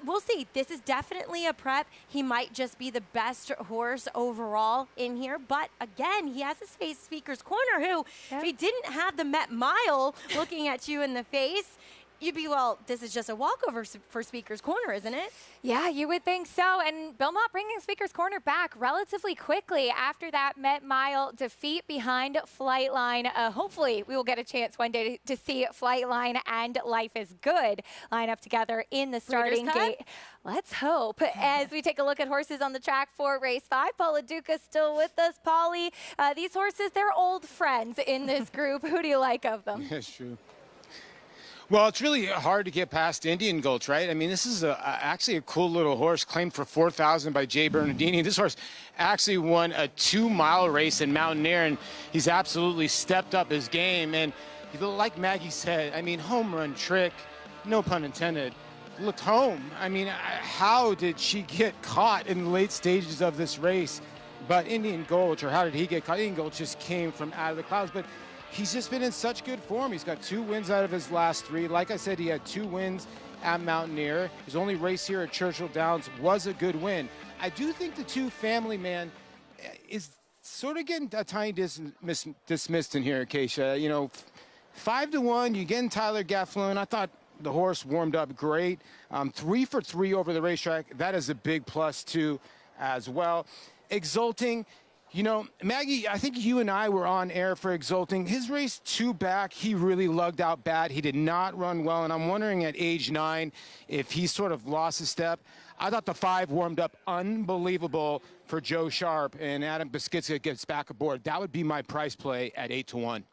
we'll see. This is definitely a prep. He might just be the best horse overall in here, but again, he has his face Speaker's Corner, who, if he didn't have the Met Mile looking at you in the face, you'd be, well, this is just a walkover for Speaker's Corner, isn't it? Yeah, you would think so. And Belmont bringing Speaker's Corner back relatively quickly after that Met Mile defeat behind Flightline. Hopefully, we will get a chance one day to see Flightline and Life is Good line up together in the starting gate. Let's hope. As we take a look at horses on the track for race 5, Paula Duca still with us. Polly, these horses, they're old friends in this group. Who do you like of them? That's true. Well, it's really hard to get past Indian Gulch, right? I mean, this is actually a cool little horse claimed for $4,000 by Jay Bernardini. This horse actually won a 2-mile race in Mountaineer, and he's absolutely stepped up his game. And like Maggie said, I mean, Home Run Trick, no pun intended, looked home. I mean, how did she get caught in the late stages of this race? But Indian Gulch, or how did he get caught? Indian Gulch just came from out of the clouds. But he's just been in such good form. He's got 2 wins out of his last 3. Like I said, he had 2 wins at Mountaineer. His only race here at Churchill Downs was a good win. I do think the 2 Family Man is sort of getting a tiny dismissed in here, Acacia. You know, 5-1, you're getting Tyler Gafflin. I thought the horse warmed up great. 3 for 3 over the racetrack. That is a big plus, too, as well. Exulting. You know, Maggie, I think you and I were on air for Exulting. His race 2 back, he really lugged out bad. He did not run well, and I'm wondering at age 9 if he sort of lost a step. I thought the 5 warmed up unbelievable for Joe Sharp, and Adam Beskidzka gets back aboard. That would be my price play at 8-1.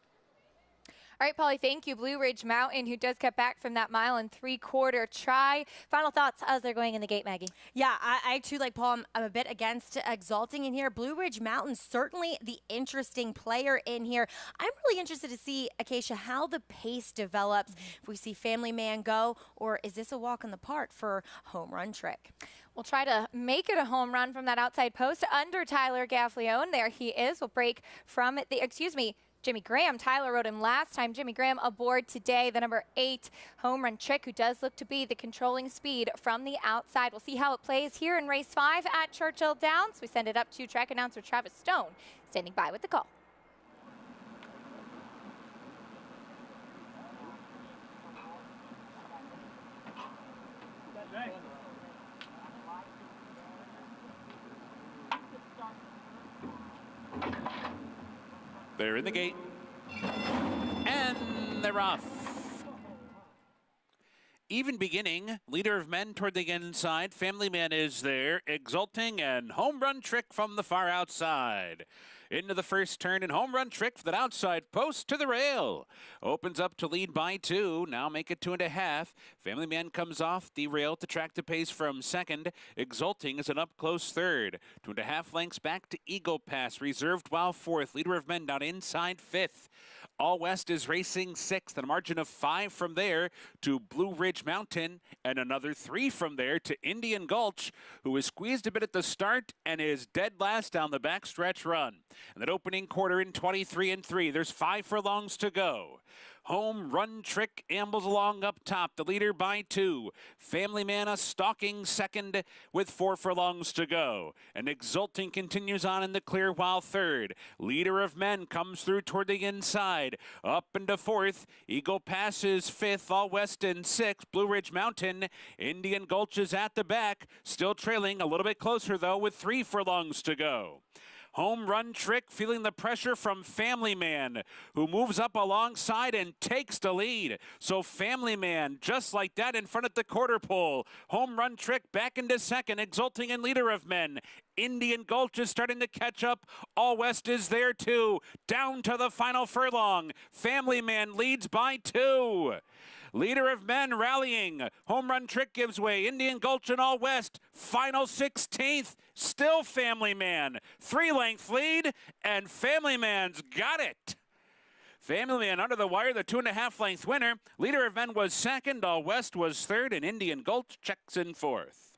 All right, Paulie, thank you. Blue Ridge Mountain, who does get back from that 1 3/4 try. Final thoughts as they're going in the gate, Maggie? Yeah, I too, like Paul, I'm a bit against Exulting in here. Blue Ridge Mountain, certainly the interesting player in here. I'm really interested to see, Acacia, how the pace develops. If we see Family Man go, or is this a walk in the park for Home Run Trick? We'll try to make it a home run from that outside post under Tyler Gaffleone. There he is. We'll break from Jimmy Graham. Tyler rode him last time. Jimmy Graham aboard today, the number 8 Home Run Trick, who does look to be the controlling speed from the outside. We'll see how it plays here in race 5 at Churchill Downs. We send it up to track announcer Travis Stone, standing by with the call. They're in the gate, and they're off. Even beginning, leader of men toward the inside. Family Man is there, Exulting, and Home Run Trick from the far outside. Into the first turn, and Home Run Trick for that outside post to the rail. Opens up to lead by 2, now make it 2.5. Family Man comes off the rail to track the pace from second. Exulting is an up-close third. 2.5 lengths back to Eagle Pass, reserved while 4th. Leader of men down inside 5th. All West is racing 6th, and a margin of 5 from there to Blue Ridge Mountain, and another 3 from there to Indian Gulch, who is squeezed a bit at the start and is dead last down the backstretch run. And that opening quarter in 23 3, there's 5 furlongs to go. Home Run Trick ambles along up top, the leader by 2. Family Man a stalking second with 4 furlongs to go. And Exulting continues on in the clear while third. Leader of Men comes through toward the inside. Up into 4th. Eagle passes 5th. All West in 6th. Blue Ridge Mountain. Indian Gulch is at the back. Still trailing a little bit closer though with 3 furlongs to go. Home Run Trick feeling the pressure from Family Man, who moves up alongside and takes the lead. So Family Man, just like that, in front at the quarter pole. Home Run Trick back into second, Exulting and leader of men. Indian Gulch is starting to catch up. All West is there too. Down to the final furlong. Family Man leads by 2. Leader of Men rallying. Home Run Trick gives way. Indian Gulch and All West. Final 16th. Still Family Man. 3-length lead, and Family Man's got it. Family Man under the wire, the 2.5 length winner. Leader of Men was second. All West was third, and Indian Gulch checks in 4th.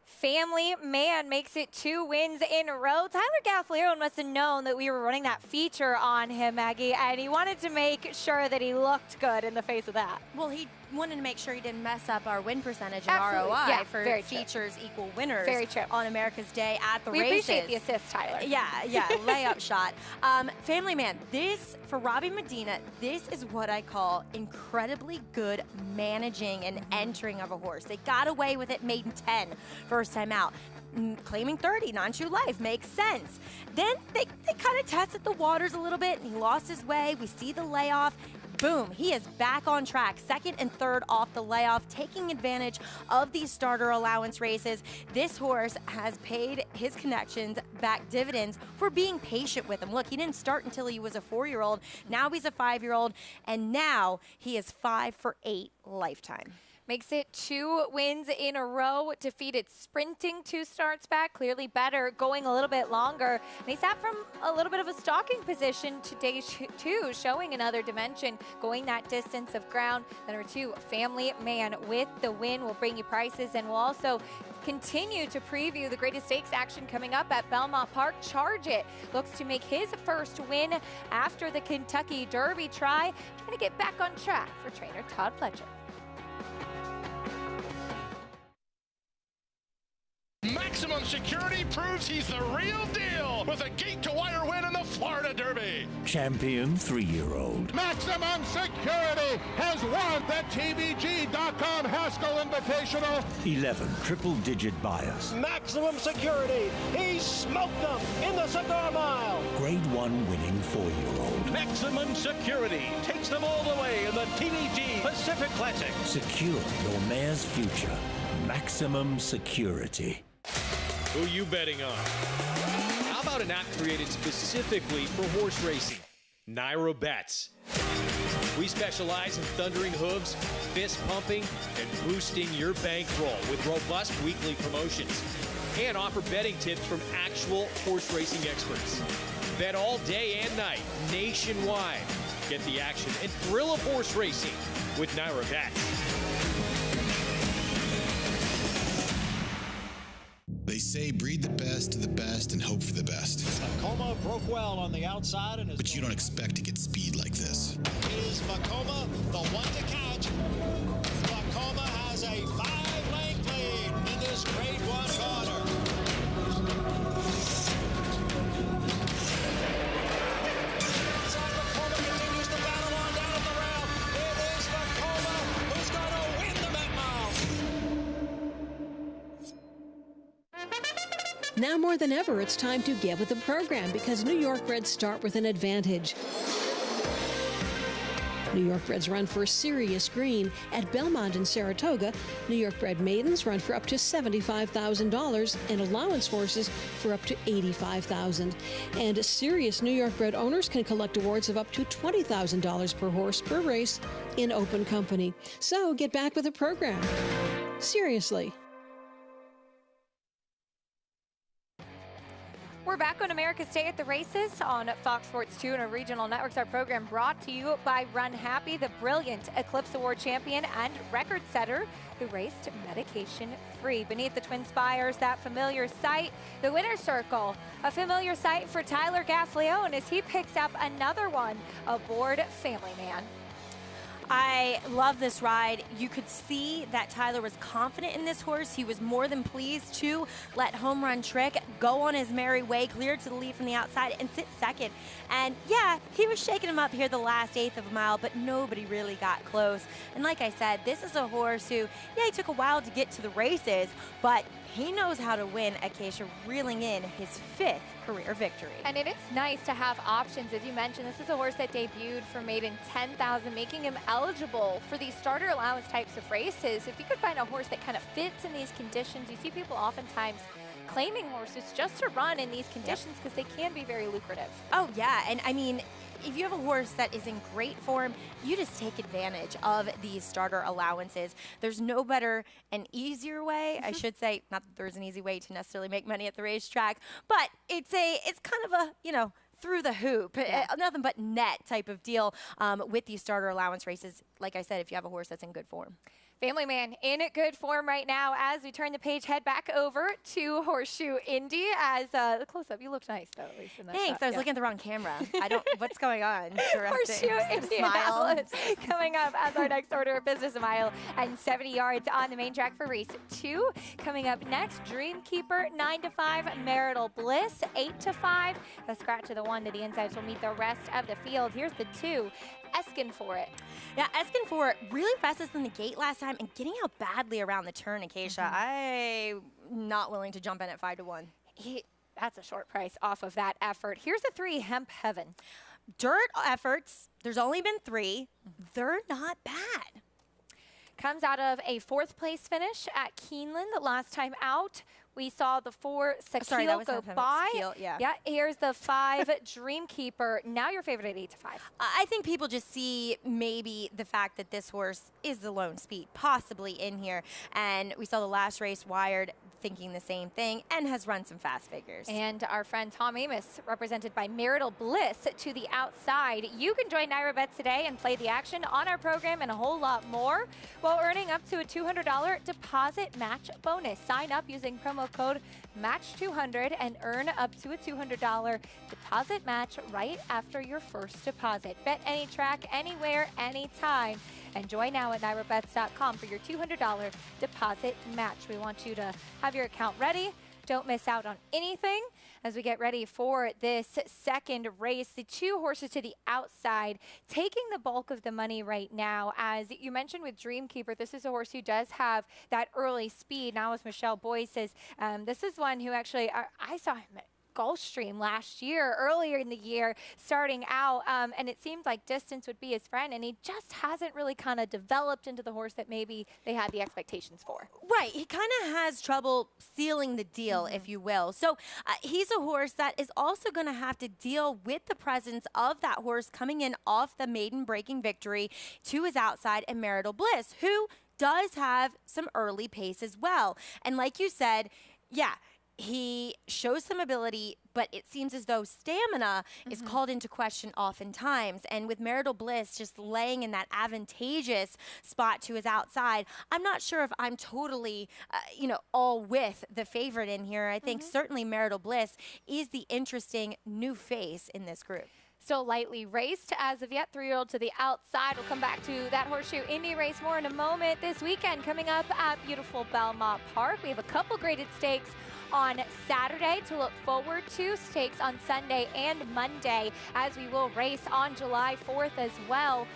Family Man makes it 2 wins in a row. Tyler Gaffleone must have known that we were running that feature on him, Maggie, and he wanted to make sure that he looked good in the face of that. Well, he wanted to make sure he didn't mess up our win percentage and Absolutely. ROI Yeah, for very features equal winners Very true. on America's Day at the We races. appreciate the assist, Tyler. Yeah, layup shot. Family Man, this, for Robbie Medina, this is what I call incredibly good managing and entering of a horse. They got away with it, maiden 10, first time out. Claiming 30, non-true life, makes sense. Then they kind of tested the waters a little bit, and he lost his way. We see the layoff. Boom, he is back on track, second and third off the layoff, taking advantage of these starter allowance races. This horse has paid his connections back dividends for being patient with him. Look, he didn't start until he was a 4-year-old. Now he's a 5-year-old, and now he is 5 for 8 lifetime. Makes it 2 wins in a row. Defeated sprinting 2 starts back. Clearly better, going a little bit longer. And he sat from a little bit of a stalking position to day 2, showing another dimension, going that distance of ground. Number 2, Family Man with the win. We'll bring you prices, and we'll also continue to preview the greatest stakes action coming up at Belmont Park. Charge It looks to make his first win after the Kentucky Derby try. Trying to get back on track for trainer Todd Pletcher. Maximum Security proves he's the real deal with a gate-to-wire win in the Florida Derby. Champion 3-year-old. Maximum Security has won the TVG.com Haskell Invitational. 11 triple-digit buyers. Maximum Security. He smoked them in the Cigar Mile. Grade 1 winning 4-year-old. Maximum Security takes them all the way in the TVG Pacific Classic. Secure your mare's future. Maximum Security. Who you betting on? How about an app created specifically for horse racing? Naira Bets. We specialize in thundering hooves, fist pumping, and boosting your bankroll with robust weekly promotions. And offer betting tips from actual horse racing experts. Bet all day and night, nationwide. Get the action and thrill of horse racing with Naira Bets. They say breed the best and hope for the best. Vacoma broke well on the outside. But you don't expect to get speed like this. Is Vacoma the one to catch? Vacoma has a 5-length lead in this Grade 1 quarter. Vacoma continues to battle on down at the rail. It is Vacoma who's going to win the Met Mile. Now more than ever, it's time to get with the program because New York breds start with an advantage. New York breds run for serious green at Belmont and Saratoga. New York bred maidens run for up to $75,000 and allowance horses for up to $85,000. And serious New York bred owners can collect awards of up to $20,000 per horse per race in open company. So get back with the program. Seriously. We're back on America's Day at the Races on Fox Sports 2 and our regional networks. Our program brought to you by Run Happy, the brilliant Eclipse Award champion and record setter who raced medication-free. Beneath the Twin Spires, that familiar sight, the winner's circle, a familiar sight for Tyler Gaffleone as he picks up another one aboard Family Man. I love this ride. You could see that Tyler was confident in this horse. He was more than pleased to let Home Run Trick go on his merry way, clear to the lead from the outside and sit second. And yeah, he was shaking him up here the last eighth of a mile, but nobody really got close. And like I said, this is a horse who, yeah, he took a while to get to the races, but he knows how to win. Acacia reeling in his 5th career victory. And it is nice to have options. As you mentioned, this is a horse that debuted for maiden 10,000, making him eligible for these starter allowance types of races. If you could find a horse that kind of fits in these conditions, you see people oftentimes claiming horses just to run in these conditions because they can be very lucrative. Oh yeah, and I mean, if you have a horse that is in great form, you just take advantage of these starter allowances. There's no better and easier way, I should say, not that there's an easy way to necessarily make money at the racetrack, but it's kind of a, you know, through the hoop, nothing but net type of deal with these starter allowance races. Like I said, if you have a horse that's in good form. Family Man in good form right now. As we turn the page, head back over to Horseshoe Indy. As the close-up, you look nice though, at least in that Thanks. shot. I was looking at the wrong camera. I don't. What's going on? Horseshoe Indy coming up as our next order of business. A mile and 70 yards on the main track for race 2. Coming up next, Dreamkeeper 9 to 5, Marital Bliss 8 to 5. The scratch of the 1 to the insides will meet the rest of the field. Here's the 2. Asking for it. Yeah, asking for it. Really restless in the gate last time and getting out badly around the turn, Acacia. I'm not willing to jump in at 5 to 1. That's a short price off of that effort. Here's the 3, Hemp Heaven. Dirt efforts. There's only been 3. They're not bad. Comes out of a 4th place finish at Keeneland the last time out. We saw the 4 Sakil go by. Yeah, here's the 5 Dreamkeeper. Now your favorite at 8 to 5. I think people just see maybe the fact that this horse is the lone speed possibly in here. And we saw the last race Wired thinking the same thing and has run some fast figures. And our friend Tom Amoss, represented by Marital Bliss, to the outside. You can join Naira Bets today and play the action on our program and a whole lot more while earning up to a $200 deposit match bonus. Sign up using promo code MATCH200 and earn up to a $200 deposit match right after your first deposit. Bet any track, anywhere, anytime. And join now at NairaBets.com for your $200 deposit match. We want you to have your account ready Don't miss out on anything as we get ready for this second race. The two horses to the outside taking the bulk of the money right now. As you mentioned with Dreamkeeper, this is a horse who does have that early speed. Now with Michelle Boyce, this is one who actually, I saw him at Gulfstream last year, earlier in the year, starting out, and it seemed like distance would be his friend, and he just hasn't really kind of developed into the horse that maybe they had the expectations for. Right, he kind of has trouble sealing the deal, if you will. So he's a horse that is also going to have to deal with the presence of that horse coming in off the maiden breaking victory to his outside, and Marital Bliss, who does have some early pace as well. And like you said, yeah, he shows some ability, but it seems as though stamina is called into question oftentimes. And with Marital Bliss just laying in that advantageous spot to his outside, I'm not sure if I'm totally, all with the favorite in here. I think certainly Marital Bliss is the interesting new face in this group. Still lightly raced as of yet. 3-year-old to the outside. We'll come back to that Horseshoe Indy race more in a moment. This weekend coming up at beautiful Belmont Park. We have a couple graded stakes on Saturday to look forward to, stakes on Sunday and Monday, as we will race on July 4th as well.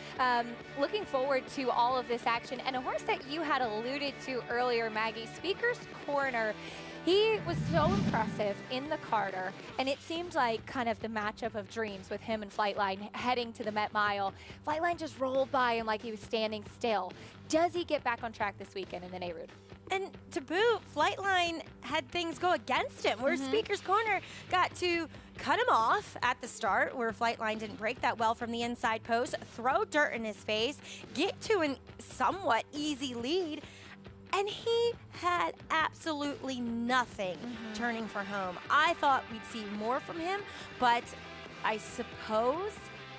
Looking forward to all of this action. And a horse that you had alluded to earlier, Maggie, Speaker's Corner. He was so impressive in the Carter, and it seemed like kind of the matchup of dreams with him and Flightline heading to the Met Mile. Flightline just rolled by him like he was standing still. Does he get back on track this weekend in the Nehrude? And to boot, Flightline had things go against him, where Speaker's Corner got to cut him off at the start, where Flightline didn't break that well from the inside post, throw dirt in his face, get to a somewhat easy lead, and he had absolutely nothing turning for home. I thought we'd see more from him, but I suppose,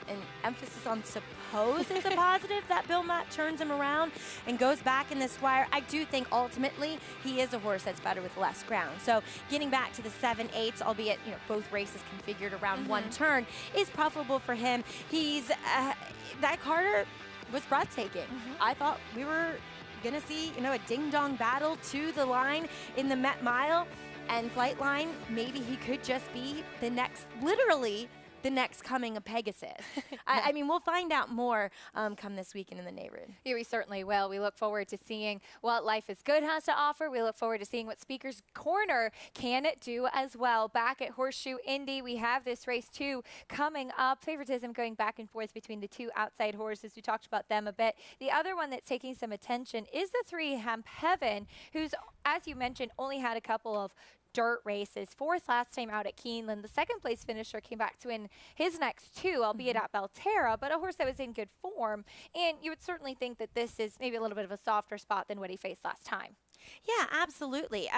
and emphasis on suppose is a positive, that Bill Mott turns him around and goes back in the Squire. I do think ultimately he is a horse that's better with less ground. So getting back to the 7/8, albeit both races configured around one turn, is profitable for him. He's that Carter was breathtaking. I thought we were gonna see a ding-dong battle to the line in the Met Mile, and Flightline, maybe he could just be the next, literally the next coming of Pegasus. I mean, we'll find out more come this weekend in the Nehrude. Yeah, we certainly will. We look forward to seeing what Life is Good has to offer. We look forward to seeing what Speaker's Corner can do as well. Back at Horseshoe Indy, we have this race too coming up. Favoritism going back and forth between the two outside horses. We talked about them a bit. The other one that's taking some attention is the 3 Hemp Heaven, who's, as you mentioned, only had a couple of dirt races. 4th last time out at Keeneland. The 2nd place finisher came back to win his next 2, albeit at Belterra, but a horse that was in good form. And you would certainly think that this is maybe a little bit of a softer spot than what he faced last time. Yeah, absolutely.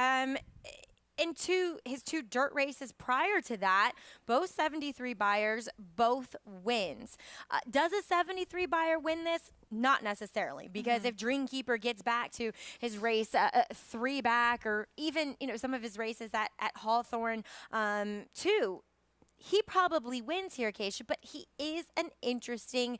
In his 2 dirt races prior to that, both 73 buyers, both wins. Does a 73 buyer win this? Not necessarily, because if Dreamkeeper gets back to his race 3 back, or even some of his races at Hawthorne too, he probably wins here, Keisha. But he is an interesting,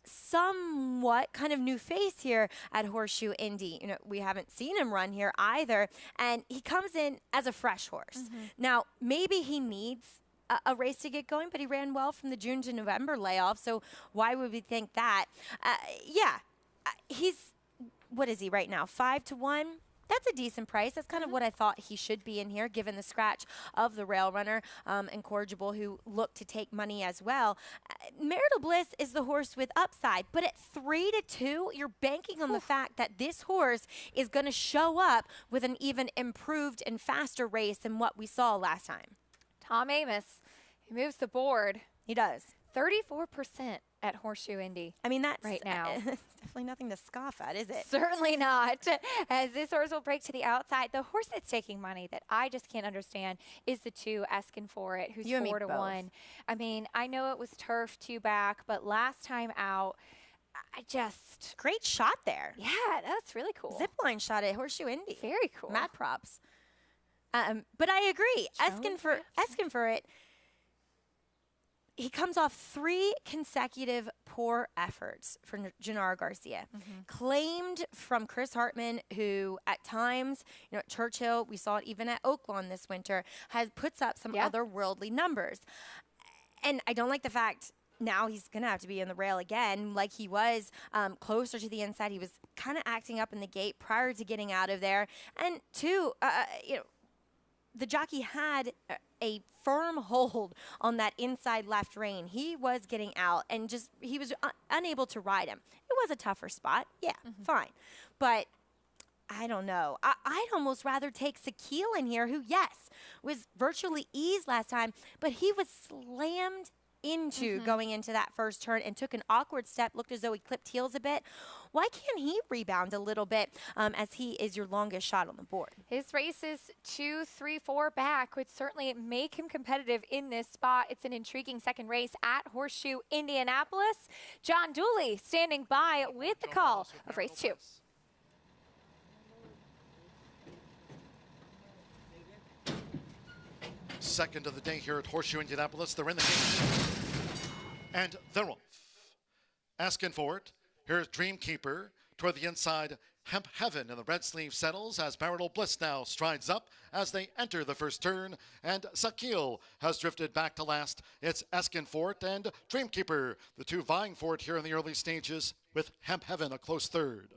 somewhat kind of new face here at Horseshoe Indy. We haven't seen him run here either, and he comes in as a fresh horse. Now, maybe he needs a race to get going, but he ran well from the June to November layoff, so why would we think that? He's, what is he right now, 5-1? That's a decent price. That's kind of what I thought he should be in here, given the scratch of the Rail Runner and Corrigible, who look to take money as well. Marital Bliss is the horse with upside, but at 3-2, you're banking on the fact that this horse is going to show up with an even improved and faster race than what we saw last time. Tom Amoss, he moves the board. He does. 34% at Horseshoe Indy. I mean, that's right now. It's definitely nothing to scoff at, is it? Certainly not. As this horse will break to the outside, the horse that's taking money that I just can't understand is the 2 Asking For It, who's 4-1. I mean, I know it was turf 2 back, but last time out, great shot there. Yeah, that's really cool. Zipline shot at Horseshoe Indy. Very cool. Mad props. But I agree. Asking for It. he comes off 3 consecutive poor efforts for Gennaro Garcia. Claimed from Chris Hartman, who at times, at Churchill, we saw it even at Oaklawn this winter, puts up some otherworldly numbers. And I don't like the fact now he's going to have to be in the rail again like he was closer to the inside. He was kind of acting up in the gate prior to getting out of there. And 2, the jockey had a firm hold on that inside left rein. He was getting out and he was unable to ride him. It was a tougher spot. Yeah, fine. But I don't know. I'd almost rather take Sakil in here, who, yes, was virtually eased last time, but he was slammed into going into that first turn and took an awkward step, looked as though he clipped heels a bit. Why can't he rebound a little bit as he is your longest shot on the board? His race is 2, 3, 4 back would certainly make him competitive in this spot. It's an intriguing second race at Horseshoe, Indianapolis. John Dooley standing by with the call of race 2. Second of the day here at Horseshoe, Indianapolis. They're in the game. And they're off. Asking for it. Here's Dreamkeeper toward the inside. Hemp Heaven in the red sleeve settles as Marital Bliss now strides up as they enter the first turn. And Sakil has drifted back to last. It's Eskinfort and Dreamkeeper, the 2 vying for it here in the early stages, with Hemp Heaven a close third.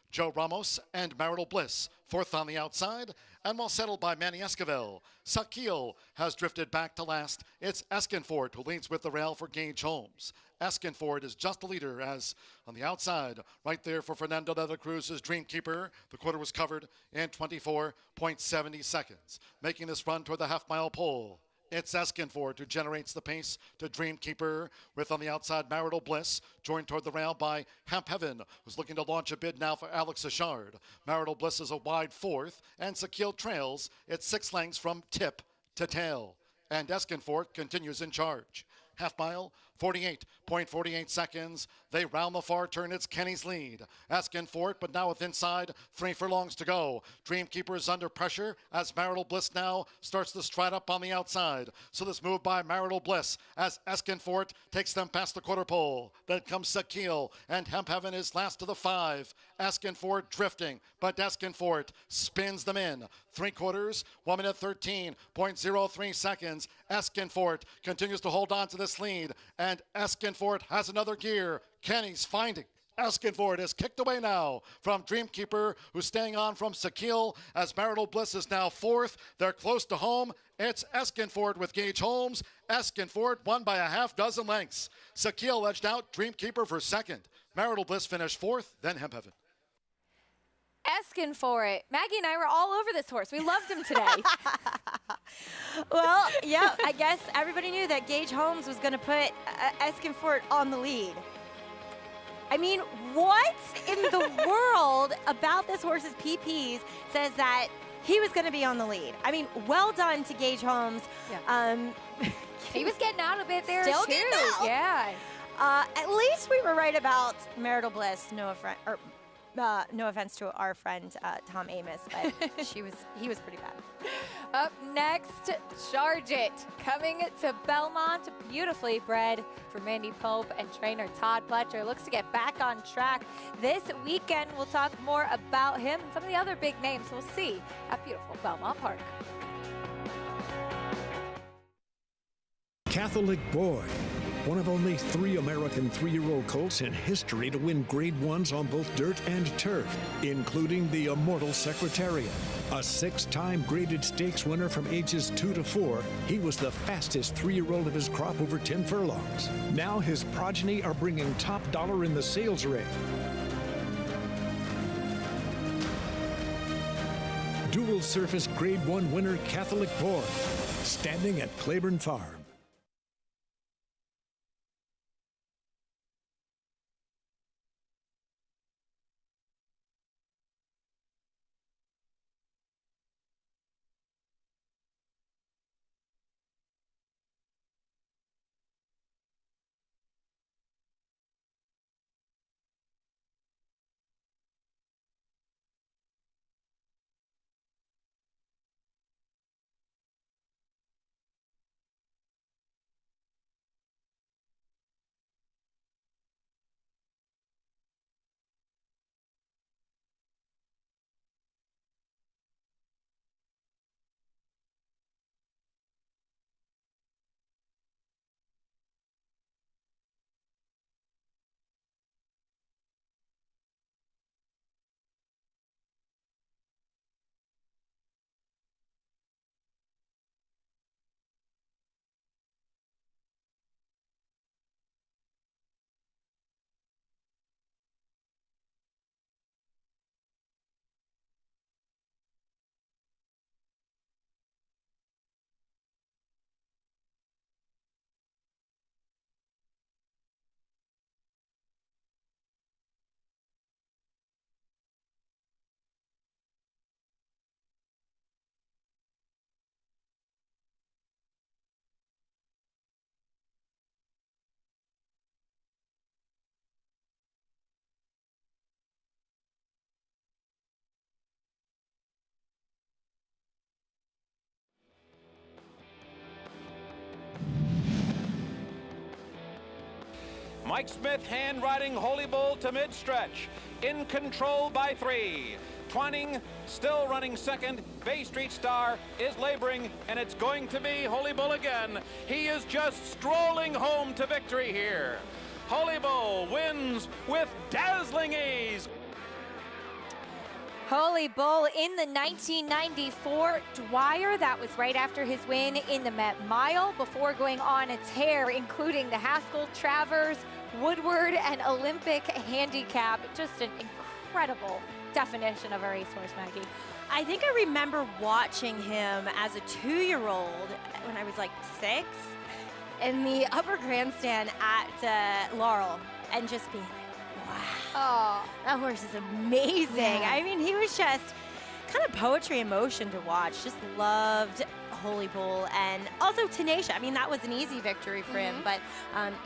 Joe Ramos and Marital Bliss, 4th on the outside, and well settled by Manny Esquivel. Sakil has drifted back to last. It's Eskinfort who leads with the rail for Gage Holmes. Eskinfort is just the leader as on the outside, right there for Fernando de la Cruz's Dreamkeeper. The quarter was covered in 24.70 seconds, making this run toward the half-mile pole. It's Eskinfort who generates the pace to Dreamkeeper with on the outside Marital Bliss, joined toward the rail by Hemp Heaven, who's looking to launch a bid now for Alex Achard. Marital Bliss is a wide 4th, and Sakil trails. It's 6 lengths from tip to tail. And Eskinfort continues in charge. Half mile, 48.48 seconds. They round the far turn. It's Kenny's lead. Eskinfort, but now with inside 3 furlongs to go. Dreamkeeper is under pressure as Marital Bliss now starts to stride up on the outside. So this move by Marital Bliss as Eskinfort takes them past the quarter pole. Then comes Sakil, and Hemp Heaven is last to the 5. Eskinfort drifting, but Eskinfort spins them in. 3/4, 1 minute 13.03 seconds. Eskinfort continues to hold on to this lead, and Eskinfort has another gear. Kenny's finding. Eskinfort is kicked away now from Dreamkeeper, who's staying on from Sakil as Marital Bliss is now 4th. They're close to home. It's Eskinfort with Gage Holmes. Eskinfort won by a half dozen lengths. Sakil edged out Dreamkeeper for 2nd. Marital Bliss finished 4th, then Hemp Heaven. Eskinfort. Maggie and I were all over this horse. We loved him today. Well, yeah, I guess everybody knew that Gage Holmes was going to put Eskinfort on the lead. I mean, what in the world about this horse's PPs says that he was going to be on the lead? I mean, well done to Gage Holmes. Yeah. He was getting out a bit there, Still too. getting out. Yeah. At least we were right about Marital Bliss. No offense to our friend Tom Amos, but he was pretty bad. Up next, Charge It, coming to Belmont, beautifully bred for Mandy Pope and trainer Todd Pletcher. Looks to get back on track this weekend. We'll talk more about him and some of the other big names we'll see at beautiful Belmont Park. Catholic Boy, one of only 3 American 3-year-old colts in history to win Grade 1s on both dirt and turf, including the immortal Secretariat. A 6-time graded stakes winner from ages 2 to 4, he was the fastest 3-year-old of his crop over 10 furlongs. Now his progeny are bringing top dollar in the sales ring. Dual surface Grade 1 winner Catholic Boy, standing at Claiborne Farm. Mike Smith hand riding Holy Bull to mid-stretch. In control by 3. Twining, still running second. Bay Street Star is laboring, and it's going to be Holy Bull again. He is just strolling home to victory here. Holy Bull wins with dazzling ease. Holy Bull in the 1994 Dwyer. That was right after his win in the Met Mile before going on a tear, including the Haskell, Travers, Woodward, and Olympic handicap. Just an incredible definition of a racehorse, Maggie. I think I remember watching him as a 2-year-old when I was like 6 in the upper grandstand at Laurel, and just being like, wow, that horse is amazing. Yeah. I mean, he was just kind of poetry in motion to watch. Just loved Holy Bull, and also Tenacia. I mean, that was an easy victory for him, but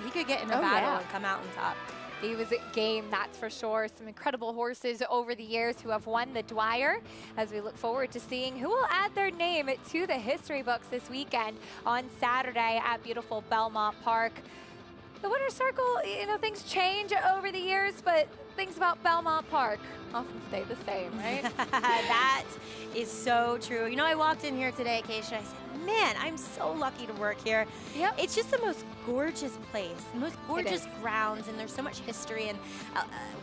he could get in a battle and come out on top. He was a game, that's for sure. Some incredible horses over the years who have won the Dwyer, as we look forward to seeing who will add their name to the history books this weekend on Saturday at beautiful Belmont Park. The winner's circle, you know, things change over the years, but things about Belmont Park often stay the same, right? That is so true. You know, I walked in here today, Keisha, I said, man, I'm so lucky to work here. Yep. It's just the most gorgeous place, the most gorgeous grounds, and there's so much history, and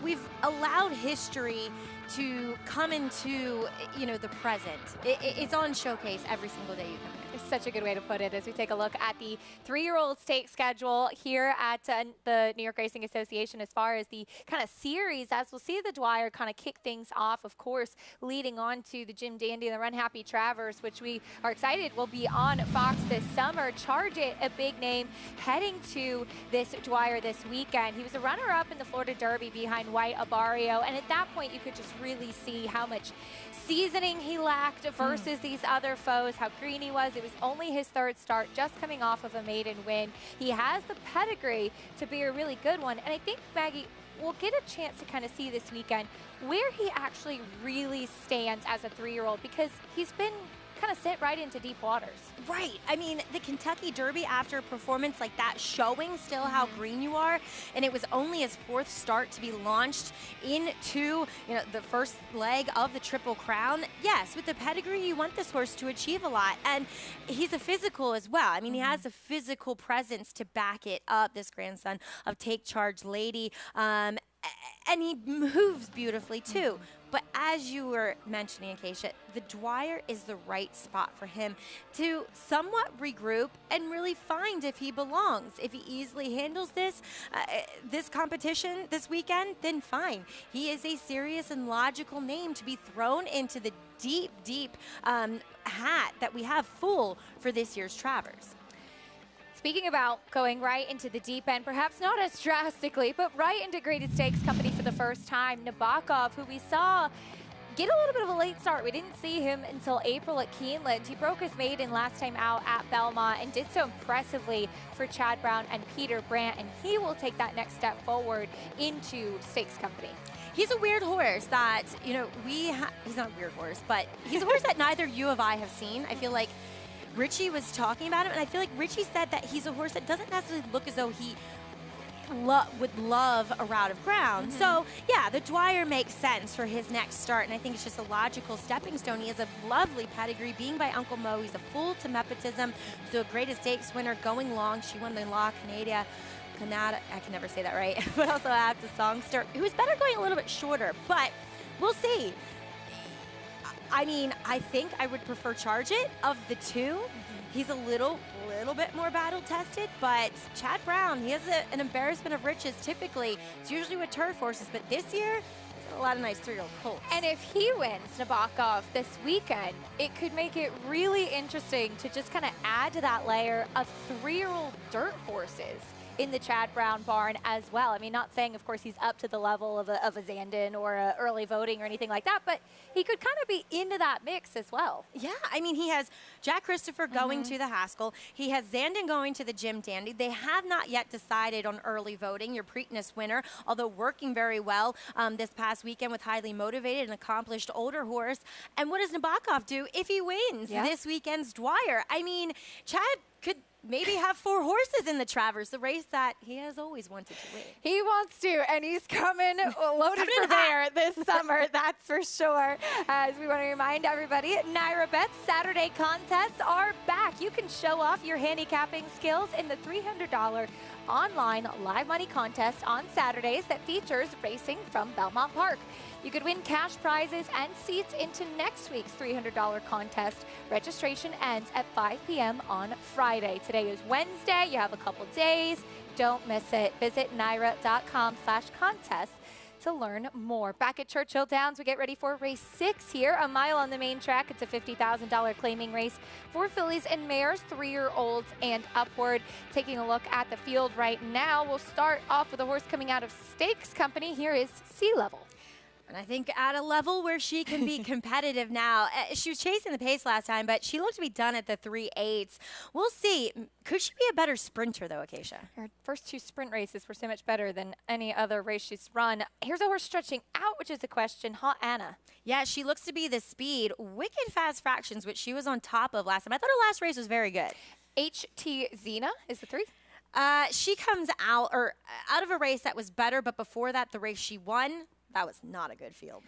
we've allowed history to come into, you know, the present. It's on showcase every single day you come here. It's such a good way to put it as we take a look at the 3-year-old stake schedule here at the New York Racing Association as far as the kind of series, as we'll see the Dwyer kind of kick things off, of course, leading on to the Jim Dandy and the Run Happy Travers, which we are excited will be on Fox this summer. Charge It, a big name, heading to this Dwyer this weekend. He was a runner-up in the Florida Derby behind White Abarrio, and at that point you could just really see how much seasoning he lacked versus these other foes, how green he was. It was only his 3rd start, just coming off of a maiden win. He has the pedigree to be a really good one, and I think, Maggie, we'll get a chance to kind of see this weekend where he actually really stands as a 3-year-old, because he's been kind of sent right into deep waters. Right. I mean, the Kentucky Derby, after a performance like that, showing still how green you are, and it was only his 4th start to be launched into, you know, the first leg of the Triple Crown. Yes, with the pedigree, you want this horse to achieve a lot, and he's a physical as well. I mean, he has a physical presence to back it up, this grandson of Take Charge Lady, and he moves beautifully too. But as you were mentioning, Keisha, the Dwyer is the right spot for him to somewhat regroup and really find if he belongs. If he easily handles this competition this weekend, then fine. He is a serious and logical name to be thrown into the deep hat that we have full for this year's Travers. Speaking about going right into the deep end, perhaps not as drastically, but right into Graded Stakes company for the first time, Nabokov, who we saw get a little bit of a late start. We didn't see him until April at Keeneland. He broke his maiden last time out at Belmont and did so impressively for Chad Brown and Peter Brandt, and he will take that next step forward into Stakes company. He's a weird horse that, you know, he's not a weird horse, but he's a horse that neither you or I have seen. I feel like Richie was talking about him, and I feel like Richie said that he's a horse that doesn't necessarily look as though he would love a route of ground. So, yeah, the Dwyer makes sense for his next start, and I think it's just a logical stepping stone. He has a lovely pedigree, being by Uncle Mo. He's a full to nepotism, so a Graded Stakes winner going long. She won the La Canada, I can never say that right, but also have the Songster, who was better going a little bit shorter, but we'll see. I mean, I think I would prefer Charge It of the two. He's a little bit more battle tested, but Chad Brown, he has an embarrassment of riches typically. It's usually with turf horses, but this year, he's got a lot of nice 3-year-old colts. And if he wins Nabokov this weekend, it could make it really interesting to just kind of add to that layer of 3-year-old dirt horses in the Chad Brown barn as well. I mean, not saying, of course, he's up to the level of a Zandon or a early voting or anything like that, but he could kind of be into that mix as well. Yeah, I mean, he has Jack Christopher going to the Haskell. He has Zandon going to the Jim Dandy. They have not yet decided on early voting, your Preakness winner, although working very well this past weekend with highly motivated and accomplished older horse. And what does Nabokov do if he wins this weekend's Dwyer? I mean, Chad could maybe have 4 horses in the Travers, the race that he has always wanted to win. He wants to, and he's coming loaded for bear this summer, that's for sure. As we want to remind everybody, Naira Bet's Saturday contests are back. You can show off your handicapping skills in the $300 online live money contest on Saturdays that features racing from Belmont Park. You could win cash prizes and seats into next week's $300 contest. Registration ends at 5 p.m. on Friday. Today is Wednesday. You have a couple days. Don't miss it. Visit naira.com/contest to learn more. Back at Churchill Downs, we get ready for race 6 here, a mile on the main track. It's a $50,000 claiming race for fillies and mares, 3-year-olds and upward. Taking a look at the field right now, we'll start off with a horse coming out of Stakes Company. Here is Sea Level. And I think at a level where she can be competitive now. She was chasing the pace last time, but she looked to be done at the 3/8. We'll see. Could she be a better sprinter, though, Acacia? Her first 2 sprint races were so much better than any other race she's run. Here's a horse stretching out, which is a question. Hot Anna. Yeah, she looks to be the speed. Wicked Fast Fractions, which she was on top of last time. I thought her last race was very good. HT Xena is the 3. She comes out of a race that was better, but before that, the race she won, that was not a good field.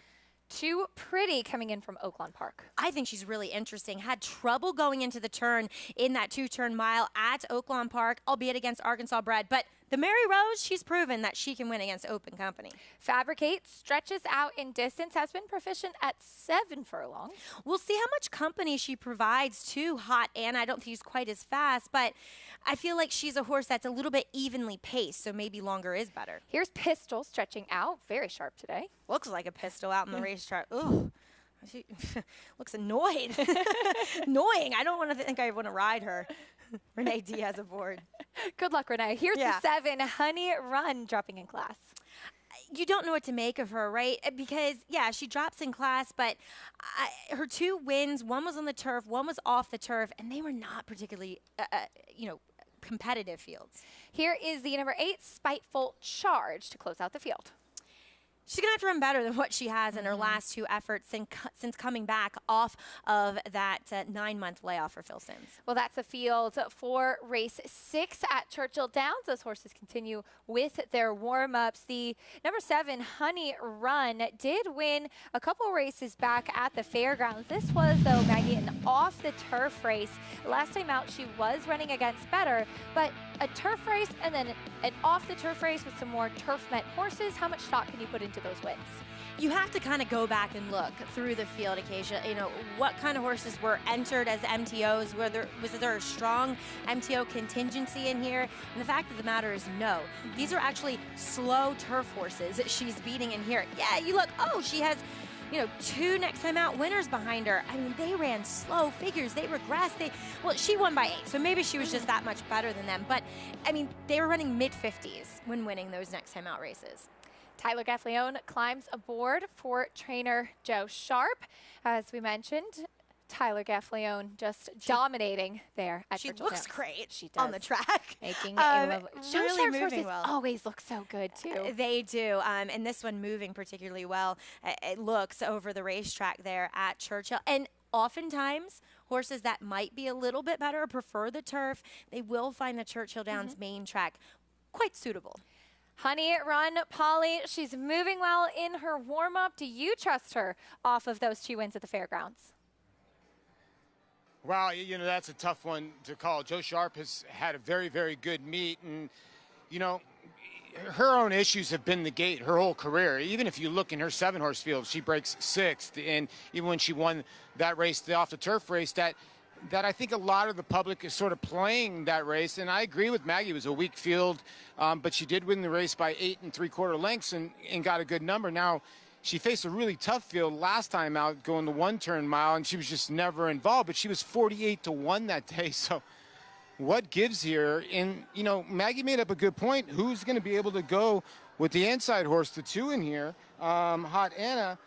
Too Pretty coming in from Oaklawn Park. I think she's really interesting. Had trouble going into the turn in that 2-turn mile at Oaklawn Park, albeit against Arkansas bred. But the Mary Rose, she's proven that she can win against Open Company. Fabricate stretches out in distance, has been proficient at 7 furlongs. We'll see how much company she provides to Hot Anna. I don't think she's quite as fast, but I feel like she's a horse that's a little bit evenly paced, so maybe longer is better. Here's Pistol stretching out, very sharp today. Looks like a pistol out in the racetrack. Ooh. She looks annoyed. Annoying. I don't want to think I want to ride her. Renee Diaz aboard. Good luck, Renee. Here's the 7, Honey Run, dropping in class. You don't know what to make of her, right? Because, yeah, she drops in class, but her 2 wins, one was on the turf, one was off the turf, and they were not particularly, competitive fields. Here is the number 8, Spiteful Charge, to close out the field. She's going to have to run better than what she has in her last 2 efforts since coming back off of that 9-month layoff for Phil Simms. Well, that's the field for race 6 at Churchill Downs. Those horses continue with their warm-ups. The number 7, Honey Run, did win a couple races back at the fairgrounds. This was, though, Maggie, an off-the-turf race. Last time out, she was running against better, but a turf race and then an off-the-turf race with some more turf-met horses. How much stock can you put into those wins? You have to kind of go back and look through the field, Acacia. What kind of horses were entered as MTOs? Was there a strong MTO contingency in here? And the fact of the matter is no. These are actually slow turf horses that she's beating in here. Yeah, you look, she has 2 next time out winners behind her. I mean, they ran slow figures. They regressed. She won by 8, so maybe she was just that much better than them. But, I mean, they were running mid-50s when winning those next time out races. Tyler Gaffleone climbs aboard for trainer Joe Sharp. As we mentioned, Tyler Gaffleone just dominating there at Churchill Downs. She looks great she does. on the track. Making a lovely, really moving horses well. always look so good, too. They do, and this one moving particularly well. It looks over the racetrack there at Churchill. And oftentimes, horses that might be a little bit better, prefer the turf, they will find the Churchill Downs main track quite suitable. Honey Run, Polly, she's moving well in her warm-up. Do you trust her off of those 2 wins at the fairgrounds? Well, that's a tough one to call. Joe Sharp has had a very, very good meet, and, her own issues have been the gate her whole career. Even if you look in her 7-horse field, she breaks 6th, and even when she won that race, the off-the-turf race, that I think a lot of the public is sort of playing that race, and I agree with Maggie. It was a weak field, but she did win the race by 8 3/4 lengths and got a good number. Now, she faced a really tough field last time out going the 1-turn mile, and she was just never involved, but she was 48-1 that day, so what gives here? And, Maggie made up a good point. Who's going to be able to go with the inside horse, the 2 in here, Hot Anna?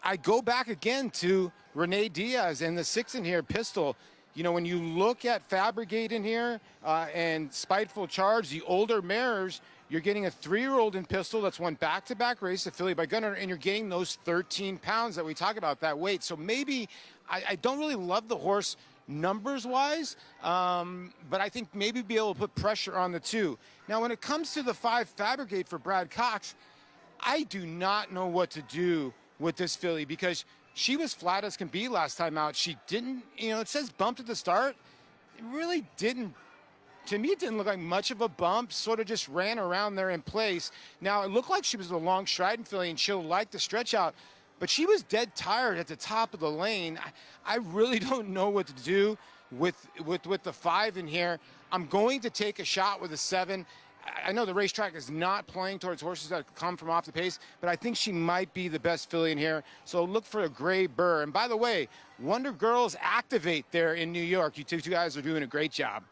I go back again to Renee Diaz and the 6 in here, Pistol. When you look at Fabricate in here and Spiteful Charge, the older mares, you're getting a 3-year-old in Pistol that's won back-to-back race, affiliated by Gunner, and you're getting those 13 pounds that we talk about, that weight. So maybe I don't really love the horse numbers-wise, but I think maybe be able to put pressure on the 2. Now, when it comes to the 5 Fabricate for Brad Cox, I do not know what to do with this filly because she was flat as can be last time out. She didn't, it says bumped at the start. It really didn't. To me, it didn't look like much of a bump, sort of just ran around there in place. Now, it looked like she was a long striding filly, and she'll like the stretch out, but she was dead tired at the top of the lane. I really don't know what to do with the 5 in here. I'm going to take a shot with a 7. I know the racetrack is not playing towards horses that come from off the pace, but I think she might be the best filly in here. So look for a Gray Burr. And by the way, Wonder Girls Activate there in New York. You two guys are doing a great job.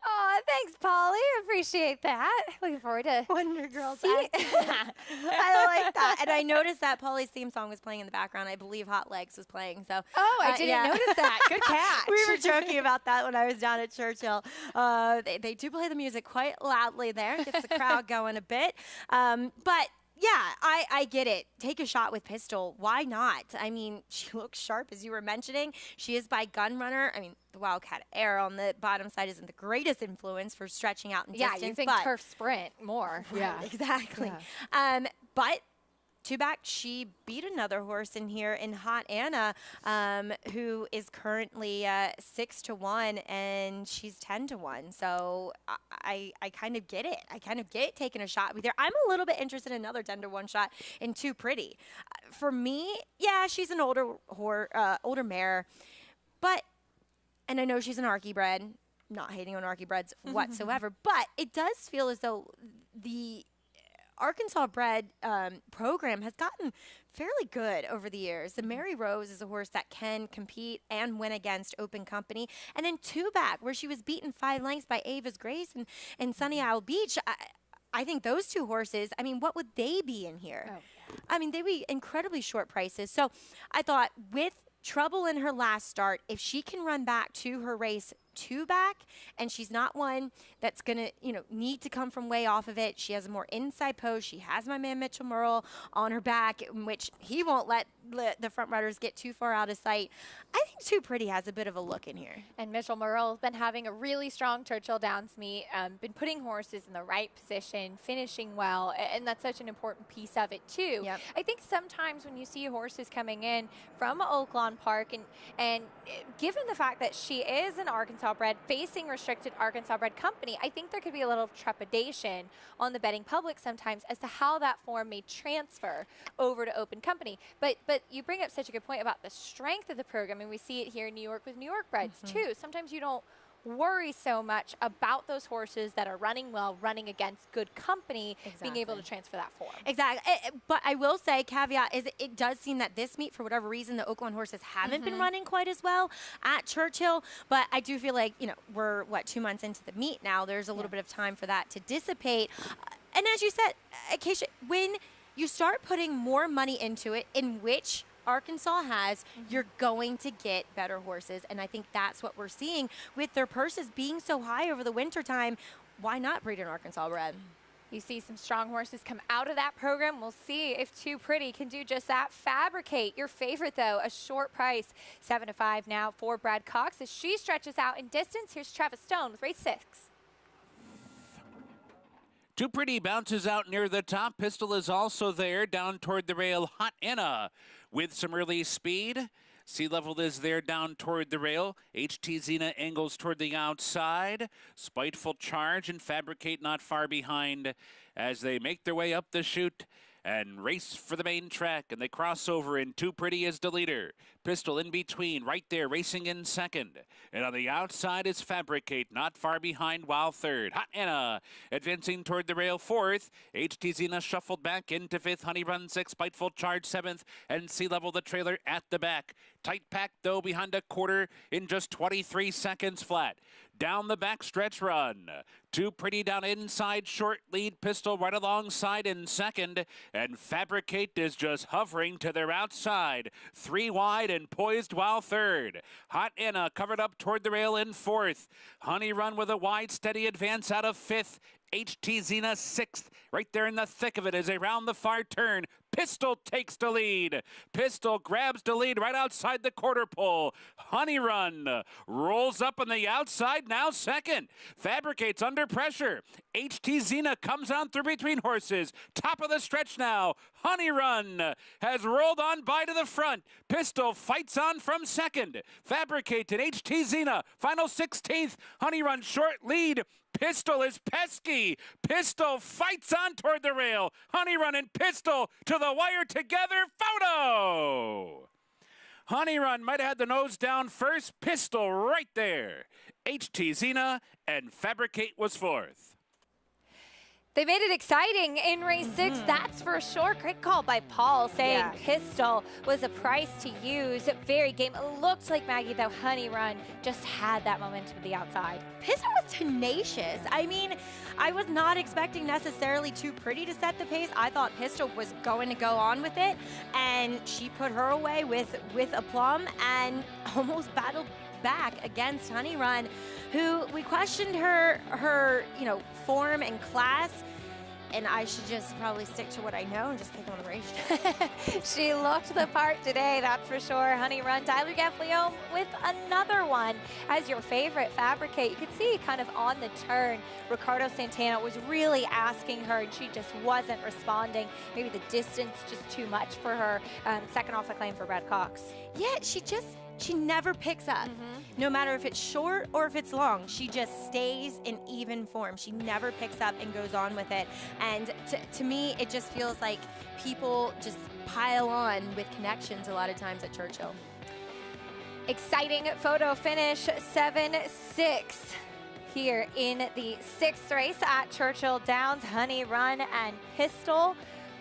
Oh, thanks, Polly. Appreciate that. Looking forward to Wonder Girls. See? I like that. And I noticed that Polly's theme song was playing in the background. I believe Hot Legs was playing. So I didn't notice that. Good catch. We were joking about that when I was down at Churchill. They do play the music quite loudly there. Gets the crowd going a bit. But yeah, I get it. Take a shot with Pistol. Why not? I mean, she looks sharp, as you were mentioning. She is by Gun Runner. I mean, the Wildcat Air on the bottom side isn't the greatest influence for stretching out in distance. Yeah, you think turf sprint more. Yeah, exactly. Yeah. But two back, she beat another horse in here in Hot Anna, who is currently 6-1, and she's 10-1. So I kind of get it. I kind of get taking a shot with her. I'm a little bit interested in another 10-1 shot in Too Pretty. For me, yeah, she's an older mare, but, and I know she's an Archie bred. Not hating on Archie breds whatsoever, but it does feel as though the Arkansas bred program has gotten fairly good over the years. The Mary Rose is a horse that can compete and win against Open Company. And then Two Back, where she was beaten 5 lengths by Ava's Grace and Sunny Isle Beach. I think those 2 horses, I mean, what would they be in here? Oh, yeah. I mean, they'd be incredibly short prices. So I thought with trouble in her last start, if she can run back to her race 2 back, and she's not one that's going to, need to come from way off of it. She has a more inside pose. She has my man Mitchell Murrell on her back, in which he won't let the front runners get too far out of sight. I think Too Pretty has a bit of a look in here. And Mitchell Murrell has been having a really strong Churchill Downs meet, been putting horses in the right position, finishing well, and that's such an important piece of it too. Yep. I think sometimes when you see horses coming in from Oaklawn Park, and given the fact that she is an Arkansas bred facing restricted Arkansas bred company, I think there could be a little trepidation on the betting public sometimes as to how that form may transfer over to Open Company. But you bring up such a good point about the strength of the program, and we see it here in New York with New York breds too. Sometimes you don't worry so much about those horses that are running well, running against good company, being able to transfer that form. Exactly. But I will say, caveat is it does seem that this meet, for whatever reason, the Oaklawn horses haven't been running quite as well at Churchill. But I do feel like, we're, 2 months into the meet now. There's a little bit of time for that to dissipate. And as you said, Acacia, when you start putting more money into it, in which Arkansas has, you're going to get better horses. And I think that's what we're seeing with their purses being so high over the wintertime. Why not breed an Arkansas bred? You see some strong horses come out of that program. We'll see if Too Pretty can do just that. Fabricate, your favorite though, a short price, 7-5 now for Brad Cox as she stretches out in distance. Here's Travis Stone with race 6. Too Pretty bounces out near the top. Pistol is also there down toward the rail. Hot Anna with some early speed. Sea Level is there down toward the rail. HT Xena angles toward the outside. Spiteful Charge and Fabricate not far behind as they make their way up the chute and race for the main track, and they cross over, and Too Pretty is the leader. Pistol in between, right there, racing in second. And on the outside is Fabricate, not far behind, while third. Hot Anna advancing toward the rail, fourth. HT Xena shuffled back into fifth. Honey Run sixth. Spiteful Charge seventh. And Sea Level the trailer at the back. Tight pack, though, behind a quarter in just 23 seconds flat. Down the back stretch run. Too Pretty down inside, short lead. Pistol right alongside in second. And Fabricate is just hovering to their outside. 3 wide and poised while third. Hot Anna covered up toward the rail in fourth. Honey Run with a wide, steady advance out of fifth. HT Xena sixth. Right there in the thick of it as they round the far turn. Pistol takes the lead. Pistol grabs the lead right outside the quarter pole. Honey Run rolls up on the outside, now second. Fabricates under pressure. HT Zena comes on through between horses. Top of the stretch now. Honey Run has rolled on by to the front. Pistol fights on from second. Fabricated HT Zena, final 16th. Honey Run short lead. Pistol is pesky. Pistol fights on toward the rail. Honey Run and Pistol to the wire together. Photo! Honey Run might have had the nose down first. Pistol right there. HT Zena and Fabricate was fourth. They made it exciting in race 6, that's for sure. Great call by Paul saying Pistol was a price to use. Very game. It looked like Maggie, though, Honey Run just had that momentum to the outside. Pistol was tenacious. I mean, I was not expecting necessarily Too Pretty to set the pace. I thought Pistol was going to go on with it, and she put her away with aplomb and almost battled back against Honey Run, who we questioned her form and class, and I should just probably stick to what I know and just pick on the race. She looked the part today, that's for sure. Honey Run, Tyler Gaffleone with another one as your favorite. Fabricate, you could see kind of on the turn, Ricardo Santana was really asking her, and she just wasn't responding. Maybe the distance just too much for her. Second off the claim for Brad Cox. Yeah, she never picks up. No matter if it's short or if it's long, she just stays in even form. She never picks up and goes on with it. And to me, it just feels like people just pile on with connections a lot of times at Churchill. Exciting photo finish, 7-6 here in the 6th race at Churchill Downs. Honey Run and Pistol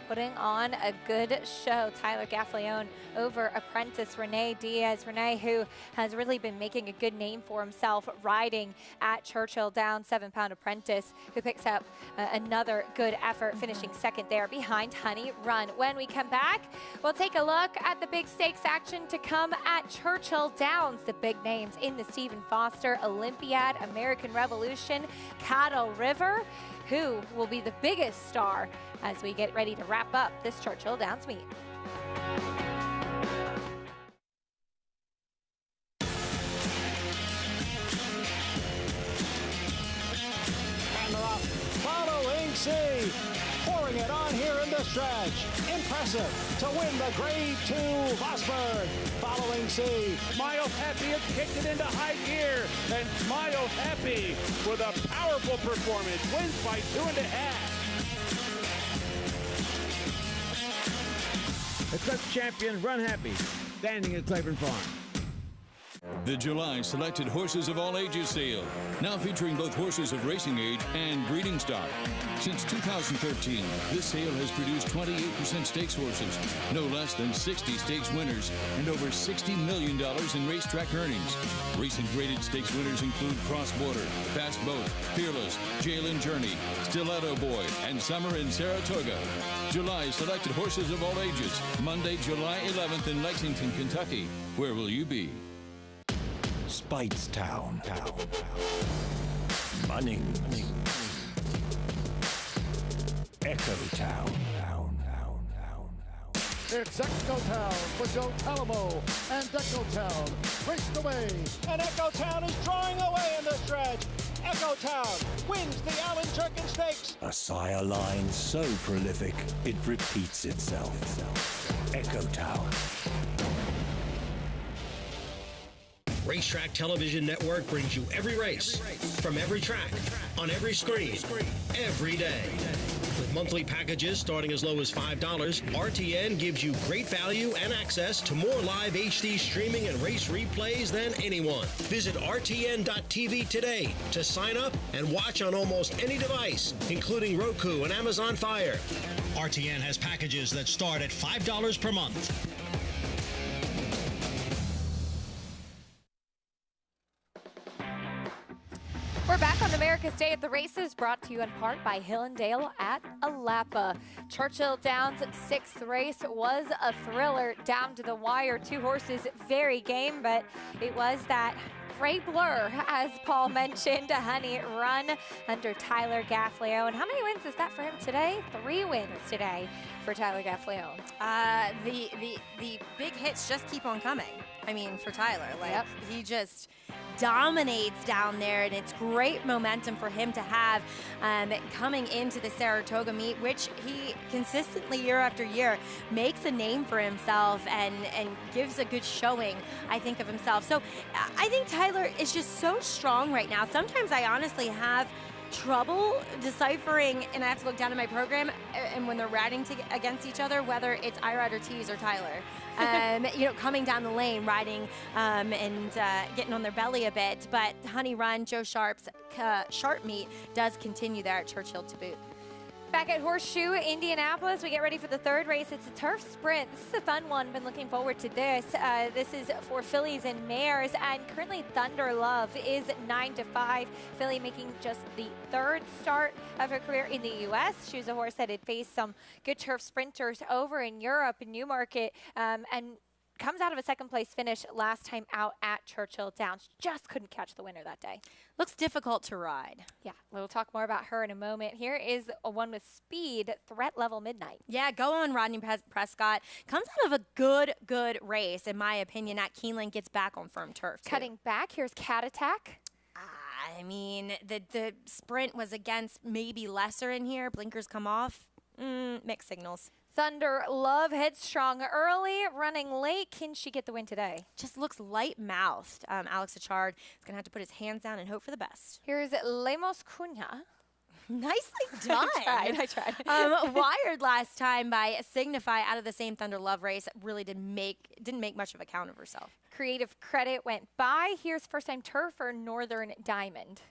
putting on a good show. Tyler Gaffleone over apprentice Renee Diaz. Renee, who has really been making a good name for himself riding at Churchill Downs, 7-pound apprentice, who picks up another good effort, finishing second there behind Honey Run. When we come back, we'll take a look at the big stakes action to come at Churchill Downs. The big names in the Stephen Foster Olympiad, American Revolution, Cattle River. Who will be the biggest star as we get ready to wrap up this Churchill Downs meet? And they're off. Following C. Pouring it on here in the stretch. Impressive to win the Grade 2 Vosburg. Following C. Smile Happy has kicked it into high gear. And Smile Happy with a powerful performance wins by 2.5. The Club champion Run Happy, standing at Claiborne Farm. The July Selected Horses of All Ages sale, now featuring both horses of racing age and breeding stock. Since 2013, this sale has produced 28% stakes horses, no less than 60 stakes winners, and over $60 million in racetrack earnings. Recent graded stakes winners include Cross Border, Fast Boat, Fearless, Jalen Journey, Stiletto Boy, and Summer in Saratoga. July Selected Horses of All Ages, Monday, July 11th in Lexington, Kentucky. Where will you be? Speightstown. Munning. Echo Town. It's Echo Town for Joe Talamo and Echo Town raced away. And Echo Town is drawing away in the stretch. Echo Town wins the Allen Jerkin Stakes. A sire line so prolific, it repeats itself. Echo Town. Racetrack Television Network brings you every race, from every track, on every screen, every day. With monthly packages starting as low as $5, RTN gives you great value and access to more live HD streaming and race replays than anyone. Visit RTN.tv today to sign up and watch on almost any device, including Roku and Amazon Fire. RTN has packages that start at $5 per month. We're back on America's Day at the Races, brought to you in part by Hillendale at Alapa. Churchill Downs' 6th race was a thriller down to the wire. 2 horses, very game, but it was that gray blur, as Paul mentioned. Honey Run under Tyler Gaffleone. How many wins is that for him today? 3 wins today for Tyler Gaffleone. The big hits just keep on coming. I mean, for Tyler, like he just dominates down there, and it's great momentum for him to have coming into the Saratoga meet, which he consistently year after year makes a name for himself and gives a good showing, I think, of himself. So I think Tyler is just so strong right now. Sometimes I honestly have trouble deciphering, and I have to look down at my program, and when they're riding against each other, whether it's Irad Ortiz or Tyler, coming down the lane, riding and getting on their belly a bit. But Honey Run, Joe Sharp's Sharp meet does continue there at Churchill to boot. Back at Horseshoe, Indianapolis, we get ready for the 3rd race. It's a turf sprint. This is a fun one. Been looking forward to this. This is for fillies and mares, and currently Thunder Love is 9-5. Filly making just the 3rd start of her career in the U.S. She was a horse that had faced some good turf sprinters over in Europe, in Newmarket, and comes out of a 2nd place finish last time out at Churchill Downs. Just couldn't catch the winner that day. Looks difficult to ride. Yeah, we'll talk more about her in a moment. Here is a one with speed, Threat Level Midnight. Yeah, go on, Rodney Prescott. Comes out of a good race, in my opinion, at Keeneland, gets back on firm turf, too. Cutting back, here's Cat Attack. I mean, the sprint was against maybe lesser in here. Blinkers come off. Mixed signals. Thunder Love headstrong early, running late. Can she get the win today? Just looks light-mouthed. Alex Achard is going to have to put his hands down and hope for the best. Here's Lemos Cunha. Nicely done. I tried. Wired last time by Signify out of the same Thunder Love race. Really didn't make much of a count of herself. Creative Credit went by. Here's first-time turf for Northern Diamond.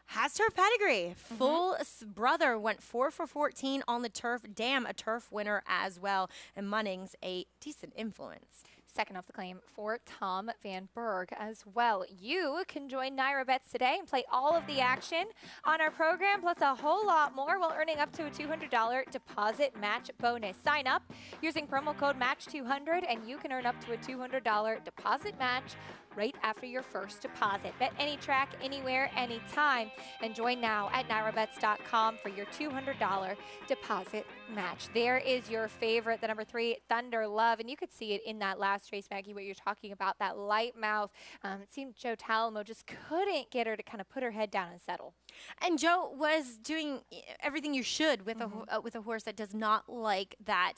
Has turf pedigree. Full brother went 4 for 14 on the turf. Damn, a turf winner as well. And Munnings, a decent influence. Second off the claim for Tom Van Berg as well. You can join Naira Bets today and play all of the action on our program, plus a whole lot more, while earning up to a $200 deposit match bonus. Sign up using promo code MATCH200, and you can earn up to a $200 deposit match right after your first deposit. Bet any track, anywhere, anytime, and join now at NairaBets.com for your $200 deposit match. There is your favorite, the number 3, Thunder Love, and you could see it in that last race, Maggie, what you're talking about, that light mouth. It seemed Joe Talamo just couldn't get her to kind of put her head down and settle. And Joe was doing everything you should with a horse that does not like that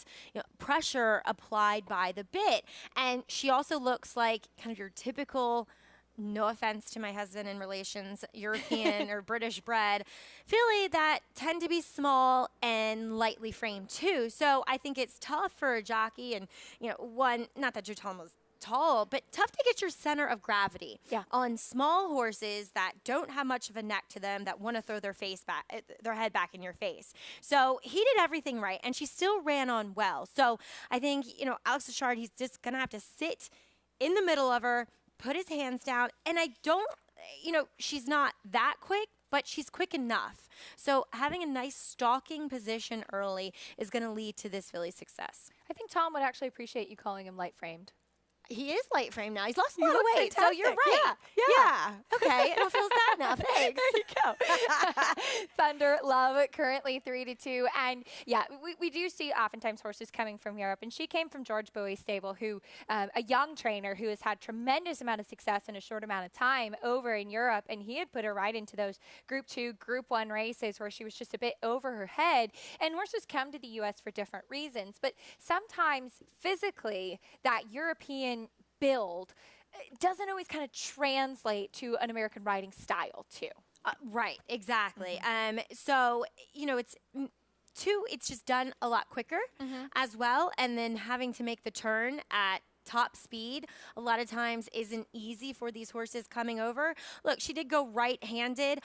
pressure applied by the bit. And she also looks like kind of your typical, no offense to my husband in relations, European or British bred filly that tend to be small and lightly framed too. So I think it's tough for a jockey, and not that Joe Talamo's tall, but tough to get your center of gravity on small horses that don't have much of a neck to them, that want to throw their head back in your face. So he did everything right, and she still ran on well. So I think, Alex Achard, he's just going to have to sit in the middle of her, put his hands down, and I don't, she's not that quick, but she's quick enough. So having a nice stalking position early is going to lead to this filly's success. I think Tom would actually appreciate you calling him light framed. He is light frame now. He's lost a lot of weight, so you're right. Yeah. Okay, it feels bad now. Thanks. There you go. Thunder Love currently 3-2, and we do see oftentimes horses coming from Europe, and she came from George Bowie's stable, who a young trainer who has had tremendous amount of success in a short amount of time over in Europe, and he had put her right into those Group 2, Group 1 races where she was just a bit over her head. And horses come to the U.S. for different reasons, but sometimes physically that European build doesn't always kind of translate to an American riding style too. Right, exactly. So, it's just done a lot quicker as well, and then having to make the turn at top speed a lot of times isn't easy for these horses coming over. Look, she did go right-handed,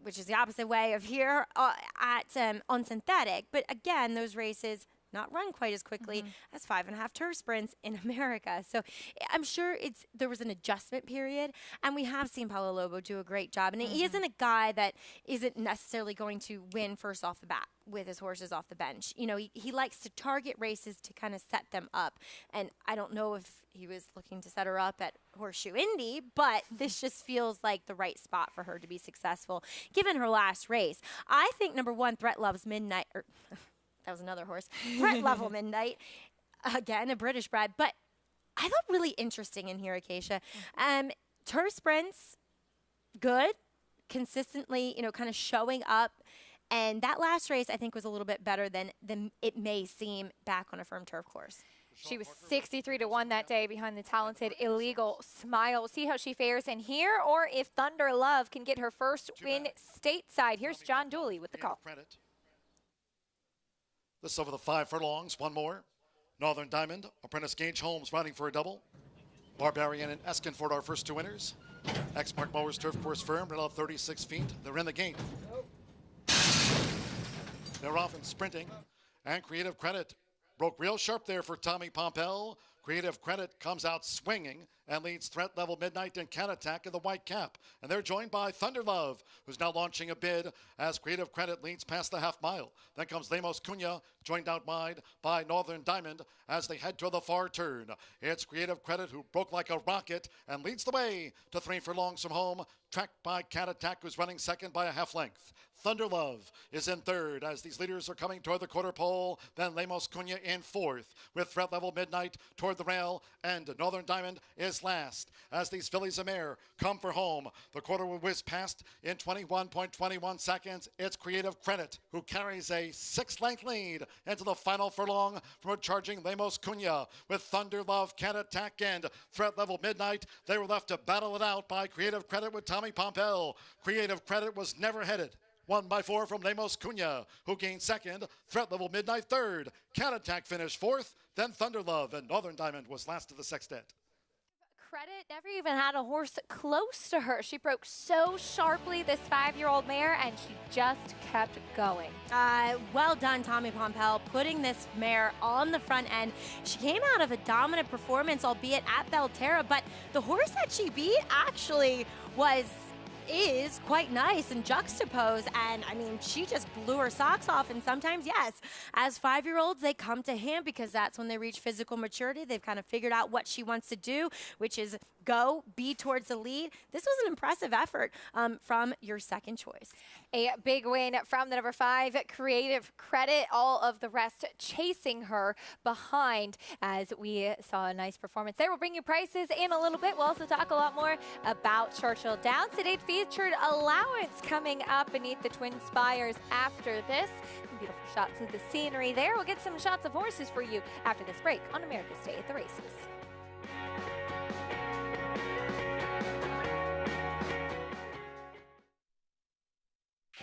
which is the opposite way of here on synthetic, but again, those races not run quite as quickly as 5.5 turf sprints in America. So I'm sure there was an adjustment period, and we have seen Paulo Lobo do a great job. And he isn't a guy that isn't necessarily going to win first off the bat with his horses off the bench. You know, he likes to target races to kind of set them up. And I don't know if he was looking to set her up at Horseshoe Indy, but this just feels like the right spot for her to be successful, given her last race. I think number 1, Threat Loves Midnight, or that was another horse, Threat Level Midnight, again, a British bred, but I thought really interesting in here, Acacia. Turf sprints, good, consistently, you know, kind of showing up. And that last race, I think, was a little bit better than it may seem back on a firm turf course. She was 63-1 that day behind the talented Illegal Smile. We'll see how she fares in here, or if Thunder Love can get her first win stateside. Here's John Dooley with the call. This over the 5 furlongs. One more. Northern Diamond, Apprentice Gage Holmes riding for a double. Barbarian and Eskinford, our first 2 winners. X-Mark Mowers Turf Course Firm, rail of 36 feet. They're in the gate. They're off and sprinting. And Creative Credit broke real sharp there for Tommy Pompel. Creative Credit comes out swinging and leads Threat Level Midnight and Cat Attack in the white cap. And they're joined by Thunder Love, who's now launching a bid as Creative Credit leads past the half mile. Then comes Lemos Cunha, joined out wide by Northern Diamond as they head to the far turn. It's Creative Credit who broke like a rocket and leads the way to 3 furlongs from home, tracked by Cat Attack, who's running second by a half length. Thunder Love is in third as these leaders are coming toward the quarter pole. Then Lemos Cunha in fourth with Threat Level Midnight toward the rail, and Northern Diamond is last as these fillies of mare come for home. The quarter will whiz past in 21.21 seconds. It's Creative Credit who carries a 6-length lead into the final furlong from a charging Lemos Cunha with Thunder Love, Cat Attack, and Threat Level Midnight. They were left to battle it out by Creative Credit with Tommy Pompel. Creative Credit was never headed. 1 by 4 from Lemos Cunha, who gained second. Threat Level Midnight third. Cat Attack finished fourth. Then Thunder Love, and Northern Diamond was last of the sextet. Credit never even had a horse close to her. She broke so sharply, this 5-year-old mare, and she just kept going. Well done, Tommy Pompel, putting this mare on the front end. She came out of a dominant performance, albeit at Belterra, but the horse that she beat actually is quite nice and juxtaposed, and I mean, she just blew her socks off. And sometimes, yes, as 5-year-olds, they come to him because that's when they reach physical maturity. They've kind of figured out what she wants to do, which is be towards the lead. This was an impressive effort from your second choice. A big win from the number 5, Creative Credit. All of the rest chasing her behind as we saw a nice performance there. We'll bring you prices in a little bit. We'll also talk a lot more about Churchill Downs. Today's featured allowance coming up beneath the Twin Spires after this. Some beautiful shots of the scenery there. We'll get some shots of horses for you after this break on America's Day at the Races.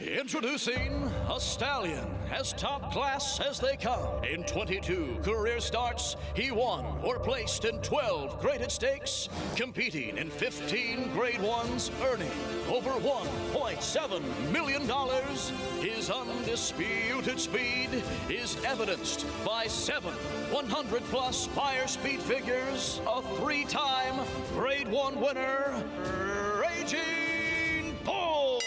Introducing a stallion, as top class as they come. In 22 career starts, he won or placed in 12 graded stakes, competing in 15 grade ones, earning over $1.7 million. His undisputed speed is evidenced by 7 100-plus buyer speed figures, a 3-time grade 1 winner, Raging Bull.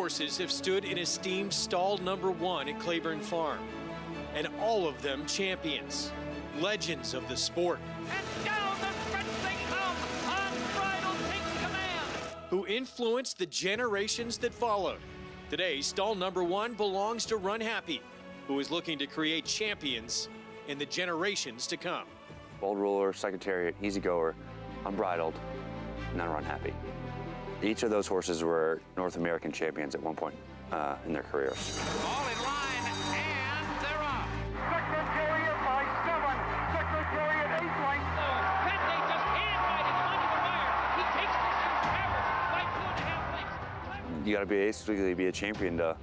horses have stood in esteemed stall number 1 at Claiborne Farm, and all of them champions, legends of the sport. And down the stretch they come, unbridled takes command. Who influenced the generations that followed. Today, stall number 1 belongs to Run Happy, who is looking to create champions in the generations to come. Bold Ruler, Secretariat, Easy Goer, Unbridled, and then Run Happy. Each of those horses were North American champions at one point in their careers. All in line, and they're off. Secretariat by 7. Secretariat 8 lengths. Fente just hand-riding under the wire. He takes the shoot average by 2.5 lengths. You got to basically be a champion to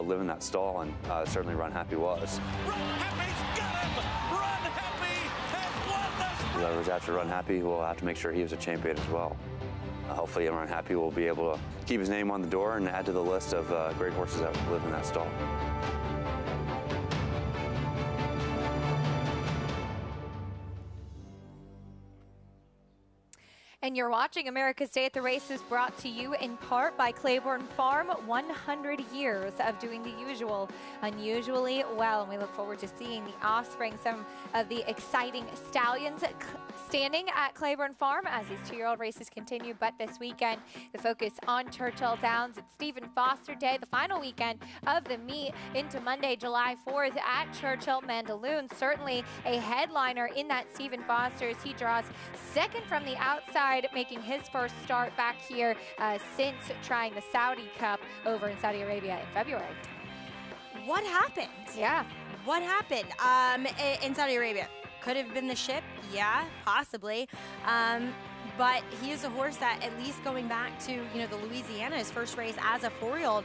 live in that stall, and certainly Run Happy was. Whoever's after Run Happy will have to make sure he was a champion as well. Hopefully Run Happy will be able to keep his name on the door and add to the list of great horses that live in that stall. And you're watching America's Day at the Races, brought to you in part by Claiborne Farm. 100 years of doing the usual unusually well, and we look forward to seeing the offspring, some of the exciting stallions standing at Claiborne Farm as these 2-year-old races continue. But this weekend, the focus on Churchill Downs. It's Stephen Foster Day, the final weekend of the meet into Monday, July 4th at Churchill. Mandaloun, certainly a headliner in that Stephen Foster, as he draws second from the outside, making his first start back here since trying the Saudi Cup over in Saudi Arabia in February. What happened? Yeah. What happened in Saudi Arabia? Could have been the ship, yeah, possibly. But he is a horse that, at least going back to the Louisiana, his first race as a 4-year-old,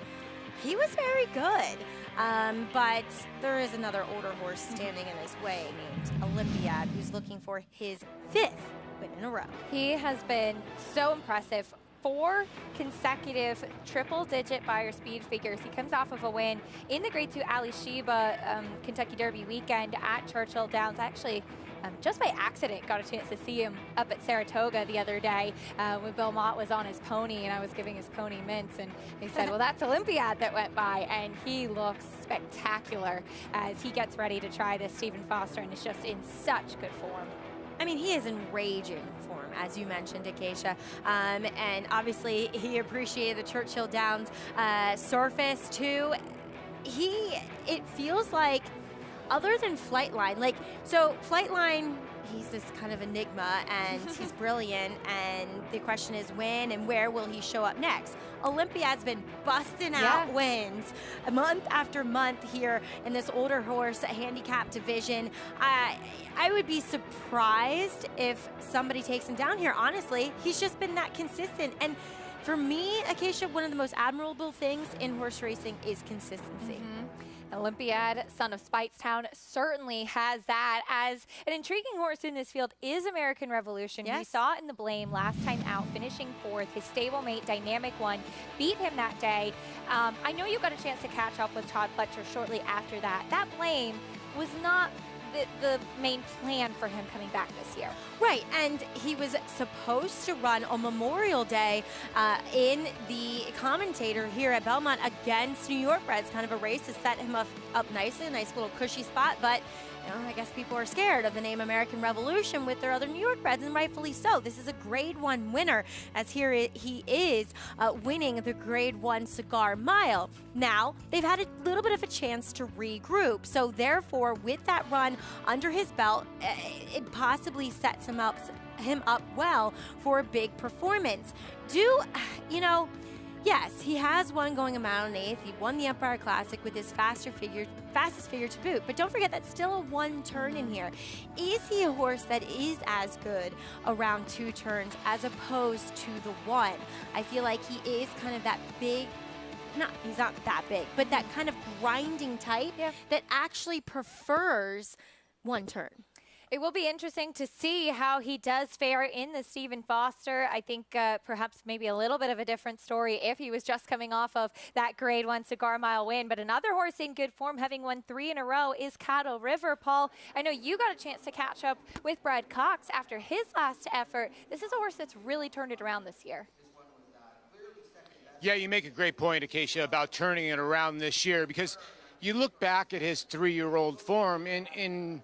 he was very good. But there is another older horse standing in his way named Olympiad, who's looking for his 5th win in a row. He has been so impressive. 4 consecutive triple-digit buyer speed figures. He comes off of a win in the Grade 2 Ali Sheba Kentucky Derby weekend at Churchill Downs. Actually, just by accident, got a chance to see him up at Saratoga the other day when Bill Mott was on his pony, and I was giving his pony mints, and he said, well, that's Olympiad that went by, and he looks spectacular as he gets ready to try this Stephen Foster, and is just in such good form. I mean, he is in raging form, as you mentioned, Acacia. And obviously, he appreciated the Churchill Downs surface, too. It feels like, other than Flightline, so Flightline, he's this kind of enigma, and he's brilliant, and the question is when and where will he show up next? Olympiad's been busting out wins month after month here in this older horse handicap division. I would be surprised if somebody takes him down here, honestly. He's just been that consistent. And for me, Acacia, one of the most admirable things in horse racing is consistency. Olympiad, son of Speightstown, certainly has that. As an intriguing horse in this field is American Revolution. We saw in the Blame last time out, finishing 4th. His stablemate, Dynamic One, beat him that day. I know you got a chance to catch up with Todd Pletcher shortly after that. That Blame was not the main plan for him coming back this year. Right, and he was supposed to run on Memorial Day in the commentator here at Belmont against New York Breds, kind of a race to set him up nicely, a nice little cushy spot, but I guess people are scared of the name American Revolution with their other New York Breds, and rightfully so. This is a Grade 1 winner, as here he is winning the Grade 1 Cigar Mile. Now, they've had a little bit of a chance to regroup, so therefore, with that run under his belt, it possibly sets him up well for a big performance. Yes, he has won going a mile and 1/8. He won the Empire Classic with his fastest figure to boot. But don't forget, that's still a 1 turn in here. Is he a horse that is as good around 2 turns as opposed to the 1? I feel like he is kind of that big, he's not that big, but that kind of grinding type that actually prefers 1 turn. It will be interesting to see how he does fare in the Stephen Foster. I think perhaps maybe a little bit of a different story if he was just coming off of that Grade 1 Cigar Mile win. But another horse in good form, having won 3 in a row, is Cattle River. Paul, I know you got a chance to catch up with Brad Cox after his last effort. This is a horse that's really turned it around this year. Yeah, you make a great point, Acacia, about turning it around this year, because you look back at his 3-year-old form, and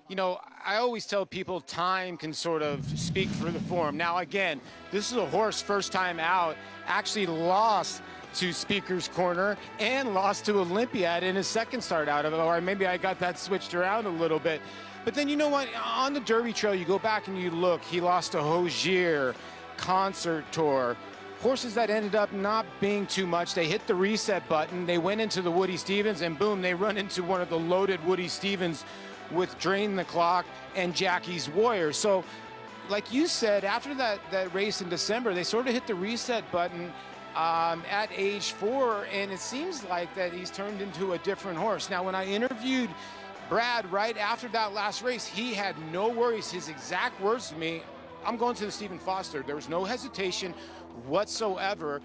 you know, I always tell people time can sort of speak for the form. Now, again, this is a horse first time out, actually lost to Speaker's Corner and lost to Olympiad in his second start out of it, or maybe I got that switched around a little bit. But then, you know what, on the Derby Trail, you go back and you look, he lost to Hozier, Concert Tour, horses that ended up not being too much. They hit the reset button, they went into the Woody Stevens, and boom, they run into one of the loaded Woody Stevens with Drain the Clock and Jackie's Warrior. So, like you said, after that race in December, they sort of hit the reset button at age 4, and it seems like that he's turned into a different horse. Now, when I interviewed Brad right after that last race, he had no worries. His exact words to me, I'm going to the Stephen Foster. There was no hesitation whatsoever.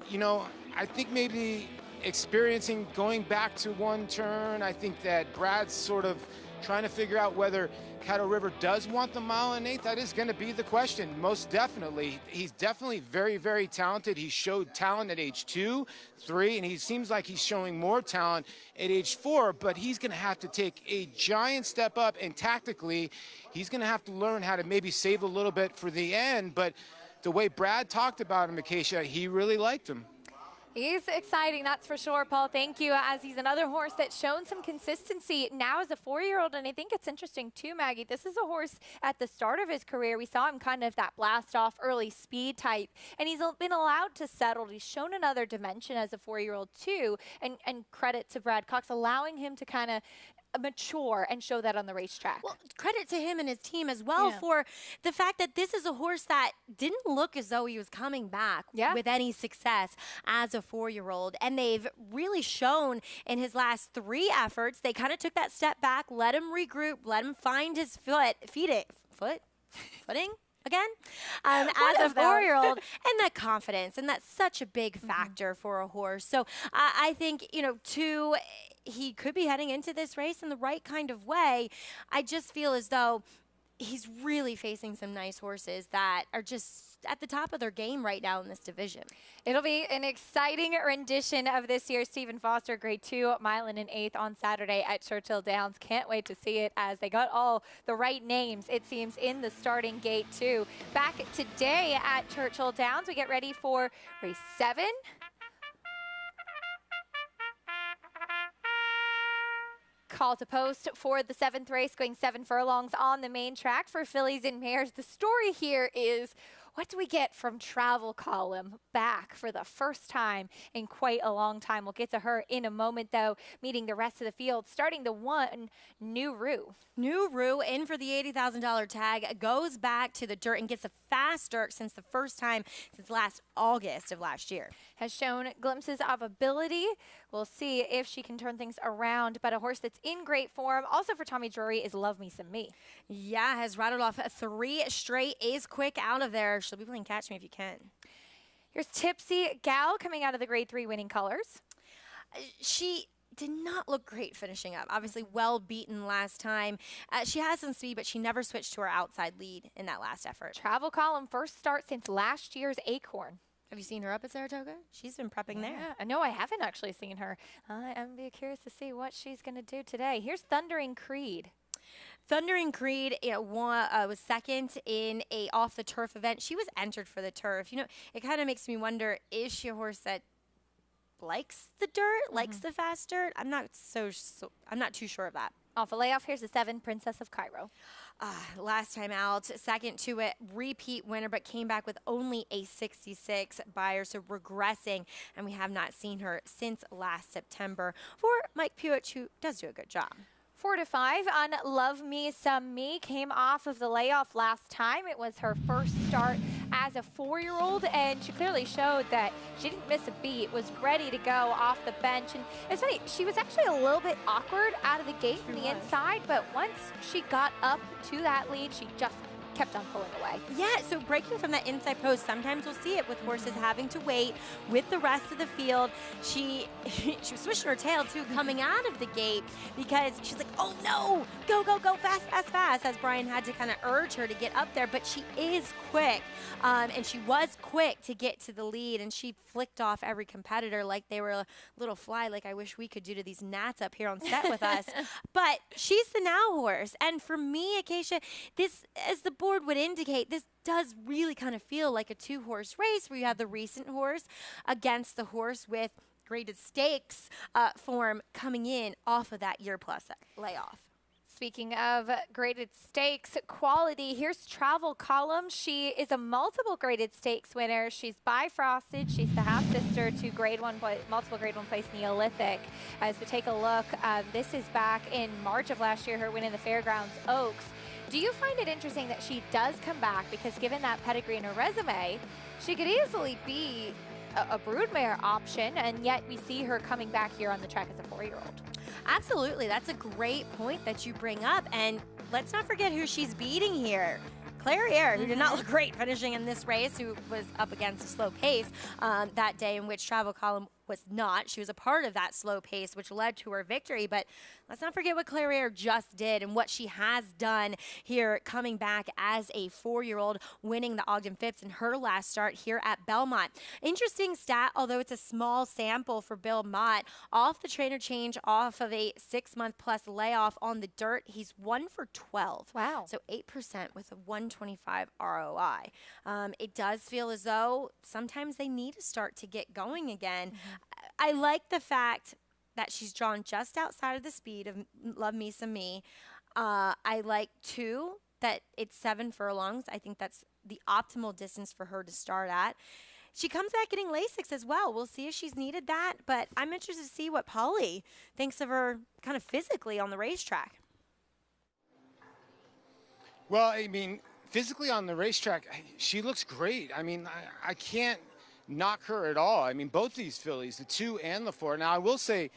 You know, I think maybe experiencing going back to one turn, I think that Brad's sort of trying to figure out whether Caddo River does want the 1 1/8. That is going to be the question, most definitely. He's definitely very, very talented. He showed talent at age 2, 3, and he seems like he's showing more talent at age 4, but he's going to have to take a giant step up, and tactically, he's going to have to learn how to maybe save a little bit for the end. But the way Brad talked about him, Acacia, he really liked him. He's exciting, that's for sure, Paul. Thank you, as he's another horse that's shown some consistency now as a 4-year-old. And I think it's interesting, too, Maggie. This is a horse at the start of his career. We saw him kind of that blast-off early speed type. And he's been allowed to settle. He's shown another dimension as a 4-year-old, too. And credit to Brad Cox, allowing him to kind of mature and show that on the racetrack. Well, credit to him and his team as well for the fact that this is a horse that didn't look as though he was coming back with any success as a 4-year-old. And they've really shown in his last 3 efforts, they kind of took that step back, let him regroup, let him find his footing again as a 4-year-old, and that confidence, and that's such a big factor for a horse. So I think, you know, he could be heading into this race in the right kind of way. I just feel as though he's really facing some nice horses that are just at the top of their game right now in this division. It'll be an exciting rendition of this year's Stephen Foster Grade 2 Mile and an 1/8 on Saturday at Churchill Downs. Can't wait to see it, as they got all the right names, it seems, in the starting gate too. Back today at Churchill Downs, we get ready for race 7. Call to post for the 7th race, going 7 furlongs on the main track for fillies and mares. The story here is, what do we get from Travel Column back for the first time in quite a long time? We'll get to her in a moment, though, meeting the rest of the field, starting the 1, New Rue. New Rue in for the $80,000 tag, goes back to the dirt and gets a fast start since the first time since last August of last year. Has shown glimpses of ability. We'll see if she can turn things around, but a horse that's in great form. Also for Tommy Drury is Love Me Some Me. Yeah, has rattled off 3 straight, is quick out of there. She'll be playing Catch Me If You Can. Here's Tipsy Gal coming out of the Grade 3 winning colors. She did not look great finishing up. Obviously well beaten last time. She has some speed, but she never switched to her outside lead in that last effort. Travel Column first start since last year's Acorn. Have you seen her up at Saratoga? She's been prepping there. No, I haven't actually seen her. I'm curious to see what she's going to do today. Here's Thundering Creed. Thundering Creed was second in a off-the-turf event. She was entered for the turf. You know, it kind of makes me wonder, is she a horse that likes the dirt, likes the fast dirt? I'm not too sure of that. Off a layoff, here's the 7, Princess of Cairo. Last time out, second to it, repeat winner, but came back with only a 66 buyer, so regressing, and we have not seen her since last September for Mike Puich, who does do a good job. 4 to 5 on Love Me Some Me. Came off of the layoff last time. It was her first start as a 4-year-old, and she clearly showed that she didn't miss a beat, was ready to go off the bench. And it's funny, she was actually a little bit awkward out of the gate from the inside, but once she got up to that lead, she just kept on pulling away. Yeah, so breaking from that inside post, sometimes we'll see it with horses having to wait with the rest of the field. She was swishing her tail too coming out of the gate because she's like, oh no, go, go, go, fast, fast, fast, as Brian had to kind of urge her to get up there, but she is quick. And she was quick to get to the lead, and she flicked off every competitor like they were a little fly, like I wish we could do to these gnats up here on set with us. But she's the now horse. And for me, Acacia, this, as the board would indicate, this does really kind of feel like a two-horse race where you have the recent horse against the horse with graded stakes form coming in off of that year-plus layoff. Speaking of graded stakes quality, here's Travel Column. She is a multiple graded stakes winner. She's bifrosted. She's the half-sister to multiple grade 1 place Neolithic. As we take a look, this is back in March of last year, her win in the Fairgrounds Oaks. Do you find it interesting that she does come back? Because given that pedigree in her resume, she could easily be a broodmare option, and yet we see her coming back here on the track as a 4-year-old. Absolutely. That's a great point that you bring up. And let's not forget who she's beating here. Clairiere, who did not look great finishing in this race, who was up against a slow pace that day in which Travel Column was not. She was a part of that slow pace, which led to her victory. But let's not forget what Clairiere just did and what she has done here, coming back as a 4-year-old, winning the Ogden Phipps in her last start here at Belmont. Interesting stat, although it's a small sample for Bill Mott. Off the trainer change, off of a 6-month-plus layoff on the dirt, he's 1 for 12. Wow. So 8% with a 125 ROI. It does feel as though sometimes they need to start to get going again. I like the fact that she's drawn just outside of the speed of Love Me Some Me. I like, too, that it's 7 furlongs. I think that's the optimal distance for her to start at. She comes back getting Lasix as well. We'll see if she's needed that, but I'm interested to see what Polly thinks of her kind of physically on the racetrack. Well, I mean, physically on the racetrack, she looks great. I mean, I can't knock her at all. I mean, both these fillies, the 2 and the 4. Now, I will say,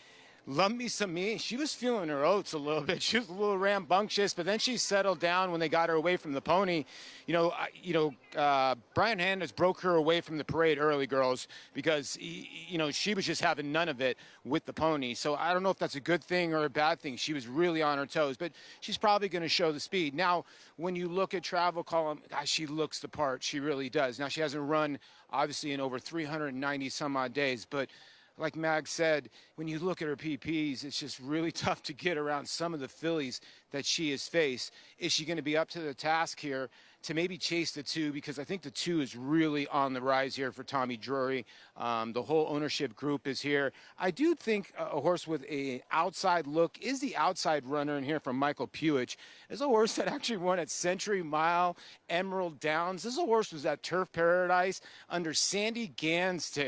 Love Me Some Me, she was feeling her oats a little bit. She was a little rambunctious, but then she settled down when they got her away from the pony. Brian Handers broke her away from the parade early, girls, because, she was just having none of it with the pony. So I don't know if that's a good thing or a bad thing. She was really on her toes, but she's probably going to show the speed. Now, when you look at Travel Column, gosh, she looks the part. She really does. Now, she hasn't run, obviously, in over 390 some odd days, but like Mag said, when you look at her PPs, it's just really tough to get around some of the fillies that she has faced. Is she going to be up to the task here to maybe chase the 2? Because I think the 2 is really on the rise here for Tommy Drury. The whole ownership group is here. I do think a horse with an outside look is the outside runner in here from Michael Puich. There's a horse that actually won at Century Mile, Emerald Downs. This horse was at Turf Paradise under Sandy Gann's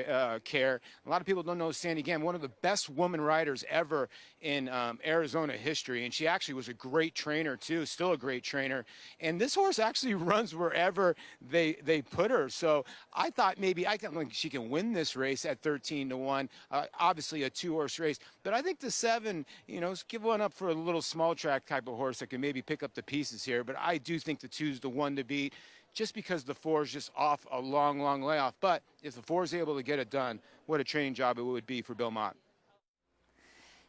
care. A lot of people don't know Sandy Gann, one of the best woman riders ever in Arizona history. And she actually was a great trainer, too, still a great trainer. And this horse actually runs wherever they put her. So I thought maybe she can win this race at 13-1. Obviously a 2-horse race, but I think the 7, give one up for a little small track type of horse that can maybe pick up the pieces here. But I do think the 2's the one to beat, just because the 4 is just off a long, long layoff. But if the 4 is able to get it done, what a training job it would be for Bill Mott.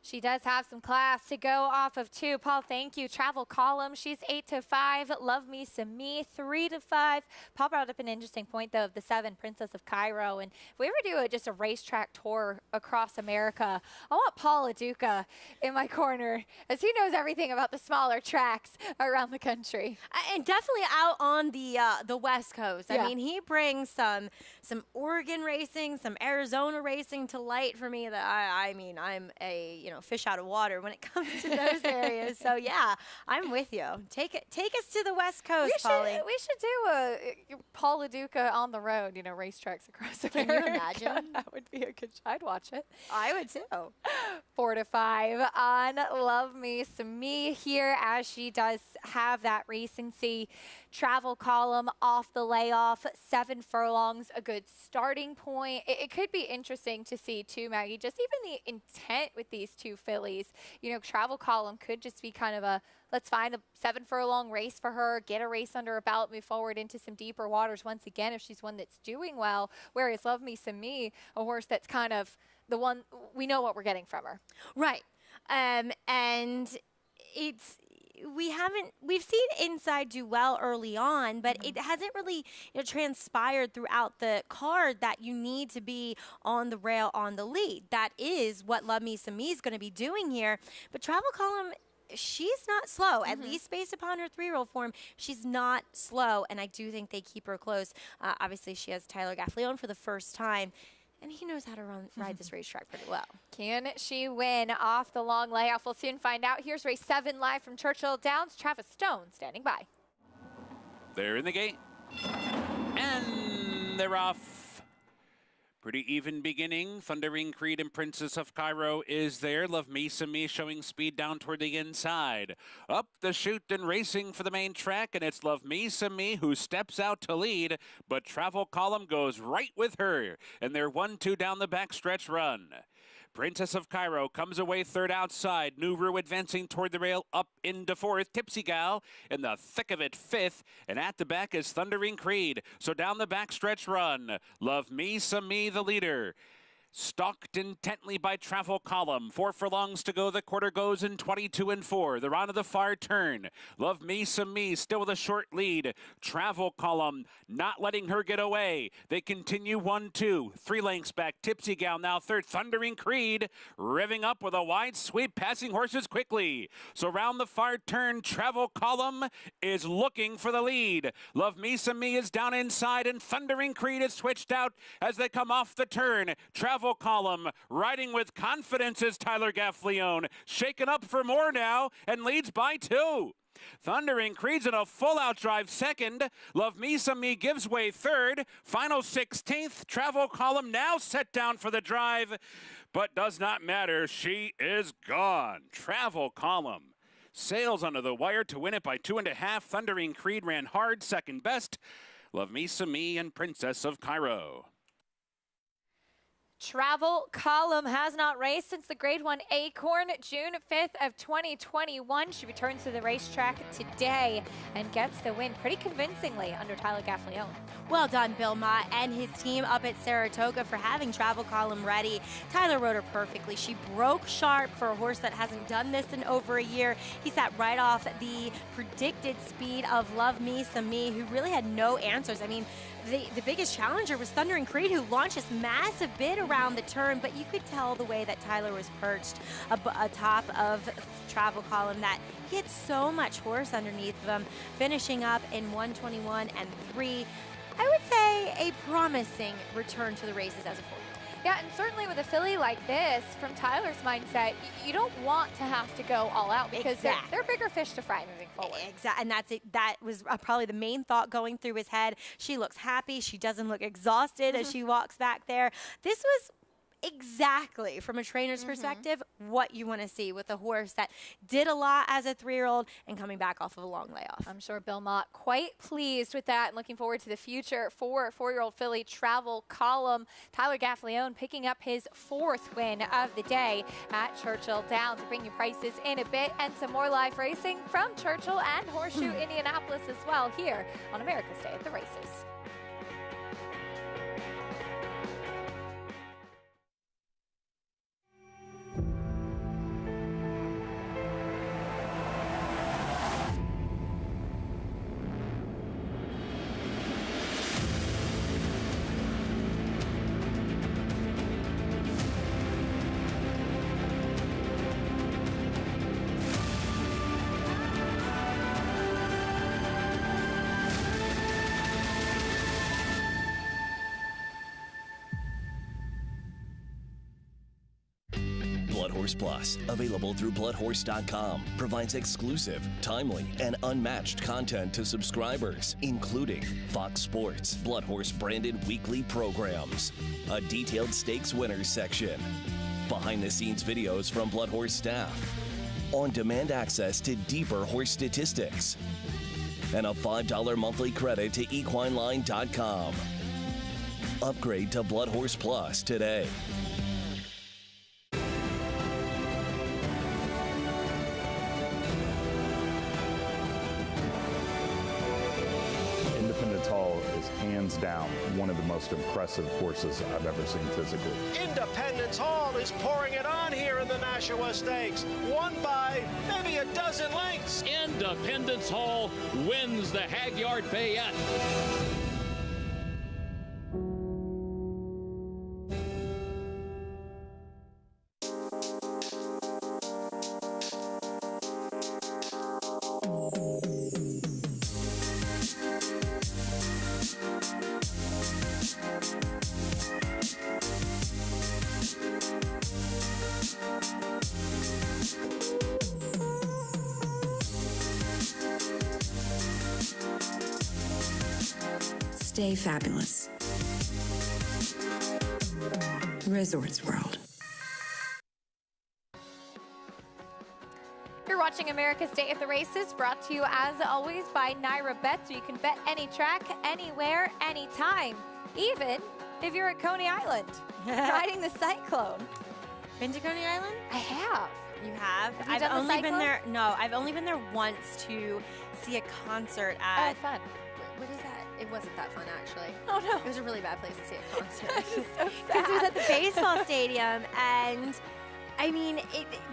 She does have some class to go off of, too. Paul, thank you. Travel Column, she's 8-5. Love Me Some Me, 3-5. Paul brought up an interesting point, though, of the 7, Princess of Cairo. And if we ever do just a racetrack tour across America, I want Paul LaDuca in my corner, as he knows everything about the smaller tracks around the country. And definitely out on the West Coast. Yeah. I mean, he brings some Oregon racing, some Arizona racing to light for me. That I'm a fish out of water when it comes to those areas. So yeah, I'm with you. Take us to the West Coast, Polly. We should do a Paul LaDuca on the road, racetracks across America. Can you imagine? That would be a good show. I'd watch it. I would too. 4-5 on Love Me Some Me here, as she does have that recency. Travel Column off the layoff, 7 furlongs, a good starting point. It could be interesting to see too, Maggie, just even the intent with these two fillies. You know, Travel Column could just be kind of a, let's find a 7 furlong race for her, get a race under her belt, move forward into some deeper waters once again if she's one that's doing well. Whereas Love Me Some Me, a horse that's kind of the one, we know what we're getting from her. Right. And we've seen Inside do well early on, but it hasn't really transpired throughout the card that you need to be on the rail on the lead. That is what Love Me Some Me is going to be doing here. But Travel Column, she's not slow, at least based upon her 3-year-old form. She's not slow, and I do think they keep her close. Obviously, she has Tyler Gaffleone for the first time, and he knows how to ride this racetrack pretty well. Can she win off the long layoff? We'll soon find out. Here's race 7 live from Churchill Downs. Travis Stone standing by. They're in the gate, and they're off. Pretty even beginning. Thundering Creed and Princess of Cairo is there. Love Me Some Me showing speed down toward the inside. Up the chute and racing for the main track, and it's Love Me Some Me who steps out to lead, but Travel Column goes right with her, and they're 1-2 down the backstretch run. Princess of Cairo comes away third outside. Nuru advancing toward the rail up into fourth. Tipsy Gal in the thick of it fifth. And at the back is Thundering Creed. So down the backstretch run. Love Me Some Me the leader. Stalked intently by Travel Column. 4 furlongs to go. The quarter goes in 22-4. They're on to the far turn. Love Me Some Me still with a short lead. Travel Column not letting her get away. They continue 1-2. 3 lengths back. Tipsy Gal now third. Thundering Creed revving up with a wide sweep, passing horses quickly. So round the far turn, Travel Column is looking for the lead. Love Me Some Me is down inside, and Thundering Creed is switched out as they come off the turn. Travel Column riding with confidence is Tyler Gaffleone, shaken up for more now and leads by 2. Thundering Creed's in a full-out drive second. Love Me Some Me gives way third. Final 16th. Travel Column now set down for the drive, but does not matter. She is gone. Travel Column sails under the wire to win it by 2.5. Thundering Creed ran hard, second best. Love Me Some Me and Princess of Cairo. Travel Column has not raced since the Grade 1 Acorn, June 5th of 2021. She returns to the racetrack today and gets the win pretty convincingly under Tyler Gaffleone. Well done, Bill Mott and his team up at Saratoga for having Travel Column ready. Tyler rode her perfectly. She broke sharp for a horse that hasn't done this in over a year. He sat right off the predicted speed of Love Me Some Me, who really had no answers. I mean, the biggest challenger was Thundering Creed, who launched this massive bid around the turn, but you could tell the way that Tyler was perched atop of Travel Column that he had so much horse underneath of him, finishing up in 1:21 and 3. I would say a promising return to the races as a full. Yeah, and certainly with a filly like this, from Tyler's mindset, you don't want to have to go all out because they're bigger fish to fry moving forward. Exactly, and that's it. That was probably the main thought going through his head. She looks happy. She doesn't look exhausted as she walks back there. This was exactly, from a trainer's perspective, what you want to see with a horse that did a lot as a 3-year-old and coming back off of a long layoff. I'm sure Bill Mott quite pleased with that and looking forward to the future for 4-year-old filly Travel Column. Tyler Gaffleone picking up his 4th win of the day at Churchill Downs. We'll bring you prices in a bit and some more live racing from Churchill and Horseshoe Indianapolis as well here on America's Day at the Races. Blood Horse Plus, available through bloodhorse.com, provides exclusive, timely, and unmatched content to subscribers, including Fox Sports, Blood Horse branded weekly programs, a detailed stakes winners section, behind-the-scenes videos from Blood Horse staff, on-demand access to deeper horse statistics, and a $5 monthly credit to equineline.com. Upgrade to Blood Horse Plus today. Independence Hall is hands down one of the most impressive horses I've ever seen physically. Independence Hall is pouring it on here in the Nashua Stakes. Won by maybe a dozen lengths. Independence Hall wins the Hagyard Fayette. Stay fabulous. Resorts World. You're watching America's Day at the Races, brought to you as always by Naira Bet, so you can bet any track, anywhere, anytime, even if you're at Coney Island, riding the Cyclone. Been to Coney Island? I have. You have? Have you I've done the only been Cyclone? there. No, I've only been there once to see a concert at. Oh, fun. What is that? It wasn't that fun, actually. Oh, no. It was a really bad place to see a concert. That is so Because it was sad. at the baseball stadium, and I mean,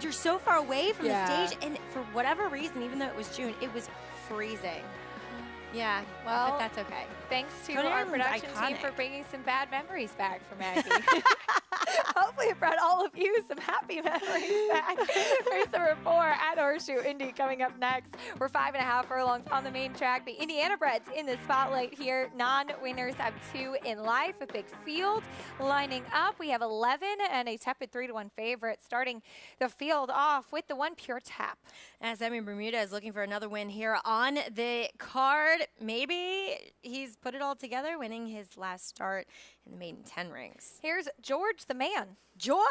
you're so far away from the stage, and for whatever reason, even though it was June, it was freezing. Yeah, Well, but that's okay. Thanks to Coney our Island's production team for iconic. bringing some bad memories back for Maggie. Hopefully it brought all of you some happy memories back. Race number 4 at Horseshoe Indy coming up next. We're 5.5 furlongs on the main track. The Indiana Breds in the spotlight here. Non-winners have 2 in life. A big field lining up. We have 11 and a tepid 3-1 favorite starting the field off with the 1 Pure Tap. As Emmy Bermuda is looking for another win here on the card. Maybe he's put it all together, winning his last start in the maiden 10 rings. Here's George the Man. George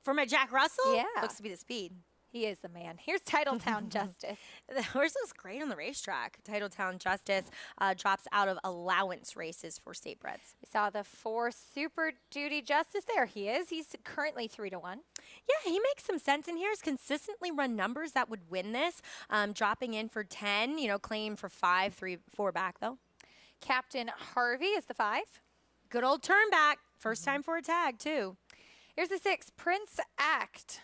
from a Jack Russell? Yeah. Looks to be the speed. He is the man. Here's Titletown Justice. The horse looks great on the racetrack. Titletown Justice drops out of allowance races for state breds. We saw the 4 Super Duty Justice. There he is. He's currently 3-1. Yeah, he makes some sense in here. He's consistently run numbers that would win this. Dropping in for 10, claim for 5, 3, 4 back though. Captain Harvey is the 5. Good old turn back. First time for a tag too. Here's the 6, Prince Act.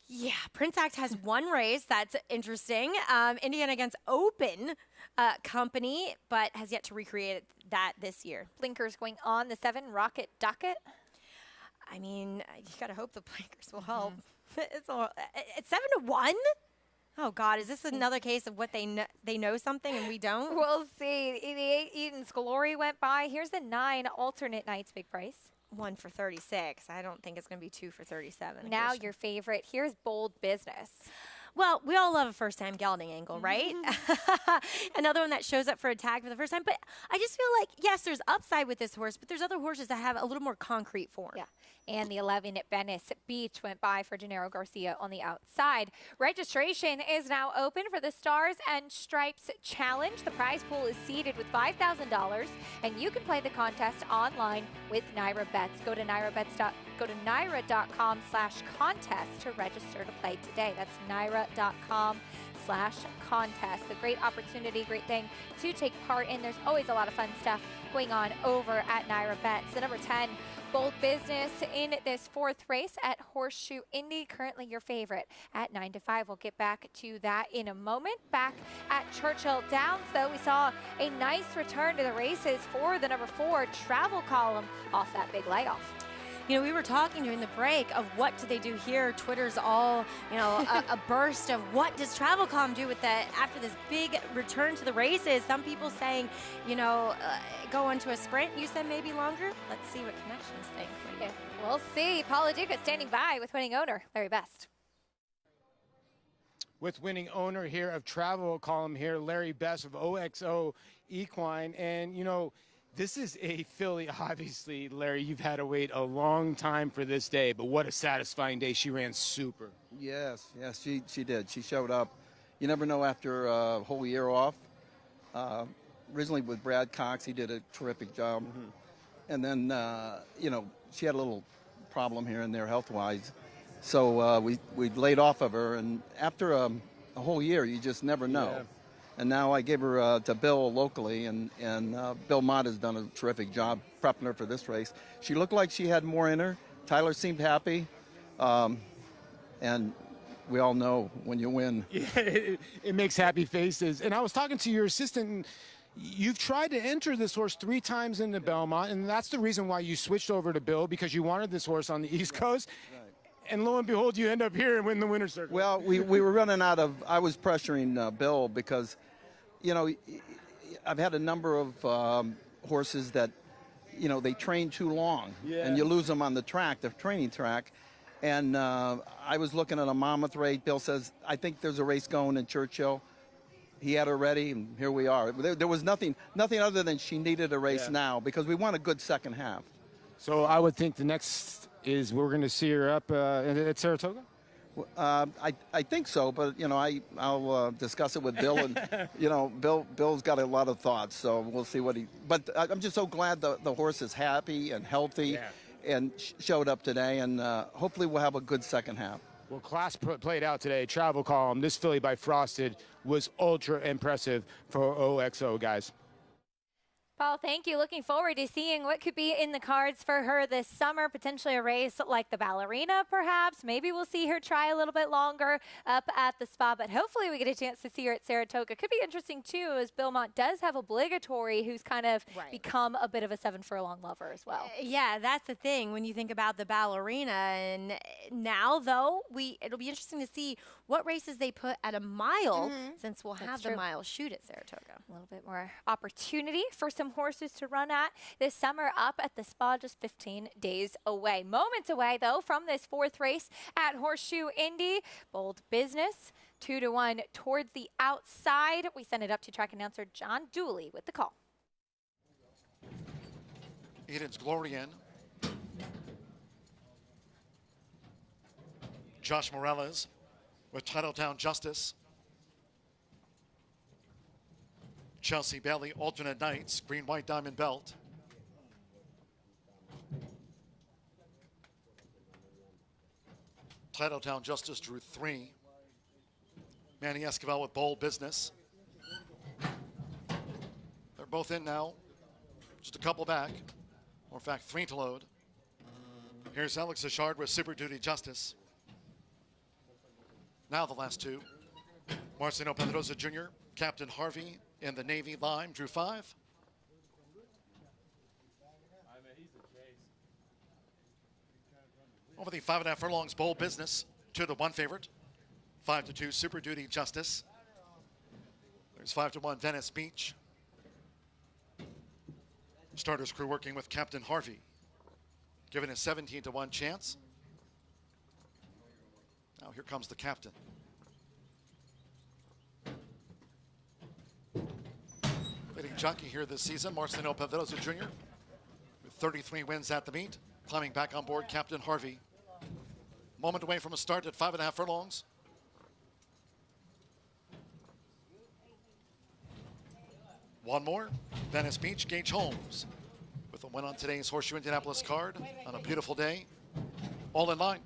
Yeah, Prince Act has 1 race. That's interesting. Indiana against Open Company, but has yet to recreate that this year. Blinkers going on the 7, Rocket Docket. I mean, you got to hope the blinkers will help. It's 7-1? Oh, God, is this another case of what they know something and we don't? We'll see. The 8, Eden's Glory went by. Here's the 9, Alternate Nights Big Price. 1 for 36. I don't think it's going to be 2 for 37. Now your favorite. Here's Bold Business. Well, we all love a first-time gelding angle, right? Another one that shows up for a tag for the first time. But I just feel like, yes, there's upside with this horse, but there's other horses that have a little more concrete form. Yeah. And the 11 at Venice Beach went by for Gennaro Garcia on the outside. Registration is now open for the Stars and Stripes Challenge. The prize pool is seeded with $5,000, and you can play the contest online with Naira Bets. Go to naira.com/contest to register to play today. That's naira.com/contest. A great opportunity, great thing to take part in. There's always a lot of fun stuff going on over at Naira Bets. The number 10, Bold Business in this 4th race at Horseshoe Indy, currently your favorite at 9-5. We'll get back to that in a moment. Back at Churchill Downs, though, we saw a nice return to the races for the number 4 Travel Column off that big layoff. We were talking during the break of what do they do here. Twitter's all, a burst of what does Travel Column do with that after this big return to the races. Some people saying, go into a sprint. You said maybe longer. Let's see what connections think. Yeah, we'll see. Paula Duca standing by with winning owner Larry Best. With winning owner here of Travel Column here, Larry Best of OXO Equine. And, this is a filly, obviously, Larry, you've had to wait a long time for this day, but what a satisfying day. She ran super. Yes, she did. She showed up, you never know after a whole year off. Originally with Brad Cox, he did a terrific job. And then, she had a little problem here and there health-wise. So we laid off of her, and after a whole year, you just never know. Yeah. And now I gave her to Bill locally, and Bill Mott has done a terrific job prepping her for this race. She looked like she had more in her. Tyler seemed happy, and we all know when you win. Yeah, it makes happy faces. And I was talking to your assistant, and you've tried to enter this horse 3 times into Belmont, and that's the reason why you switched over to Bill, because you wanted this horse on the East Coast. And lo and behold, you end up here and win the winner's circle. Well, we were running out of, I was pressuring Bill because, I've had a number of horses that, they train too long. Yeah. And you lose them on the track, the training track. And I was looking at a Monmouth race. Bill says, I think there's a race going in Churchill. He had her ready, and here we are. There was nothing other than she needed a race now, because we want a good second half. So I would think the next is we're going to see her up at Saratoga? I think so, but I'll discuss it with Bill, and Bill's got a lot of thoughts, so we'll see what he. But I'm just so glad the horse is happy and healthy, and showed up today, and hopefully we'll have a good second half. Well, class played out today. Travel column. This filly by Frosted was ultra impressive for OXO, guys. Paul, thank you. Looking forward to seeing what could be in the cards for her this summer. Potentially a race like the Ballerina, perhaps. Maybe we'll see her try a little bit longer up at the Spa, but hopefully we get a chance to see her at Saratoga. Could be interesting, too, as Belmont does have Obligatory, who's kind of become a bit of a 7-furlong lover as well. Yeah, that's the thing when you think about the Ballerina. And now, though, it'll be interesting to see what races they put at a mile, since we'll have the mile shoot at Saratoga. A little bit more opportunity for some horses to run at this summer up at the Spa, just 15 days away. Moments away, though, from this 4th race at Horseshoe Indy. Bold Business, 2-1 towards the outside. We send it up to track announcer John Dooley with the call. Eden's Glory in. Josh Morales with Titletown Justice. Chelsea Bailey, Alternate Knights, Green White Diamond Belt. Titletown Justice drew 3. Manny Esquivel with Bold Business. They're both in now. Just a couple back. Or in fact, 3 to load. Here's Alex Achard with Super Duty Justice. Now the last 2. Marcelo Pedrosa Jr., Captain Harvey in the Navy Lime, drew 5. Over the 5.5 furlongs, Bold Business, 2-1 favorite. 5-2, Super Duty Justice. There's 5-1, Venice Beach. Starters crew working with Captain Harvey, given a 17-1 chance. Now here comes the captain. Leading jockey here this season, Marcelo Pedrosa Jr. with 33 wins at the meet. Climbing back on board, Captain Harvey. Moment away from a start at 5.5 furlongs. One more, Venice Beach, Gage Holmes with a win on today's Horseshoe Indianapolis card on a beautiful day. All in line.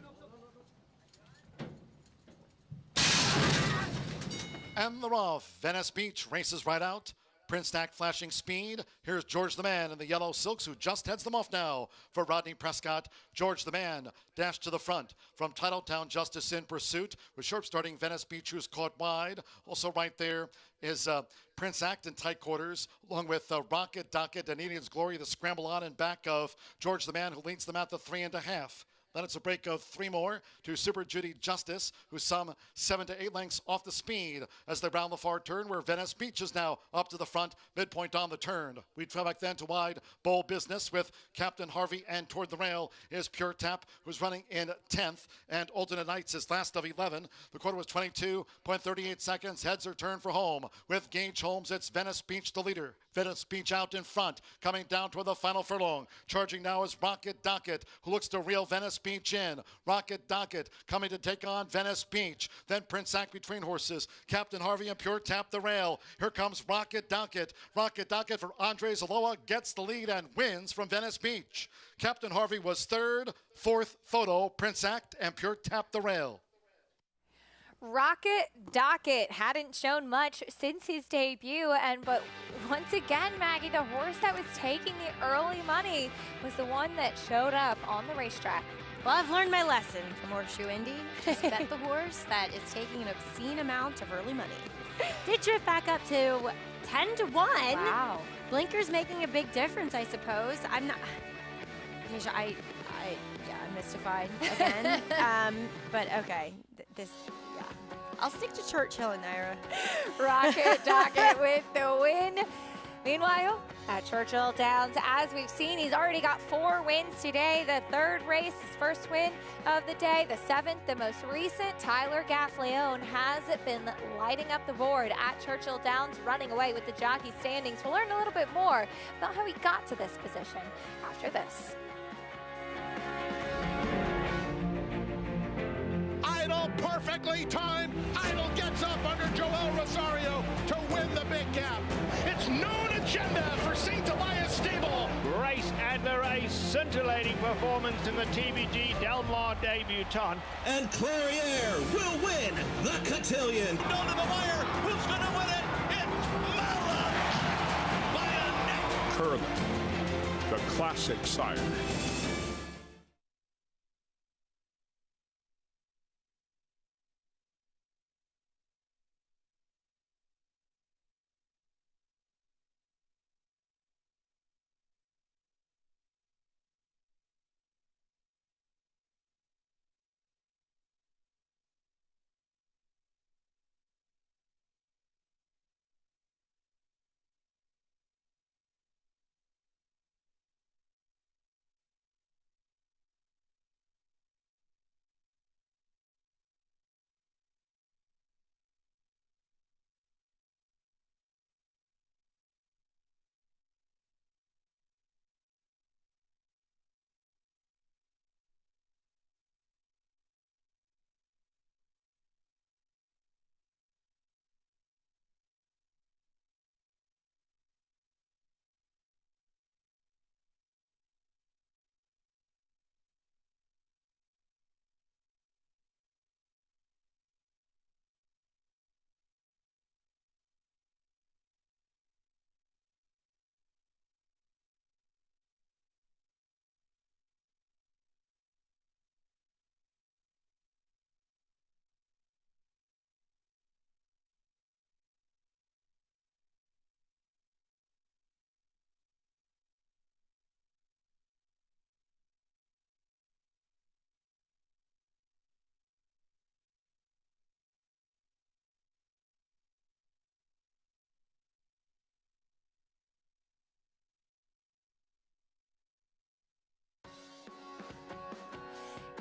And the rough, Venice Beach races right out. Prince Stack flashing speed. Here's George the Man in the yellow silks, who just heads them off now for Rodney Prescott. George the Man dashed to the front from Titletown Justice in pursuit, with sharp starting Venice Beach, who's caught wide. Also right there is Prince Act in tight quarters, along with Rocket, Docket, and Eden's Glory, the scramble on and back of George the Man, who leads them at the 3.5. Then it's a break of 3 more to Super Duty Justice, who's some 7 to 8 lengths off the speed as they round the far turn, where Venice Beach is now up to the front, midpoint on the turn. We travel back then to wide, Bold Business with Captain Harvey, and toward the rail is Pure Tap, who's running in 10th, and Alternate Knights is last of 11. The quarter was 22.38 seconds. Heads are turned for home. With Gage Holmes, it's Venice Beach the leader. Venice Beach out in front, coming down toward the final furlong. Charging now is Rocket Docket, who looks to reel Venice Beach in. Rocket Docket coming to take on Venice Beach. Then Prince Act between horses. Captain Harvey and Pure tap the rail. Here comes Rocket Docket. Rocket Docket for Andre Zaloa gets the lead and wins from Venice Beach. Captain Harvey was third. Fourth, Photo, Prince Act, and Pure tap the rail. Rocket Docket hadn't shown much since his debut, but once again, Maggie, the horse that was taking the early money was the one that showed up on the racetrack. Well, I've learned my lesson from Horseshoe Indy. Just bet the horse that is taking an obscene amount of early money. Did drift back up to 10-1. Wow. Blinker's making a big difference, I suppose. I'm not. I'm mystified again. But okay, I'll stick to Churchill and Naira. Rocket Docket with the win. Meanwhile, at Churchill Downs, as we've seen, he's already got 4 wins today. The third race, his first win of the day. The 7th, the most recent, Tyler Gaffleone has been lighting up the board at Churchill Downs, running away with the jockey standings. We'll learn a little bit more about how he got to this position after this. Idol perfectly timed. Idol gets up under Joel Rosario to win the big gap. It's known agenda for St. Elias Stable. Race Adler, a scintillating performance in the TVG Del Mar debutante. And Clariere will win the cotillion. Down to the wire. Who's going to win it? It's Mala by a neck. Curling, the classic sire.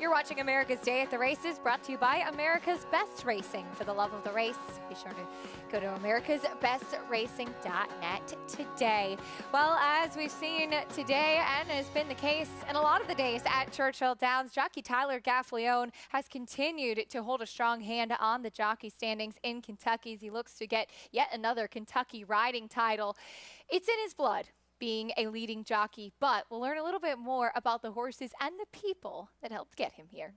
You're watching America's Day at the Races, brought to you by America's Best Racing. For the love of the race, be sure to go to americasbestracing.net today. Well, as we've seen today, and has been the case in a lot of the days at Churchill Downs, jockey Tyler Gaffleone has continued to hold a strong hand on the jockey standings in Kentucky as he looks to get yet another Kentucky riding title. It's in his blood, being a leading jockey, but we'll learn a little bit more about the horses and the people that helped get him here.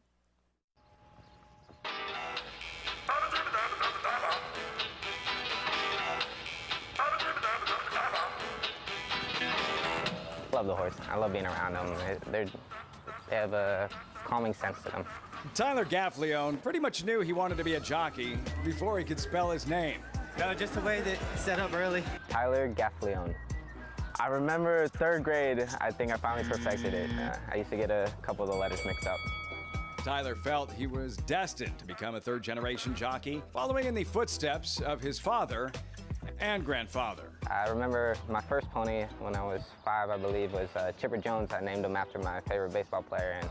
Love the horse. I love being around them. They have a calming sense to them. Tyler Gaffleone pretty much knew he wanted to be a jockey before he could spell his name. No, just the way that set up early. Tyler Gaffleone. I remember 3rd grade, I think I finally perfected it. I used to get a couple of the letters mixed up. Tyler felt he was destined to become a 3rd-generation jockey, following in the footsteps of his father and grandfather. I remember my first pony when I was 5, I believe, was Chipper Jones. I named him after my favorite baseball player, and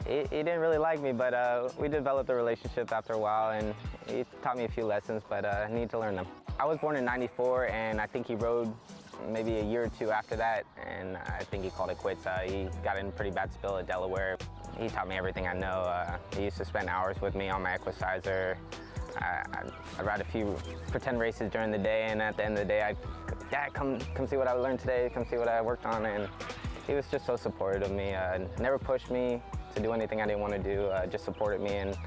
he didn't really like me, but we developed a relationship after a while, and he taught me a few lessons, but I need to learn them. I was born in '94, and I think he rode maybe a year or two after that, and I think he called it quits. He got in a pretty bad spill at Delaware. He taught me everything I know. He used to spend hours with me on my equicizer. I'd ride a few pretend races during the day, and at the end of the day, Dad, come see what I learned today, come see what I worked on, and he was just so supportive of me. Never pushed me to do anything I didn't want to do, just supported me, and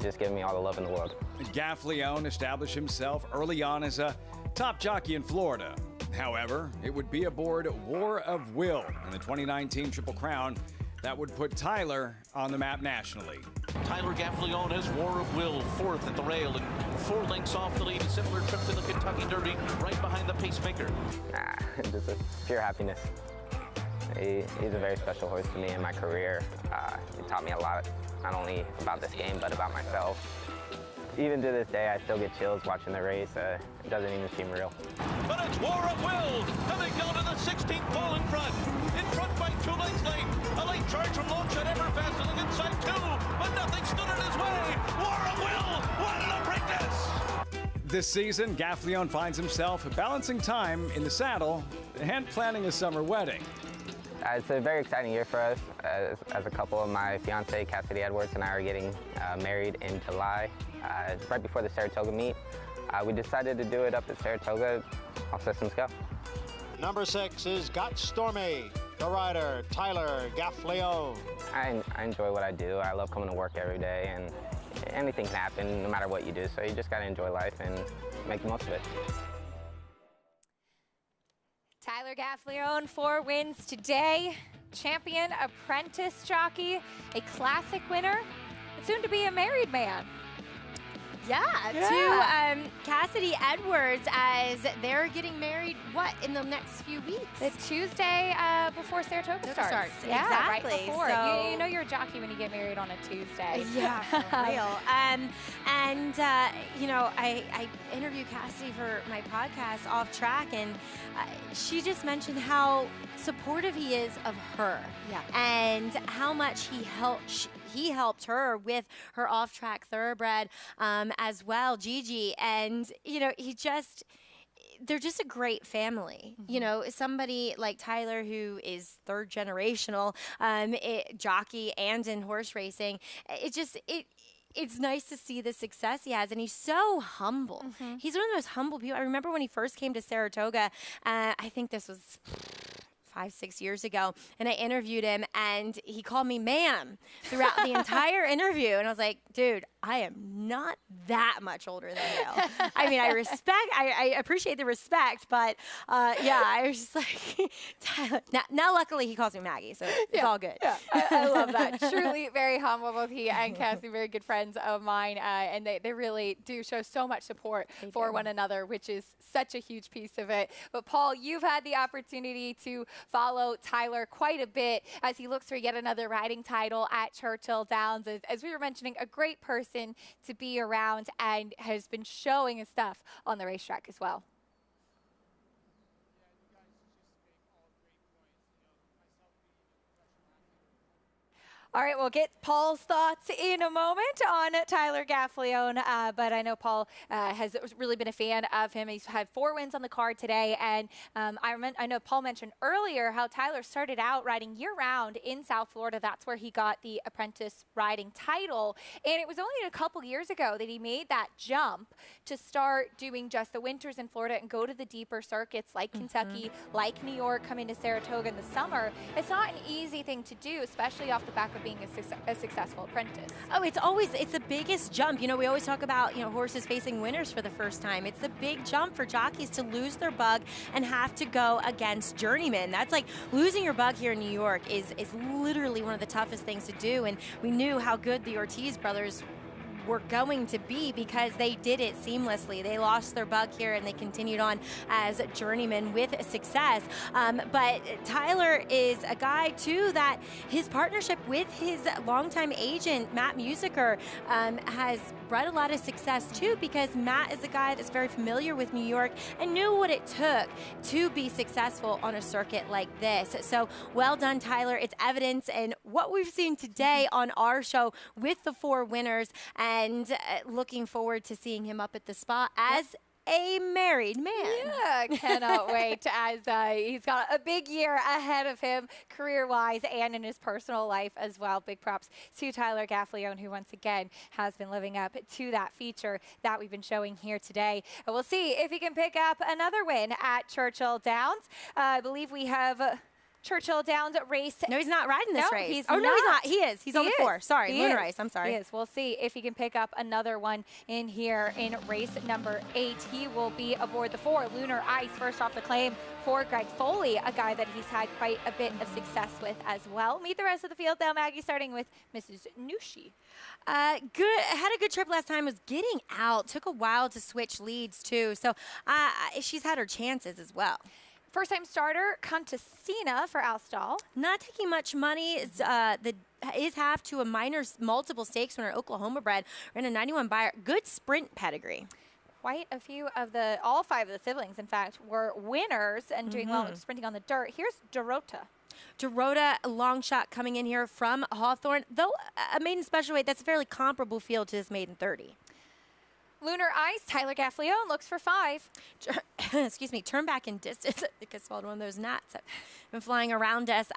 just gave me all the love in the world. Gaffalione established himself early on as a top jockey in Florida. However, it would be aboard War of Will in the 2019 Triple Crown that would put Tyler on the map nationally. Tyler Gaffalione has War of Will, fourth at the rail and 4 lengths off the lead. A similar trip to the Kentucky Derby, right behind the pacemaker. Just a pure happiness. He's a very special horse to me in my career. He taught me a lot, not only about this game, but about myself. Even to this day, I still get chills watching the race. It doesn't even seem real. But it's War of Will, coming down to the 16th pole in front. In front by 2 lengths late. A late charge from Longshot Everfast on the inside 2, but nothing stood in his way. War of Will won the Preakness. This season, Gaffalione finds himself balancing time in the saddle and planning a summer wedding. It's a very exciting year for us as a couple. My fiance, Cassidy Edwards, and I are getting married in July, right before the Saratoga meet. We decided to do it up at Saratoga. All systems go. Number 6 is Got Stormy, the rider, Tyler Gaffalione. I enjoy what I do. I love coming to work every day, and anything can happen no matter what you do, so you just got to enjoy life and make the most of it. Tyler Gaffalione, 4 wins today. Champion, apprentice jockey, a classic winner, and soon to be a married man. To Cassidy Edwards as they're getting married, in the next few weeks? The Tuesday before Saratoga starts. Yeah, exactly. right before. So You know you're a jockey when you get married on a Tuesday. Yeah, for real. I interviewed Cassidy for my podcast, Off Track, and she just mentioned how supportive he is of her. Yeah. And how much he helped her with her off-track thoroughbred as well, Gigi. And, they're just a great family. Mm-hmm. Somebody like Tyler, who is 3rd generational jockey and in horse racing, it's nice to see the success he has, and he's so humble. Mm-hmm. He's one of the most humble people. I remember when he first came to Saratoga, I think this was 5-6 years ago, and I interviewed him, and he called me ma'am throughout the entire interview, and I was like, dude, I am not that much older than you. I mean, I appreciate the respect, but I was just like, Tyler. Now luckily he calls me Maggie, so it's all good. Yeah, I love that. Truly very humble. Both he and Cassie, very good friends of mine, and they really do show so much support for one another, which is such a huge piece of it. But Paul, you've had the opportunity to follow Tyler quite a bit as he looks for yet another riding title at Churchill Downs. As we were mentioning, a great person to be around and has been showing his stuff on the racetrack as well. All right, we'll get Paul's thoughts in a moment on Tyler Gaffalione, but I know Paul has really been a fan of him. He's had 4 wins on the card today, and I know Paul mentioned earlier how Tyler started out riding year-round in South Florida. That's where he got the apprentice riding title, and it was only a couple years ago that he made that jump to start doing just the winters in Florida and go to the deeper circuits like Kentucky, like New York, coming to Saratoga in the summer. It's not an easy thing to do, especially off the back of being a successful apprentice. Oh, it's the biggest jump. We always talk about, horses facing winners for the first time. It's the big jump for jockeys to lose their bug and have to go against journeymen. That's like losing your bug here in New York is literally one of the toughest things to do. And we knew how good the Ortiz brothers were going to be because they did it seamlessly. They lost their bug here and they continued on as journeymen with success. But Tyler is a guy too that his partnership with his longtime agent, Matt Musiker, has bred a lot of success too, because Matt is a guy that's very familiar with New York and knew what it took to be successful on a circuit like this. So well done, Tyler. It's evidence in what we've seen today on our show with the 4 winners, and looking forward to seeing him up at the spot as a married man. Yeah, cannot wait as he's got a big year ahead of him career-wise and in his personal life as well. Big props to Tyler Gaffalione, who once again has been living up to that feature that we've been showing here today. And we'll see if he can pick up another win at Churchill Downs. I believe we have Churchill Downs race. No, he's not riding this race. He's no, he's not. He is. He's on the 4. Sorry, Lunar Ice. I'm sorry. He is. We'll see if he can pick up another one in here in race number 8. He will be aboard the 4, Lunar Ice. First off the claim for Greg Foley, a guy that he's had quite a bit of success with as well. Meet the rest of the field now, Maggie, starting with Mrs. Nushi. Good. Had a good trip last time. Was getting out. Took a while to switch leads too. So she's had her chances as well. First-time starter, Contasina for Alstall. Not taking much money. Is half to a minor multiple stakes winner, Oklahoma bred. Ran a 91 buyer. Good sprint pedigree. Quite a few of all 5 of the siblings, in fact, were winners and doing well sprinting on the dirt. Here's Dorota. Dorota, a long shot coming in here from Hawthorne. Though a maiden special weight, that's a fairly comparable field to this maiden 30. Lunar Ice, Tyler Gaffalione looks for 5. Excuse me, turn back in distance. I think I swallowed one of those gnats that have been flying around us.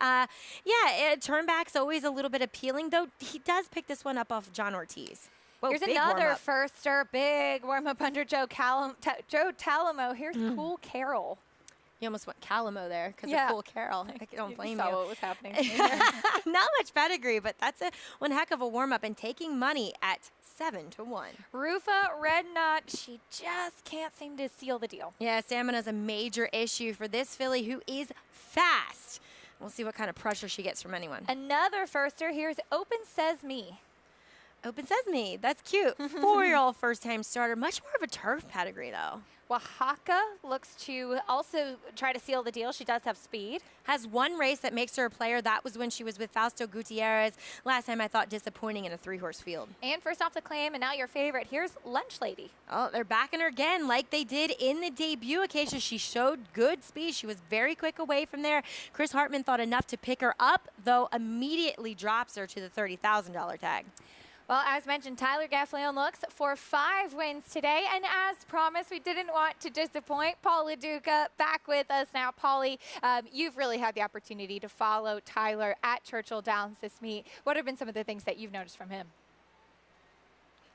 Turn back's always a little bit appealing, though he does pick this one up off John Ortiz. Whoa, here's another firster, big warm-up under Joe Talamo. Here's Cool Carol. You almost went Calamo there because of Cool Carol. I don't blame you. Saw what was happening. Not much pedigree, but that's one heck of a warm-up and taking money at 7-1. Rufa Red Knot, she just can't seem to seal the deal. Yeah, stamina's a major issue for this filly who is fast. We'll see what kind of pressure she gets from anyone. Another firster, here's Open Sesame. Open Sesame, that's cute. 4-year-old first-time starter, much more of a turf pedigree though. Oaxaca looks to also try to seal the deal. She does have speed. Has one race that makes her a player. That was when she was with Fausto Gutierrez. Last time I thought disappointing in a 3-horse field. And first off the claim, and now your favorite, here's Lunch Lady. Oh, they're backing her again like they did in the debut occasion. She showed good speed. She was very quick away from there. Chris Hartman thought enough to pick her up, though immediately drops her to the $30,000 tag. Well, as mentioned, Tyler Gaffalione looks for 5 wins today. And as promised, we didn't want to disappoint. Paul LaDuca back with us now. Paulie, you've really had the opportunity to follow Tyler at Churchill Downs this meet. What have been some of the things that you've noticed from him?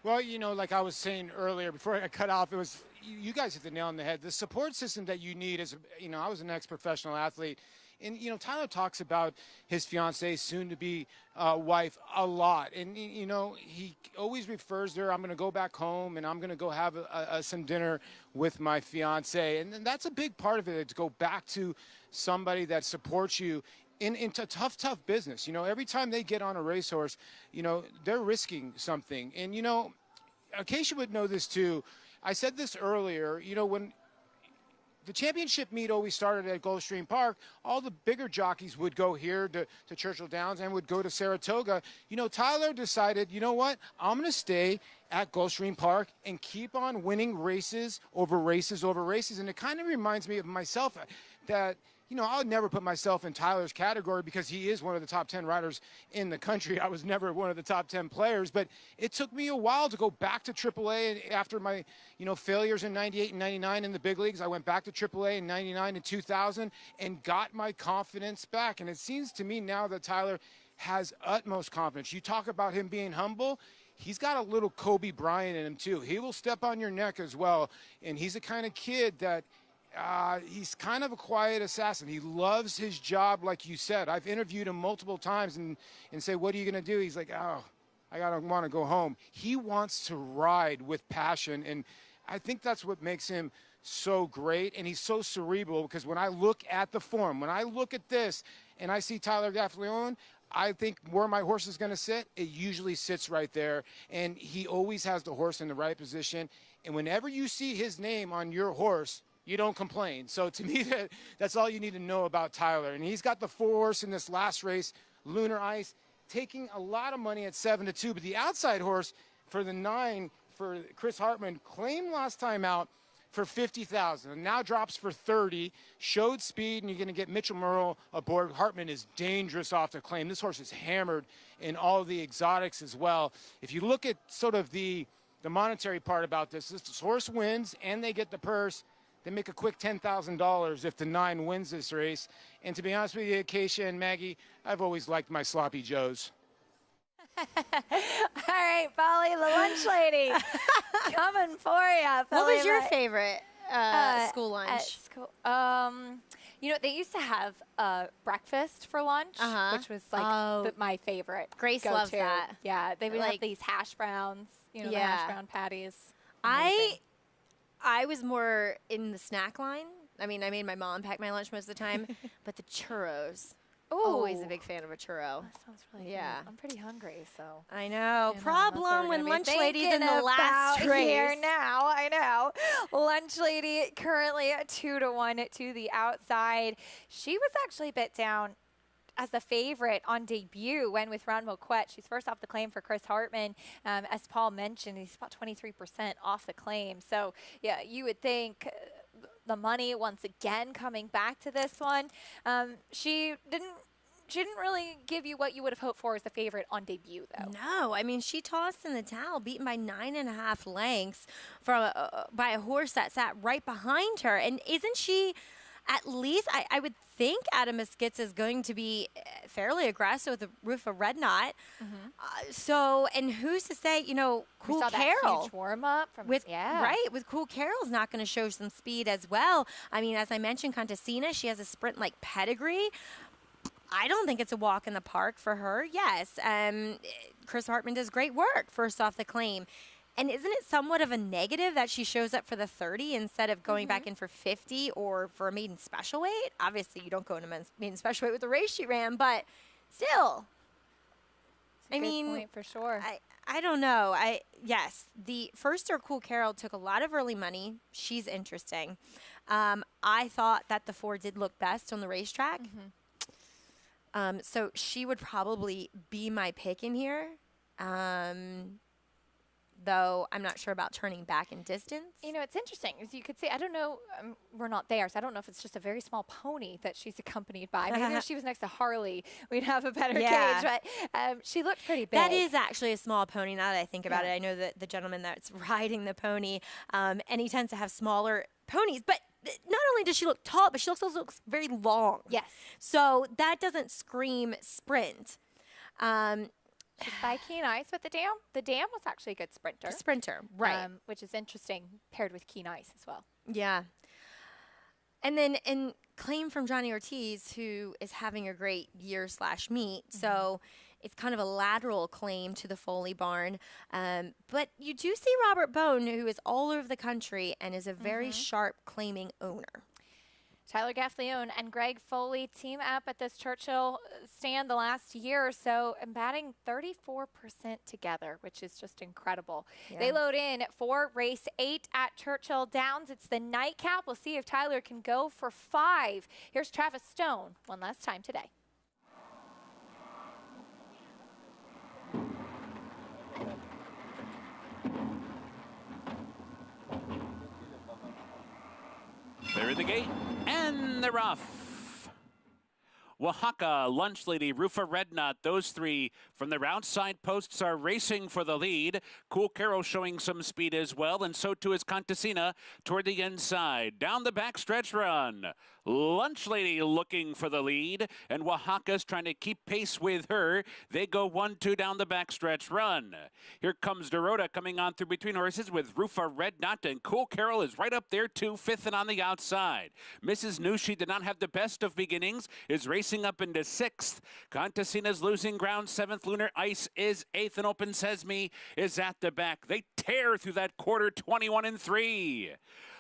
Well, like I was saying earlier before I cut off, it was you guys hit the nail on the head. The support system that you need is, I was an ex-professional athlete. And, Tyler talks about his fiancée, soon-to-be wife, a lot. And, he always refers to her, I'm going to go back home and I'm going to go have some dinner with my fiancée. And that's a big part of it, to go back to somebody that supports you into tough business. Every time they get on a racehorse, they're risking something. And, Acacia would know this too. I said this earlier, when the championship meet always started at Gulfstream Park, all the bigger jockeys would go here to Churchill Downs and would go to Saratoga. Tyler decided, you know what, I'm going to stay at Gulfstream Park and keep on winning races over races over races. And it kind of reminds me of myself that, I would never put myself in Tyler's category because he is one of the top 10 riders in the country. I was never one of the top 10 players, but it took me a while to go back to AAA after my, failures in 98 and 99 in the big leagues. I went back to AAA in 99 and 2000 and got my confidence back. And it seems to me now that Tyler has utmost confidence. You talk about him being humble. He's got a little Kobe Bryant in him too. He will step on your neck as well. And he's the kind of kid that he's kind of a quiet assassin. He loves his job, like you said. I've interviewed him multiple times and say, what are you going to do? He's like, oh, I want to go home. He wants to ride with passion, and I think that's what makes him so great, and he's so cerebral, because when I look at the form, when I look at this and I see Tyler Gaffalione, I think where my horse is going to sit, it usually sits right there, and he always has the horse in the right position, and whenever you see his name on your horse, you don't complain. So to me, that's all you need to know about Tyler. And he's got the 4-horse in this last race, Lunar Ice, taking a lot of money at 7-2. But the outside horse for the 9 for Chris Hartman claimed last time out for $50,000. Now drops for $30,000. Showed speed, and you're going to get Mitchell Merle aboard. Hartman is dangerous off the claim. This horse is hammered in all the exotics as well. If you look at sort of the the monetary part about this. If this horse wins and they get the purse, they make a quick $10,000 if the 9 wins this race. And to be honest with you, Keisha and Maggie, I've always liked my sloppy joes. All right, Polly, the lunch lady, coming for you. What was your favorite school lunch? At school, you know, they used to have breakfast for lunch, which was like my favorite. Grace go-to. loves that. Yeah, they would Like- have these hash browns, you know, the Yeah. hash brown patties. I was more in the snack line. I mean, I made my mom pack my lunch most of the time, but the churros. Always a Ooh. big fan of a churro. That sounds really Yeah. good. I'm pretty hungry, so. I know. that's what Problem we're when gonna be lunch lady's in the thinking last about race. here now. I know. Lunch lady currently at 2-1 to the outside. She was actually bit down as the favorite on debut when with Ron Moquette. She's first off the claim for Chris Hartman. As Paul mentioned, he's about 23% off the claim. So, yeah, you would think the money once again coming back to this one. She didn't really give you what you would have hoped for as the favorite on debut, though. No, I mean, she tossed in the towel, beaten by 9.5 lengths from by a horse that sat right behind her. And isn't she, at least, I would think Amoss is going to be fairly aggressive with Rufa Red Knot. So, and who's to say, you know, We Cool saw that Carol. huge warm-up from With Cool Carol's not going to show some speed as well. I mean, as I mentioned, Contessina, she has a sprint-like pedigree. I don't think it's a walk in the park for her. Yes, Chris Hartman does great work first off the claim. And isn't it somewhat of a negative that she shows up for the 30 instead of going back in for 50 or for a maiden special weight? Obviously, you don't go into maiden special weight with the race she ran, but still. That's a good point for sure. I don't know. Yes, the first Cool Carol took a lot of early money. She's interesting. I thought that the 4 did look best on the racetrack. So she would probably be my pick in here. Though I'm not sure about turning back in distance. You know, it's interesting. As you could see, I don't know, we're not there, so I don't know if it's just a very small pony that she's accompanied by. Maybe if she was next to Harley, we'd have a better gauge, but she looked pretty big. That is actually a small pony now that I think about it. I know that the gentleman that's riding the pony, and he tends to have smaller ponies, but not only does she look tall, but she also looks very long. Yes. So that doesn't scream sprint. She's by Keen Ice with the Dam. The Dam was actually a good sprinter. Right. Which is interesting, paired with Keen Ice as well. Yeah. And then claim from Johnny Ortiz, who is having a great year/meet. So it's kind of a lateral claim to the Foley barn. But you do see Robert Bone, who is all over the country and is a very sharp claiming owner. Tyler Gaffleone and Greg Foley team up at this Churchill stand the last year or so and batting 34% together, which is just incredible. Yeah. They load in for race 8 at Churchill Downs. It's the nightcap. We'll see if Tyler can go for 5. Here's Travis Stone one last time today. They're in the gate, and they're off. Oaxaca, Lunch Lady, Rufa Redknot, those 3 from their outside posts are racing for the lead. Cool Carol showing some speed as well, and so too is Contessina toward the inside. Down the backstretch run. Lunch Lady looking for the lead, and Oaxaca's trying to keep pace with her. They go 1-2 down the backstretch run. Here comes Dorota coming on through between horses with Rufa Redknot, and Cool Carol is right up there too, 5th and on the outside. Mrs. Nushi did not have the best of beginnings, is racing up into 6th. Contessina's losing ground, 7th. Lunar Ice is 8th, and Open Sesame is at the back. They tear through that quarter, 21-3.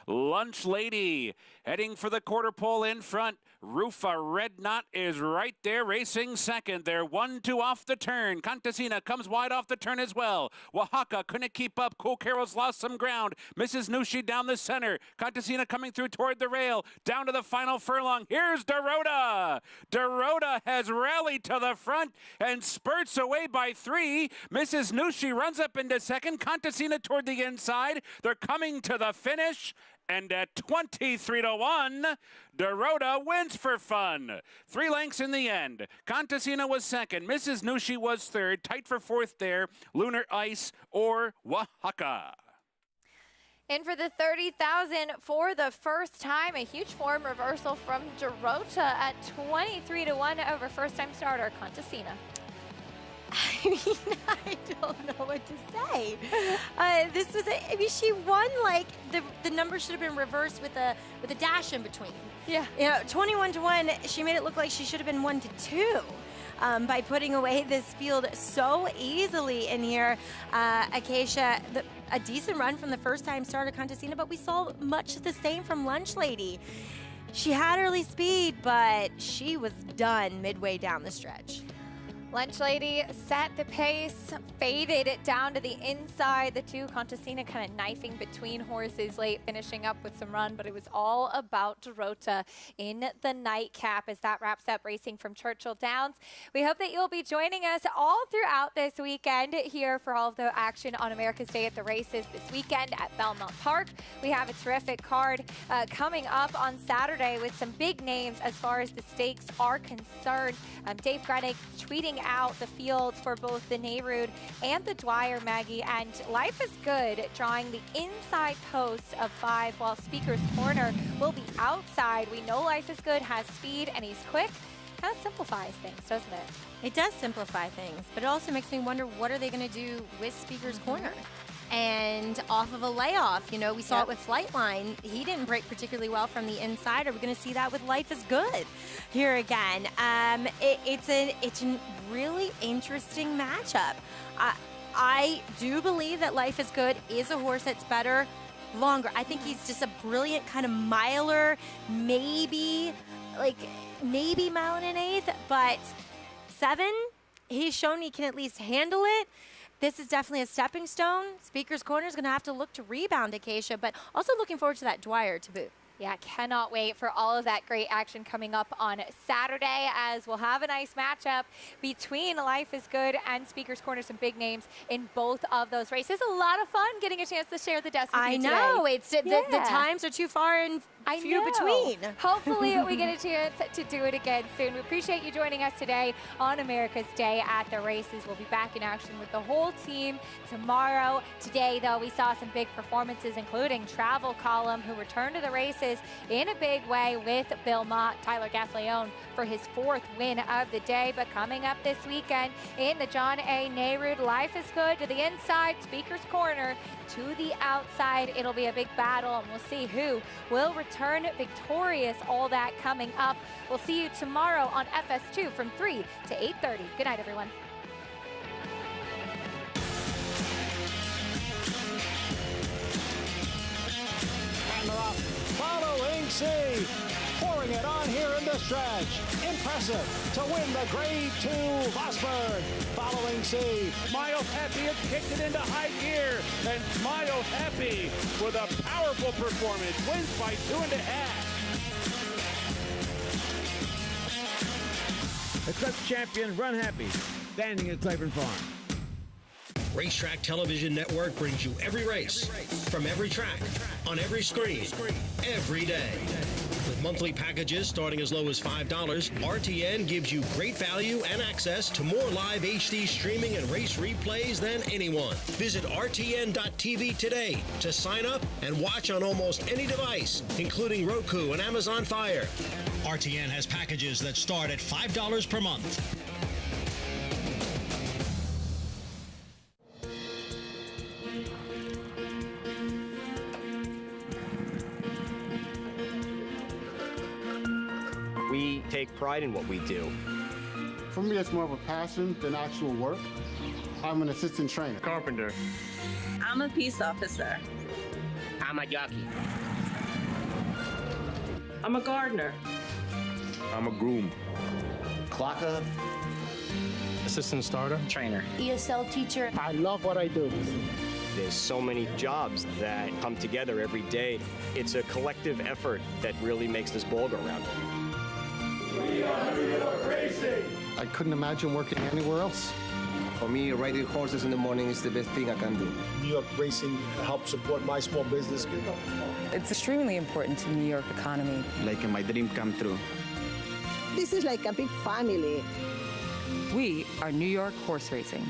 Lunch Lady heading for the quarter pole in front. Rufa Redknot is right there racing second. They're 1-2 off the turn. Contessina comes wide off the turn as well. Oaxaca couldn't keep up. Cool Carol's lost some ground. Mrs. Nushi down the center. Contessina coming through toward the rail. Down to the final furlong. Here's Dorota. Dorota has rallied to the front and spurts away by 3. Mrs. Nushi runs up into second. Contessina toward the inside. They're coming to the finish. And at 23-1, Dorota wins for fun. 3 lengths in the end. Contasina was second. Mrs. Nushi was third. Tight for fourth there. Lunar Ice or Oaxaca. In for the 30,000 for the first time, a huge form reversal from Dorota at 23-1 over first-time starter Contasina. I mean, I don't know what to say. This was I mean, she won like the number should have been reversed with a dash in between. Yeah. You know, 21-1. She made it look like she should have been 1-2. By putting away this field so easily in here. Acacia, a decent run from the first-time starter Contasina, but we saw much the same from Lunch Lady. She had early speed, but she was done midway down the stretch. Lunch Lady set the pace, faded it down to the inside. The two, Contasina kind of knifing between horses late, finishing up with some run, but it was all about Dorota in the nightcap as that wraps up racing from Churchill Downs. We hope that you'll be joining us all throughout this weekend here for all of the action on America's Day at the Races this weekend at Belmont Park. We have a terrific card coming up on Saturday with some big names as far as the stakes are concerned. Dave Grenick tweeting out the fields for both the Nehrude and the Dwyer, Maggie, and Life is Good drawing the inside post of 5 while Speaker's Corner will be outside. We know Life is Good has speed and he's quick. Kind of simplifies things, doesn't it? It does simplify things, but it also makes me wonder what are they going to do with Speaker's Corner? And off of a layoff, you know, we saw it with Flightline. He didn't break particularly well from the inside. Are we going to see that with Life is Good here again? It's a really interesting matchup. I do believe that Life is Good is a horse that's better longer. I think he's just a brilliant kind of miler, maybe mile and an eighth, but 7, he's shown he can at least handle it. This is definitely a stepping stone. Speaker's Corner is going to have to look to rebound Acacia, but also looking forward to that Dwyer to boot. Yeah, cannot wait for all of that great action coming up on Saturday as we'll have a nice matchup between Life is Good and Speaker's Corner. Some big names in both of those races. A lot of fun getting a chance to share the desk with you today. I know. It's the times are too far and few between. Hopefully we get a chance to do it again soon. We appreciate you joining us today on America's Day at the Races. We'll be back in action with the whole team tomorrow. Today, though, we saw some big performances, including Travel Column, who returned to the races in a big way with Bill Mott, Tyler Gaffleone for his 4th win of the day. But coming up this weekend in the John A. Nehrude, Life is Good to the inside, Speaker's Corner to the outside. It'll be a big battle, and we'll see who will return victorious. All that coming up. We'll see you tomorrow on FS2 from 3 to 8:30. Good night, everyone. Following C, pouring it on here in the stretch. Impressive to win the Grade 2 Vosburg. Following C. Smile Happy has kicked it into high gear, and Smile Happy with a powerful performance wins by 2.5. Eclipse champion Run Happy, standing at Claiborne Farm. Racetrack Television Network brings you every race, from every track, on every screen, every day. With monthly packages starting as low as $5, RTN gives you great value and access to more live HD streaming and race replays than anyone. Visit RTN.tv today to sign up and watch on almost any device, including Roku and Amazon Fire. RTN has packages that start at $5 per month. We take pride in what we do. For me, it's more of a passion than actual work. I'm an assistant trainer. Carpenter. I'm a peace officer. I'm a jockey. I'm a gardener. I'm a groom. Clocker. Assistant starter. Trainer. ESL teacher. I love what I do. There's so many jobs that come together every day. It's a collective effort that really makes this ball go round. We are New York Racing. I couldn't imagine working anywhere else. For me, riding horses in the morning is the best thing I can do. New York racing helps support my small business. It's extremely important to New York economy. Like my dream come true. This is like a big family. We are New York horse racing.